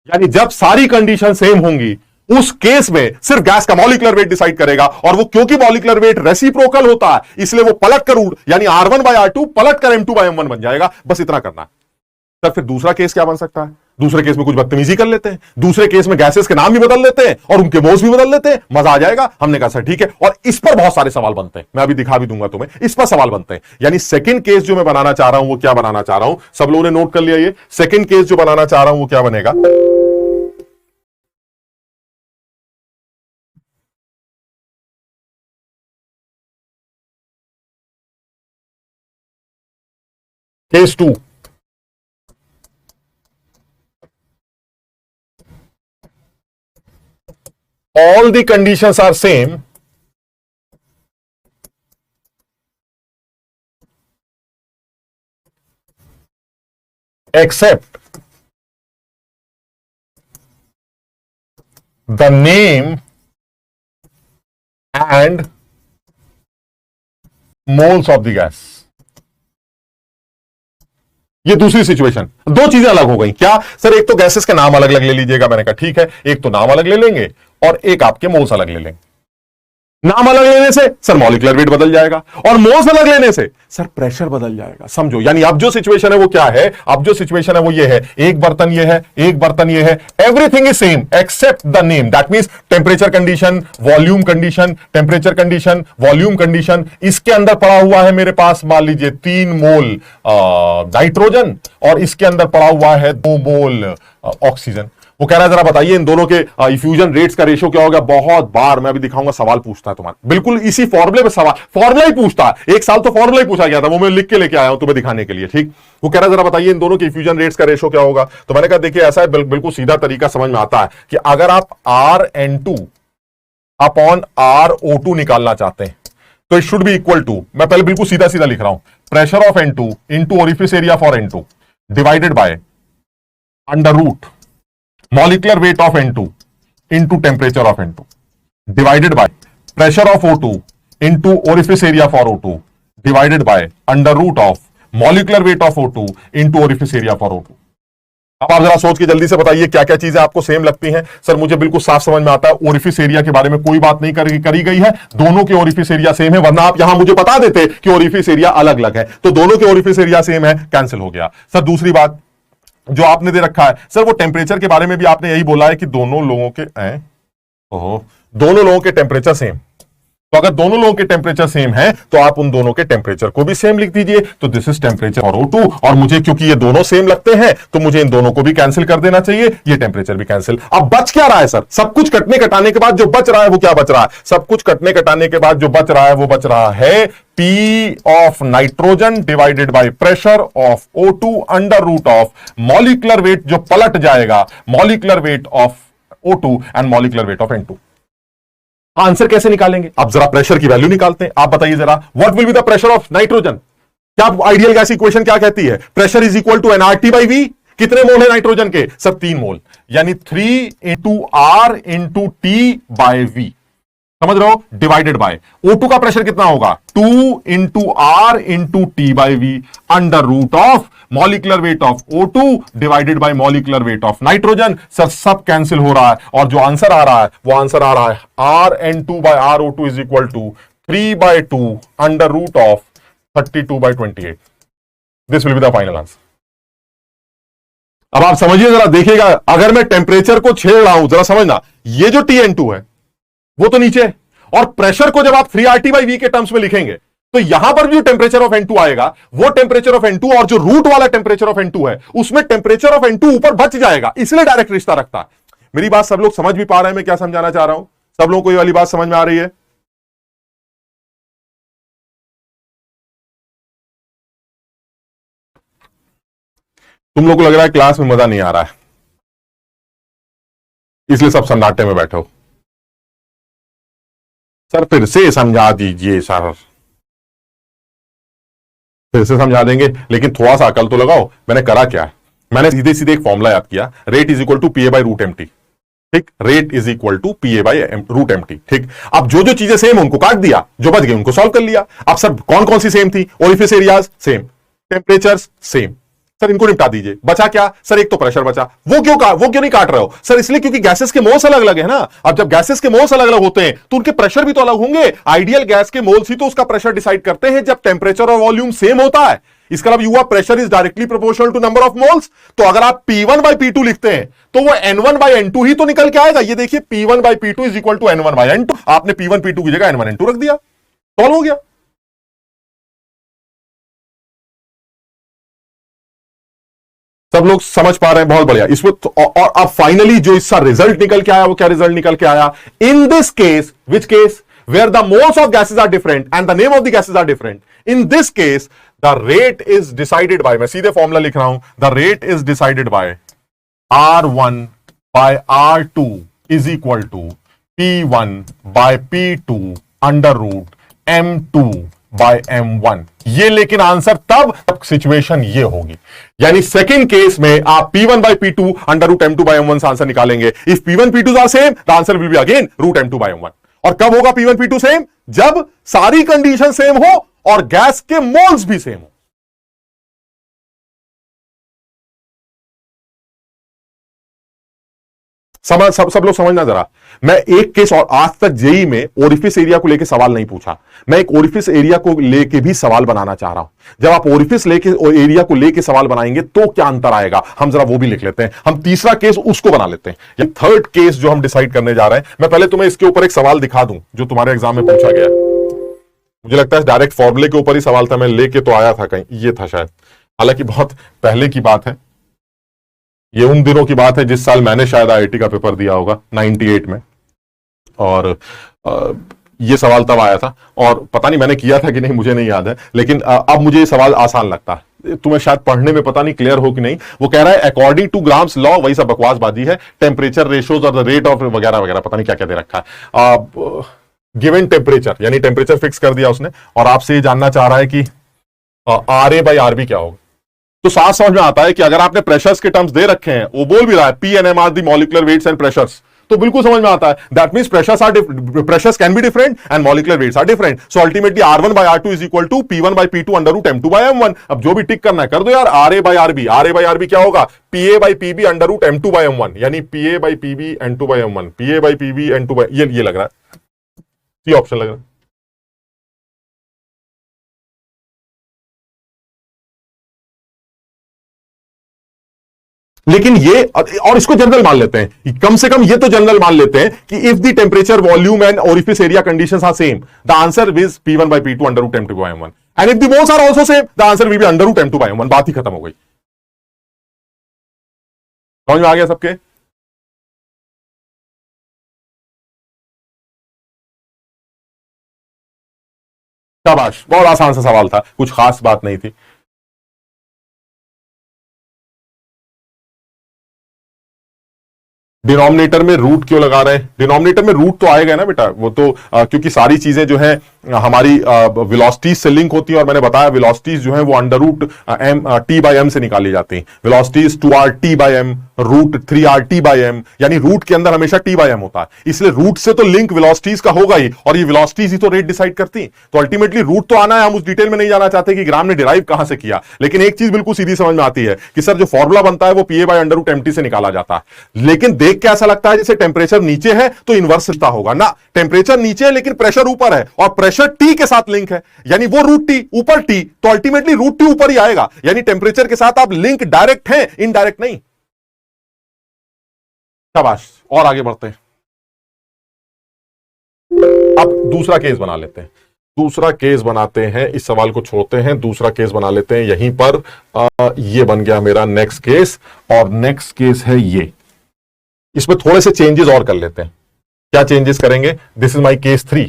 यानी जब सारी condition same होंगी उस case में सिर्फ गैस का मॉलिक्यूलर वेट डिसाइड करेगा, और वो क्योंकि मॉलिक्यूलर वेट रेसिप्रोकल होता है इसलिए वो पलट कर यानी R1 बाय R2 पलट कर M2 बाय M1 बन जाएगा। बस इतना करना है। सर फिर दूसरा केस क्या बन सकता है? दूसरे केस में कुछ बदतमीजी कर लेते हैं, दूसरे केस में गैसेस के नाम भी बदल लेते हैं और उनके मोल्स भी बदल लेते हैं, मजा आ जाएगा। हमने कहा सर ठीक है, और इस पर बहुत सारे सवाल बनते हैं, मैं अभी दिखा भी दूंगा तुम्हें, इस पर सवाल बनते हैं। यानी सेकंड केस जो मैं बनाना चाह रहा हूं वो क्या बनाना चाह रहा हूं, सब लोगों ने नोट कर लिया? ये सेकंड केस जो बनाना चाह रहा हूं वो क्या बनेगा? Case 2, all the conditions are same except the name and moles of the gas. ये दूसरी सिचुएशन, दो चीजें अलग हो गई क्या सर? एक तो गैसेस के नाम अलग अलग ले लीजिएगा, मैंने कहा ठीक है, एक तो नाम अलग ले लेंगे और एक आपके मोल्स अलग ले लेंगे। नाम अलग लेने से सर मॉलिक्यूलर वेट बदल जाएगा और मोल्स अलग लेने से सर प्रेशर बदल जाएगा। समझो, यानी अब जो सिचुएशन है वो क्या है? अब जो सिचुएशन है वो ये है, एक बर्तन ये है, एक बर्तन ये है, everything is same except the name. That means temperature condition, volume condition, temperature condition, volume condition. इसके अंदर पड़ा हुआ है मेरे पास मान लीजिए 3 मोल नाइट्रोजन और इसके अंदर पड़ा हुआ है 2 मोल ऑक्सीजन। वो कह रहा है जरा बताइए इन दोनों के इफ्यूजन रेट्स का रेशियो क्या होगा? बहुत बार मैं अभी दिखाऊंगा सवाल पूछता है तुम्हारा, बिल्कुल इसी फॉर्मूले पे सवाल, फॉर्मूला ही पूछता है। एक साल तो फॉर्मूला ही पूछा गया था, वो मैं लिख के लेके आया हूं तुम्हें दिखाने के लिए। ठीक, वो कह रहा है जरा बताइए इन दोनों के इफ्यूजन रेट्स का रेशियो क्या होगा? तो मैंने कहा देखिए ऐसा है, बिल्कुल सीधा तरीका समझ में आता है कि अगर आप RN2 अपॉन RO2 निकालना चाहते हैं तो it should be equal to, मैं पहले बिल्कुल सीधा सीधा लिख रहा हूं, pressure of N2 into orifice area for N2 divided by under root molecular weight of N2 into temperature of N2 divided by pressure of O2 into orifice area for O2 divided by under root of molecular weight of O2 into orifice area for O2। अब आप जरा सोच के जल्दी से बताइए क्या क्या चीजें आपको सेम लगती हैं? सर मुझे बिल्कुल साफ समझ में आता है, ओरिफिस एरिया के बारे में कोई बात नहीं करी गई है, दोनों के ओरिफिस एरिया सेम है, वरना आप यहां मुझे बता देते कि ओरिफिस एरिया अलग अलग है। तो दोनों के ओरिफिस एरिया सेम है, कैंसिल हो गया। सर दूसरी बात जो आपने दे रखा है, सर वो टेम्परेचर के बारे में भी आपने यही बोला है कि दोनों लोगों के टेम्परेचर सेम। तो अगर दोनों लोगों के टेम्परेचर सेम है तो आप उन दोनों के टेम्परेचर को भी सेम लिख दीजिए। तो this is temperature for O2 और मुझे क्योंकि ये दोनों सेम लगते हैं तो मुझे इन दोनों को भी कैंसिल कर देना चाहिए, ये टेम्परेचर भी कैंसिल। अब बच क्या रहा है सर? सब कुछ कटने कटाने के बाद जो बच रहा है वो क्या बच रहा है? सब कुछ कटने कटाने के बाद जो बच रहा है वो बच रहा है P of nitrogen divided by pressure of O2 under root of molecular weight जो पलट जाएगा, molecular weight of O2 and molecular weight of N2। Answer कैसे निकालेंगे? अब जरा प्रेशर की वैल्यू निकालते हैं। आप बताइए जरा, what will be the pressure of nitrogen? क्या आइडियल गैस इक्वेशन क्या कहती है? Pressure is equal to nRT by V। कितने मोल है नाइट्रोजन के? सब 3 मोल, यानी 3 into R into T by V, समझ रहे हो, डिवाइडेड बाय O2 का प्रेशर कितना होगा? 2 into R into T by V under root of molecular weight of O2 divided by molecular weight of nitrogen. Sir सब cancel हो रहा है और जो आंसर आ रहा है वो आंसर आ रहा है RN2 by RO2 is equal to 3 by 2 under root of 32 by 28। This will be the final answer. अब आप समझिए जरा, देखिएगा, अगर मैं टेम्परेचर को छेड़ रहा हूं, जरा समझना, ये जो TN2 है वो तो नीचे है और प्रेशर को जब आप 3RT बाई V के टर्म्स में लिखेंगे तो यहां पर जो टेम्परेचर ऑफ N2 आएगा वो टेम्परेचर ऑफ N2 और जो रूट वाला टेम्परेचर ऑफ N2 है उसमें टेम्परेचर ऑफ N2 ऊपर बच जाएगा, इसलिए डायरेक्ट रिश्ता रखता है। मेरी बात सब लोग समझ भी पा रहे हैं मैं क्या समझाना चाह रहा हूं? सब लोगों को ये वाली बात समझ में आ रही है? तुम लोग को लग रहा है क्लास में मजा नहीं आ रहा है, इसलिए सब सन्नाटे में बैठो। सर फिर से समझा दीजिए सर, फिर से समझा देंगे, लेकिन थोड़ा सा अकल तो लगाओ। मैंने करा क्या है? मैंने सीधे सीधे एक फॉर्मूला याद किया, rate is equal to PA by root MT. ठीक, rate is equal to PA by root MT. ठीक, अब जो जो चीजें सेम उनको काट दिया, जो बच गए उनको सॉल्व कर लिया। अब सर कौन कौन सी सेम थी? Orifice areas same, temperatures same, sir इनको निपटा दीजिए। बचा क्या सर? एक तो प्रेशर बचा। वो क्यों नहीं काट रहे हो? सर इसलिए क्योंकि गैसेस के मोल्स अलग अलग है ना। अब जब गैसेस के मोल्स अलग अलग होते हैं तो उनके प्रेशर भी तो अलग होंगे। आइडियल गैस के मोल्स ही तो उसका प्रेशर डिसाइड करते हैं जब टेम्परेचर और वॉल्यूम सेम होता है। इसका मतलब युवा pressure is directly proportional to number of moles. तो अगर आप P1 बाई P2 लिखते हैं तो वो N1 बाई N2 ही तो निकल के आएगा। ये देखिए P1 by P2 is equal to N1 by N2। आपने P1 P2 की जगह N1 N2 रख दिया, सॉल्व हो गया। सब लोग समझ पा रहे हैं? बहुत बढ़िया। इसमें और अब फाइनली जो इसका रिजल्ट निकल के आया वो क्या रिजल्ट निकल के आया? In this case, which case? Where the moles of gases are different and the name of the gases are different, in this case the rate is decided by, मैं सीधे फॉर्मूला लिख रहा हूं, the rate is decided by R1 by R2 is equal to P1 by P2 under root M2 by M1। ये लेकिन answer तब situation ये होगी, यानी सेकंड केस में आप P1 by P2 under root M2 by M1 से answer निकालेंगे। If P1 P2 are same the answer will be again root M2 by M1। और कब होगा P1 P2 सेम? जब सारी कंडीशन सेम हो और गैस के मोल्स भी सेम हो। सब लोग समझना जरा। मैं एक केस, और आज तक जेई में ओरिफिस एरिया को लेकर सवाल नहीं पूछा, मैं एक ओरिफिस एरिया को लेके भी सवाल बनाना चाह रहा हूं। जब आप ओरिफिस लेके एरिया को लेके सवाल बनाएंगे तो क्या अंतर आएगा, हम जरा वो भी लिख लेते हैं। हम तीसरा केस उसको बना लेते हैं, या थर्ड केस जो हम डिसाइड करने जा रहे हैं। मैं पहले तुम्हें इसके ऊपर एक सवाल दिखा दूं जो तुम्हारे एग्जाम में पूछा गया। मुझे लगता है डायरेक्ट फॉर्मूले के ऊपर ही सवाल था, मैं लेके तो आया था कहीं, ये था शायद, हालांकि बहुत पहले की बात है। ये उन दिनों की बात है जिस साल मैंने शायद आईआईटी का पेपर दिया होगा 98 में, और ये सवाल तब आया था, और पता नहीं मैंने किया था कि नहीं मुझे नहीं याद है, लेकिन अब मुझे ये सवाल आसान लगता है। तुम्हें शायद पढ़ने में पता नहीं क्लियर हो कि नहीं। वो कह रहा है अकॉर्डिंग टू ग्राम्स लॉ, वही सब बकवासबाजी है, टेम्परेचर रेशियोज और द रेट ऑफ वगैरह वगैरह, पता नहीं क्या क्या दे रखा है। गिवन टेम्परेचर, यानी टेम्परेचर फिक्स कर दिया उसने, और आपसे ये जानना चाह रहा है कि RA बाई RB क्या होगा। तो साफ समझ में आता है कि अगर आपने प्रेशर्स के टर्म्स दे रखे हैं, वो बोल भी रहा है PNMR the molecular weights and pressures, तो बिल्कुल समझ में आता है। That means pressures can be different and molecular weights are different. So ultimately R1 by R2 is equal to P1 by P2 under root M2 by M1। अब जो भी टिक करना है कर दो यार। RA by RB, RA by RB क्या होगा, PA by PB under root M2 by M1, यानी PA by PB N2 by M1, PA by PB N2 by, ये लग रहा है, सी ऑप्शन लग रहा है। लेकिन ये, और इसको जनरल मान लेते हैं, कम से कम ये तो जनरल मान लेते हैं कि if the temperature volume and orifice area conditions are same, the answer is P1 by P2 under root M2 by M1, and if the moles are also same, the answer will be under root M2 by M1। बात ही खत्म हो गई। समझ में आ गया सबके? शाबाश, बहुत आसान सा सवाल था, कुछ खास बात नहीं थी। डिनोमिनेटर में रूट क्यों लगा रहे हैं? डिनोमिनेटर में रूट तो आएगा ना बेटा, वो तो क्योंकि सारी चीजें जो है हमारी वेलोसिटीज से लिंक होती है, और मैंने बताया वेलोसिटीज जो है वो under root T by M से निकाली जाती हैं। Velocities 2RT by M, root 3RT by M, यानी रूट के अंदर हमेशा T बाय M होता है, इसलिए रूट से तो लिंक वेलोसिटीज का होगा ही, और ये वेलोसिटीज ही तो रेट डिसाइड करती। तो अल्टीमेटली रूट तो आना है, हम उस डिटेल में नहीं जाना चाहते कि ग्राम ने डिराइव कहां से किया, लेकिन एक चीज बिल्कुल सीधी समझ में आती है कि सर जो फॉर्मूला बनता है वो PA by under root MT से निकाला जाता है। लेकिन देख के ऐसा लगता है जैसे टेम्परेचर नीचे है तो इनवर्स होगा ना, टेम्परेचर नीचे है लेकिन प्रेशर ऊपर है, और प्रेशर T के साथ लिंक है, यानी वो रूट T ऊपर T, तो अल्टीमेटली रूट T ऊपर ही आएगा, यानी टेम्परेचर के साथ आप लिंक डायरेक्ट हैं, इनडायरेक्ट नहीं। शाबाश, और आगे बढ़ते हैं। अब दूसरा केस बना लेते हैं, दूसरा केस बनाते हैं, इस सवाल को छोड़ते हैं, दूसरा केस बना लेते हैं यहीं पर। ये बन गया मेरा नेक्स्ट केस, और नेक्स्ट केस है ये। इसमें थोड़े से चेंजेस और कर लेते हैं। क्या चेंजेस करेंगे? This is my case 3।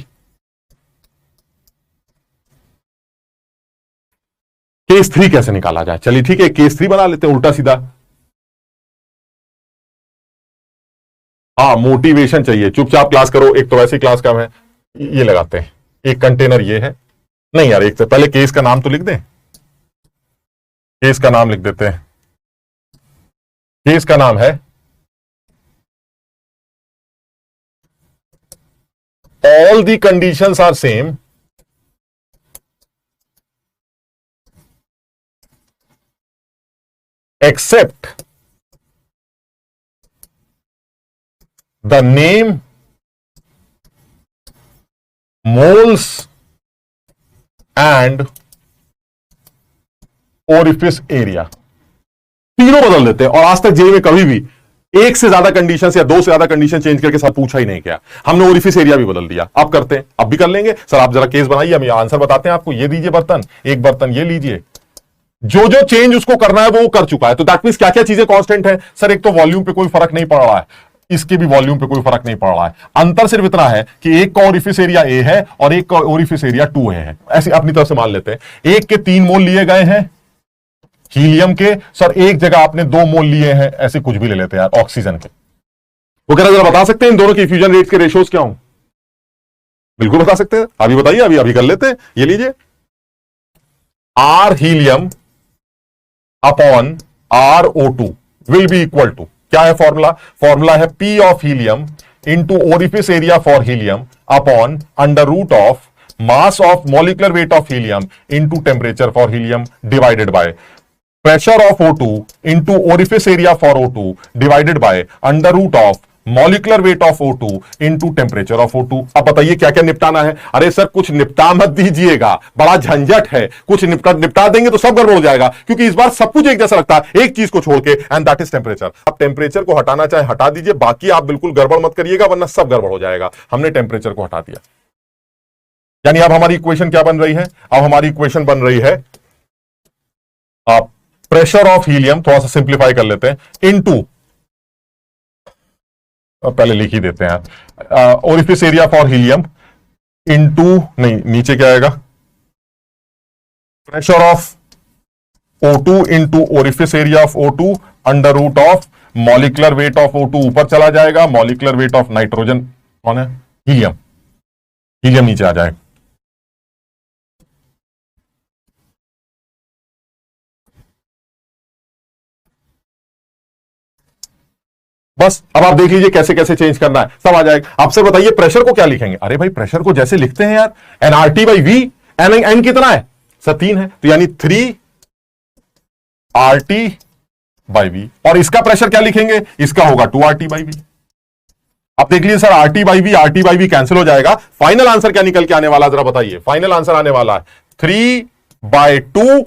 Case 3 कैसे निकाला जाए? चलिए ठीक है, केस 3 बना लेते हैं उल्टा सीधा। हाँ, मोटिवेशन चाहिए, चुपचाप क्लास करो, एक तो वैसे क्लास कम है। ये लगाते हैं, एक कंटेनर ये है, नहीं यार एक से पहले केस का नाम तो लिख दें, केस का नाम लिख देते हैं। केस का नाम है all the conditions are same except the name, moles and orifice area। तीनों बदल देते हैं, और आज तक जेई में कभी भी एक से ज्यादा कंडीशन या दो से ज्यादा कंडीशन चेंज करके साथ पूछा ही नहीं गया। हमने ओरिफिस एरिया भी बदल दिया, अब करते हैं, अब भी कर लेंगे। सर आप जरा केस बनाइए, हम आंसर बताते हैं आपको। ये दीजिए बर्तन, एक बर्तन ये लीजिए, जो जो चेंज उसको करना है वो कर चुका है। तो दैट मींस क्या क्या चीजें कांस्टेंट है? सर एक तो वॉल्यूम पे कोई फर्क नहीं पड़ रहा है, इसके भी वॉल्यूम पे कोई फर्क नहीं पड़ रहा है। अंतर सिर्फ इतना है कि एक का ओरिफिस एरिया A है और एक का ओरिफिस एरिया 2A है। ऐसे अपनी तरफ से मान लेते हैं। एक के 3 मोल लिए गए हैं हीलियम के, सर एक जगह आपने 2 मोल लिए हैं, ऐसे कुछ भी ले लेते हैं यार, ऑक्सीजन के। वो कह रहा जरा बता सकते हैं इन दोनों के फ्यूजन रेट्स के रेशियोज क्या हों? बिल्कुल बता सकते हैं, अभी बताइए, अभी कर लेते हैं। ये लीजिए, R helium upon RO2 will be equal to, क्या है फॉर्मूला? फॉर्मूला है P of helium into orifice area for helium upon under root of mass of molecular weight of helium into temperature for helium divided by pressure of O2 into orifice area for O2 divided by under root of molecular weight of O2 into temperature of O2। अब बताइए क्या क्या निपटाना है। अरे sir कुछ निपटा मत दीजिएगा, बड़ा झंझट है, कुछ निपटा देंगे तो सब गड़बड़ हो जाएगा, क्योंकि इस बार सब कुछ एक जैसा लगता है एक चीज को छोड़ के, एंड दैट इज टेम्परेचर। अब टेम्परेचर को हटाना चाहे हटा दीजिए, बाकी आप बिल्कुल गड़बड़ मत करिएगा वरना सब गड़बड़ हो जाएगा। हमने टेम्परेचर को हटा दिया, यानी अब हमारी इक्वेशन क्या बन रही है? अब हमारी इक्वेशन बन रही है प्रेशर ऑफ हीलियम, थोड़ा सा सिंप्लीफाई कर लेते हैं, इनटू, पहले लिख ही देते हैं, orifice area for helium into, नहीं नीचे क्या आएगा, pressure of O2 into orifice area of O2 under root of molecular weight of O2 ऊपर चला जाएगा, मॉलिक्यूलर वेट ऑफ नाइट्रोजन कौन है? हीलियम, हीलियम नीचे आ जाएगा। बस अब आप देख लीजिए कैसे कैसे चेंज करना है, सब आ जाएगा। आपसे बताइए प्रेशर को क्या लिखेंगे? अरे भाई प्रेशर को जैसे लिखते हैं यार, nRT बाई वी, एन कितना है सर? 3 है, तो यानी 3RT बाई वी। और इसका प्रेशर क्या लिखेंगे? इसका होगा 2RT बाई वी। अब देख लीजिए sir, RT by V cancel हो जाएगा। फाइनल आंसर क्या निकल के आने वाला, जरा बताइए। फाइनल आंसर आने वाला है 3/2।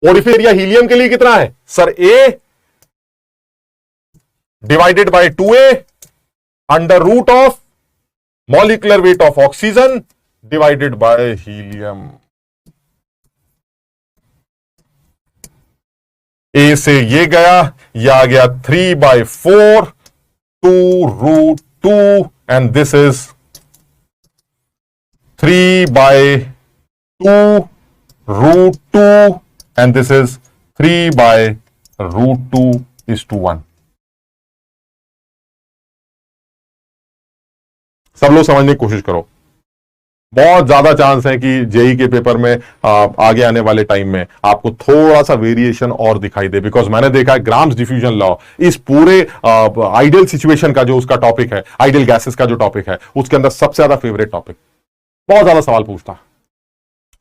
ओरिफिस एरिया हीलियम के लिए कितना है sir? A divided by 2A under root of molecular weight of oxygen divided by helium। A से ये गया, ये आ गया 3/4 2√2 and this is 3/2√2 and this is 3/√2:1। सब लोग समझने की कोशिश करो। बहुत ज्यादा चांस है कि जेई के पेपर में आगे आने वाले टाइम में आपको थोड़ा सा वेरिएशन और दिखाई दे, बिकॉज मैंने देखा है ग्राम्स डिफ्यूजन लॉ इस पूरे आइडियल सिचुएशन का जो उसका टॉपिक है, आइडियल गैसेस का जो टॉपिक है, उसके अंदर सबसे ज्यादा फेवरेट टॉपिक, बहुत ज्यादा सवाल पूछता है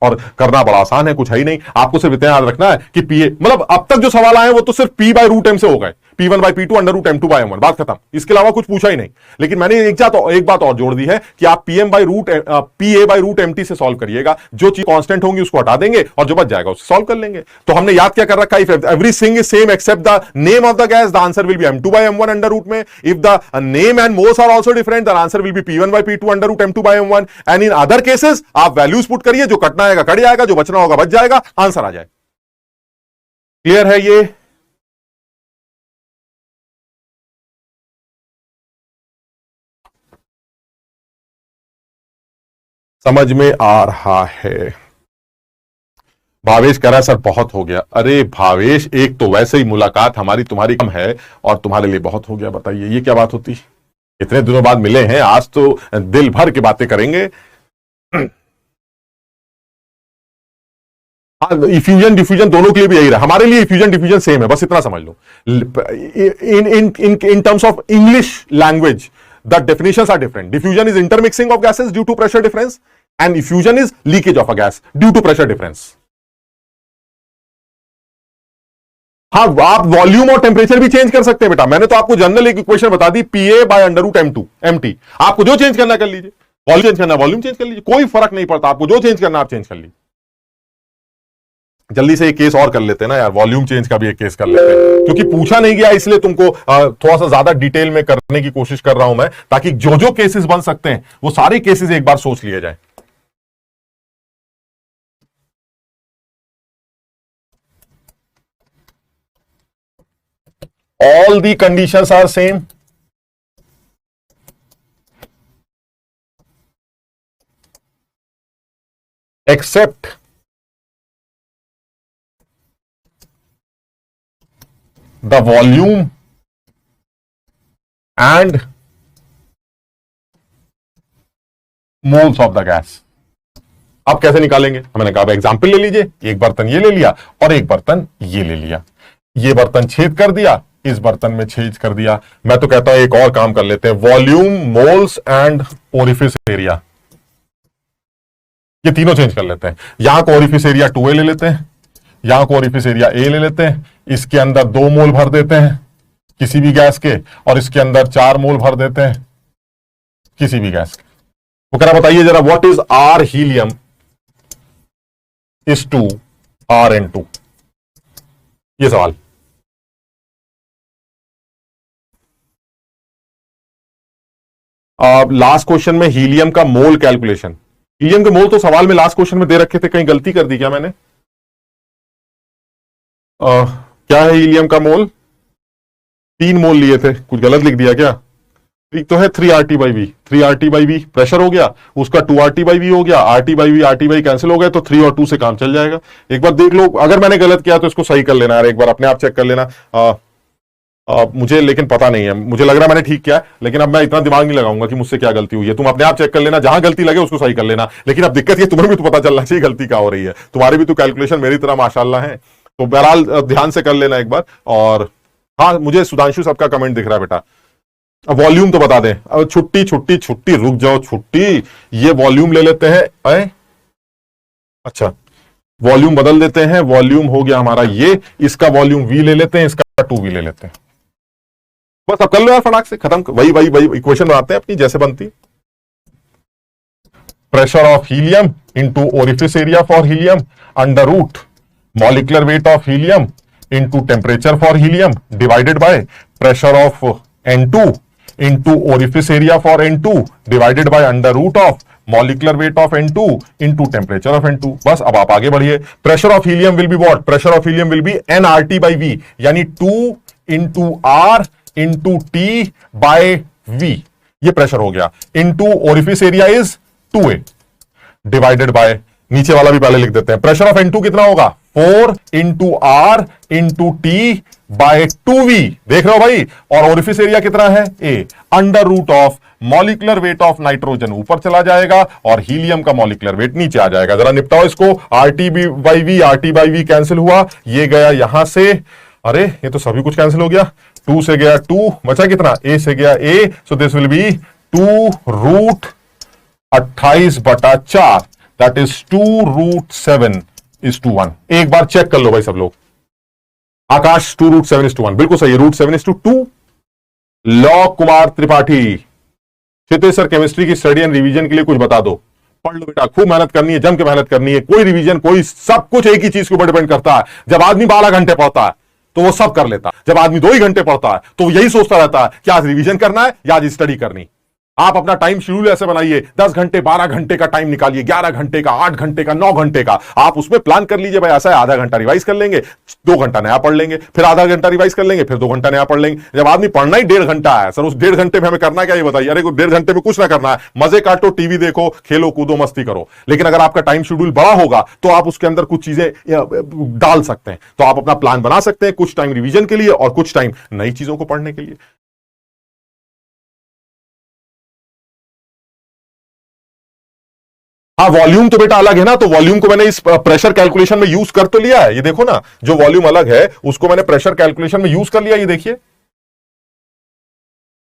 और करना बड़ा आसान है, कुछ है ही नहीं। आपको सिर्फ इतना याद रखना है कि पीए, मतलब अब तक जो सवाल आए वो तो सिर्फ P/√m से हो गए, P1/P2 अंडर रूट M2/M1, बात खत्म, इसके अलावा कुछ पूछा ही नहीं। लेकिन मैंने एक बात और जोड़ दी है कि आप PA/√MT से सॉल्व करिएगा, जो चीज कांस्टेंट होंगी उसको हटा देंगे और जो बच जाएगा उससे सॉल्व कर लेंगे। तो हमने याद क्या कर रखा है? If everything is same except the name of the gas, the answer will be M2/M1 under root में। If the name and moles are also different, the answer will be P1/P2 under root M2/M1। And in other cases आप values put करिए, जो कटना आएगा cut जाएगा, जो बचना होगा बच जाएगा, आंसर आ जाए। क्लियर है ये? समझ में आ रहा है? भावेश कह रहा है सर बहुत हो गया। अरे भावेश, एक तो वैसे ही मुलाकात हमारी तुम्हारी कम है और तुम्हारे लिए बहुत हो गया। बताइए ये क्या बात होती? इतने दिनों बाद मिले हैं, आज तो दिल भर की बातें करेंगे। इफ्यूजन डिफ्यूजन दोनों के लिए भी यही रहा, हमारे लिए इफ्यूजन डिफ्यूजन सेम है, बस इतना समझ लो। In terms of English language the definitions are different. Diffusion is intermixing of gases due to pressure difference and effusion is leakage of a gas due to pressure difference. हाँ, आप volume और temperature भी change कर सकते हैं बेटा। मैंने तो आपको जनरल एक इक्वेशन बता दी, PA/√M2 आपको जो चेंज करना कर लीजिए, वॉल्यूम चेंज करना वॉल्यूम चेंज कर लीजिए, कोई फर्क नहीं पड़ता। आपको जो चेंज करना आप चेंज कर लीजिए। जल्दी से एक केस और कर लेते हैं ना यार, वॉल्यूम चेंज का भी एक केस कर लेते हैं, क्योंकि पूछा नहीं गया इसलिए तुमको थोड़ा सा ज्यादा डिटेल में करने की कोशिश कर रहा हूं मैं, ताकि जो जो केसेस बन सकते हैं वो सारे केसेस एक बार सोच लिए जाए। All the conditions are same except the volume and moles of the gas। अब कैसे निकालेंगे? मैंने कहा एग्जाम्पल ले लीजिए, एक बर्तन ये ले लिया और एक बर्तन ये ले लिया, ये बर्तन छेद कर दिया, इस बर्तन में छेद कर दिया। मैं तो कहता हूं एक और काम कर लेते हैं, volume, moles and orifice area. ये तीनों चेंज कर लेते हैं। यहां को ओरिफिस एरिया 2a ले लेते हैं, यहां को ओरिफिस एरिया a ले लेते हैं, इसके अंदर 2 मोल भर देते हैं किसी भी गैस के, और इसके अंदर 4 मोल भर देते हैं किसी भी गैस के। वो कह रहा बताइए जरा, what is R helium is to Rn2, ये सवाल। लास्ट क्वेश्चन में हीलियम का मोल कैलकुलेशन, हीलियम के मोल तो सवाल में लास्ट क्वेश्चन में दे रखे थे, कहीं गलती कर दी क्या मैंने? क्या है हीलियम का मोल? 3 मोल लिए थे, कुछ गलत लिख दिया क्या? ठीक तो है 3RT/V, 3RT/V प्रेशर हो गया, उसका 2RT/V हो गया, RT/V कैंसिल हो गया, तो 3 और 2 से काम चल जाएगा। एक बार देख लो, अगर मैंने गलत किया तो इसको सही कर लेना यार, एक बार अपने आप चेक कर लेना। मुझे लेकिन पता नहीं है, मुझे लग रहा है मैंने ठीक किया है, लेकिन अब मैं इतना दिमाग नहीं लगाऊंगा कि मुझसे क्या गलती हुई है। तुम अपने आप चेक कर लेना, जहां गलती लगे उसको सही कर लेना। लेकिन अब दिक्कत ये, तुम्हें भी तो पता चलना चाहिए गलती क्या हो रही है, तुम्हारी भी तो कैलकुलेशन मेरी तरह माशाल्लाह है। तो बहरहाल ध्यान से कर लेना एक बार। और हाँ, मुझे सुधांशु सबका कमेंट दिख रहा है बेटा। अब वॉल्यूम तो बता दें। अब छुट्टी छुट्टी छुट्टी, रुक जाओ छुट्टी, ये वॉल्यूम ले लेते हैं। अच्छा, वॉल्यूम बदल देते हैं, वॉल्यूम हो गया हमारा ये, इसका वॉल्यूम V ले लेते हैं, इसका 2V ले लेते हैं। बस अब कर लो यार फटाक से, खत्म। वही वही वही इक्वेशन बनाते हैं अपनी जैसे बनती। Pressure of helium into orifice area for helium under root molecular weight of helium into temperature for helium divided by pressure of N2 into orifice area for N2 divided by under root of molecular weight of N2 into temperature of N2। बस अब आप आगे बढ़िए। Pressure of helium will be what? Pressure of helium will be nRT/V, यानी 2 into R into T by V, ये pressure हो गया, into orifice area is 2a divided by, नीचे वाला भी पहले लिख देते हैं, प्रेशर ऑफ N2 कितना होगा? 4 into R into T by 2V, देख रहे हो भाई। और ओरिफिस एरिया कितना है? A, under root of molecular weight of nitrogen ऊपर चला जाएगा और हीलियम का मॉलिक्यूलर वेट नीचे आ जाएगा। जरा निपटाओ इसको। RT/V कैंसिल हुआ, ये गया यहां से, अरे ये तो सभी कुछ कैंसिल हो गया, 2 से गया 2, बचा कितना? A से गया A, so this will B 2√28/4, that is 2√7:1। एक बार चेक कर लो भाई सब लोग। आकाश 2√7:1 बिल्कुल सही है, √7:2। लॉ कुमार त्रिपाठी, क्षितेश सर केमिस्ट्री की स्टडी एंड रिवीजन के लिए कुछ बता दो। पढ़ लो बेटा, खूब मेहनत करनी है, जम के मेहनत करनी है। कोई रिवीजन, कोई सब कुछ एक ही चीज के ऊपर डिपेंड करता है। जब आदमी 12 घंटे पढ़ता है तो वो सब कर लेता है, जब आदमी 2 ही घंटे पढ़ता है तो यही सोचता रहता है कि आज रिवीजन करना है या आज स्टडी करनी। आप अपना टाइम शेड्यूल ऐसे बनाइए, 10 घंटे 12 घंटे का टाइम निकालिए, 11 घंटे का, 8 घंटे का, 9 घंटे का। आप उसमें प्लान कर लीजिए भाई, ऐसा है आधा घंटा रिवाइज कर लेंगे, 2 घंटा नया पढ़ लेंगे, फिर आधा घंटा रिवाइज कर लेंगे, फिर 2 घंटा नया पढ़ लेंगे। जब आदमी पढ़ना ही 1.5 घंटा है, सर उस 1.5 घंटे में हमें करना क्या ये बताइए? अरे 1.5 घंटे में कुछ ना करना है, मजे काटो, टीवी देखो, खेलो कूदो, मस्ती करो। लेकिन अगर आपका टाइम शेड्यूल बड़ा होगा तो आप उसके अंदर कुछ चीजें डाल सकते हैं। तो आप अपना प्लान बना सकते हैं, कुछ टाइम रिवीजन के लिए और कुछ टाइम नई चीजों को पढ़ने के लिए। हाँ, वॉल्यूम तो बेटा अलग है ना, तो वॉल्यूम को मैंने इस प्रेशर कैलकुलेशन में यूज कर तो लिया है। ये देखो ना, जो वॉल्यूम अलग है उसको मैंने प्रेशर कैलकुलेशन में यूज कर लिया। ये देखिए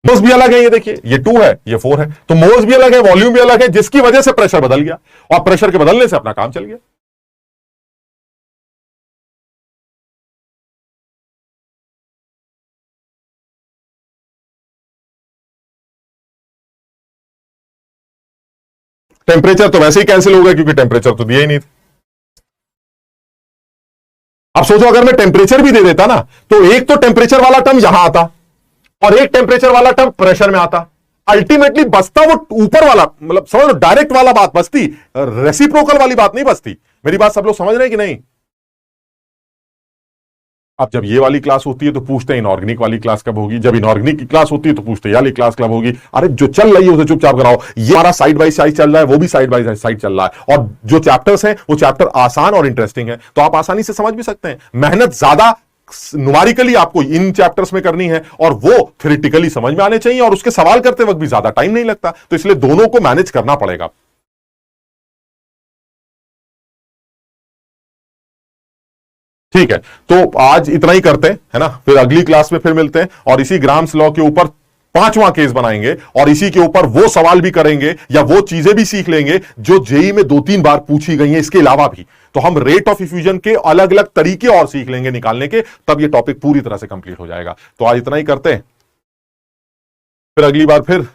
मोल्स भी अलग है, ये देखिए ये 2 है, ये 4 है, तो मोल्स भी अलग है, वॉल्यूम भी अलग है, जिसकी वजह से प्रेशर बदल गया और प्रेशर के बदलने से अपना काम चल गया। टेम्परेचर तो वैसे ही कैंसिल हो गया क्योंकि टेम्परेचर तो दिया ही नहीं था। अब सोचो अगर मैं टेम्परेचर भी दे देता ना, तो एक तो टेम्परेचर वाला टर्म यहां आता और एक टेम्परेचर वाला टर्म प्रेशर में आता। अल्टीमेटली बचता वो ऊपर वाला, मतलब समझ लो डायरेक्ट वाला बात बचती, रेसिप्रोकल वाली बात नहीं बचती। मेरी बात सब लोग समझ रहे हैं कि नहीं? अब जब ये वाली क्लास होती है तो पूछते हैं इनऑर्गेनिक वाली क्लास कब होगी, जब इनऑर्गेनिक की क्लास होती है तो पूछते हैं ये वाली क्लास कब होगी। अरे जो चल रही है उसे चुपचाप कराओ। ये हमारा साइड बाय साइड चल रहा है, वो भी साइड बाय साइड चल रहा है, और जो चैप्टर्स हैं वो चैप्टर आसान और इंटरेस्टिंग है, तो आप आसानी से समझ भी सकते हैं। मेहनत ज्यादा न्यूमेरिकली आपको इन चैप्टर्स में करनी है और वो थ्योरेटिकली समझ में आने चाहिए, और उसके सवाल करते वक्त भी ज्यादा टाइम नहीं लगता, तो इसलिए दोनों को मैनेज करना पड़ेगा। ठीक है, तो आज इतना ही करते हैं, है ना, फिर अगली क्लास में फिर मिलते हैं और इसी ग्राम्स लॉ के ऊपर 5वां केस बनाएंगे और इसी के ऊपर वो सवाल भी करेंगे या वो चीजें भी सीख लेंगे जो जेई में 2-3 बार पूछी गई हैं, इसके अलावा भी। तो हम रेट ऑफ इफ्यूजन के अलग अलग तरीके और सीख लेंगे निकालने के, तब ये टॉपिक पूरी तरह से कंप्लीट हो जाएगा। तो आज इतना ही करते हैं, फिर अगली बार फिर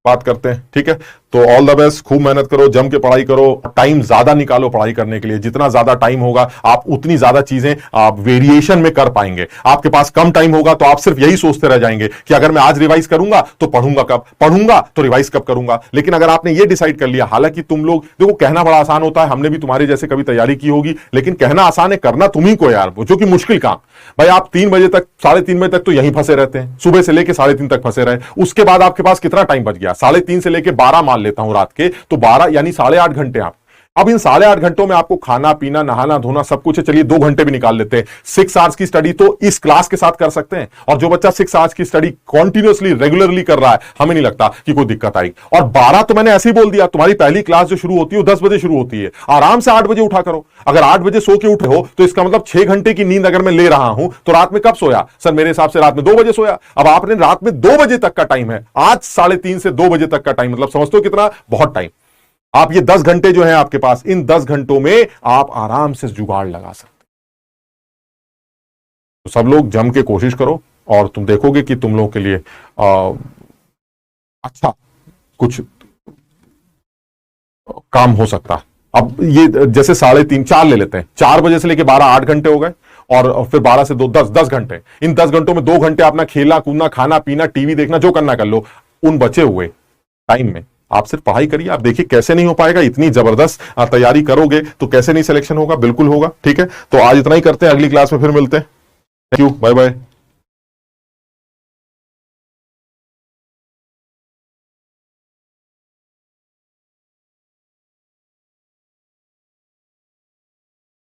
बात करते हैं, ठीक है। तो ऑल द बेस्ट, खूब मेहनत करो, जम के पढ़ाई करो, टाइम ज्यादा निकालो पढ़ाई करने के लिए। जितना ज्यादा टाइम होगा आप उतनी ज्यादा चीजें आप वेरिएशन में कर पाएंगे। आपके पास कम टाइम होगा तो आप सिर्फ यही सोचते रह जाएंगे कि अगर मैं आज रिवाइज करूंगा तो पढ़ूंगा कब, पढ़ूंगा तो रिवाइज कब करूंगा। लेकिन अगर आपने ये डिसाइड कर लिया, हालांकि तुम लोग देखो कहना बड़ा आसान होता है, हमने भी तुम्हारे जैसे कभी तैयारी की होगी, लेकिन कहना आसान है, करना तुम्ही को यार, जो कि मुश्किल काम। भाई आप 3 बजे तक, 3:30 बजे तक तो यहीं फंसे रहते हैं, सुबह से लेकर 3:30 तक फंसे रहे, उसके बाद आपके पास कितना टाइम बच गया? 3:30 से लेकर 12 मान लेता हूं रात के, तो 12 यानी 8.5 घंटे आप। अब इन 8.5 घंटों में आपको खाना पीना नहाना धोना सब कुछ है, चलिए 2 घंटे भी निकाल लेते हैं। 6 आवर्स की स्टडी तो इस क्लास के साथ कर सकते हैं, और जो बच्चा 6 आवर्स की स्टडी कॉन्टिन्यूअसली रेगुलरली कर रहा है, हमें नहीं लगता कि कोई दिक्कत आएगी। और 12 तो मैंने ऐसे ही बोल दिया, तुम्हारी पहली क्लास जो शुरू होती है 10 बजे शुरू होती है, आराम से 8 बजे उठा करो। अगर 8 बजे सो के उठे हो तो इसका मतलब 6 घंटे की नींद अगर मैं ले रहा हूं तो रात में कब सोया? सर मेरे हिसाब से रात में 2 बजे सोया। अब आपने रात में 2 बजे तक का टाइम है, आज 3:30 से 2 बजे तक का टाइम, मतलब समझते हो कितना? बहुत टाइम। आप ये 10 घंटे जो है आपके पास, इन 10 घंटों में आप आराम से जुगाड़ लगा सकते। तो सब लोग जम के कोशिश करो और तुम देखोगे कि तुम लोगों के लिए अच्छा कुछ काम हो सकता है। अब ये जैसे 3:30 4 ले लेते हैं, 4 बजे से लेके 12 8 घंटे हो गए, और फिर 12 से 2 10 घंटे। इन 10 घंटों में 2 घंटे अपना खेलना कूदना खाना पीना टीवी देखना जो करना कर लो। उन बचे हुए टाइम में आप सिर्फ पढ़ाई करिए। आप देखिए कैसे नहीं हो पाएगा, इतनी जबरदस्त तैयारी करोगे तो कैसे नहीं सिलेक्शन होगा, बिल्कुल होगा, ठीक है। तो आज इतना ही करते हैं, अगली क्लास में फिर मिलते हैं। Thank you, bye bye.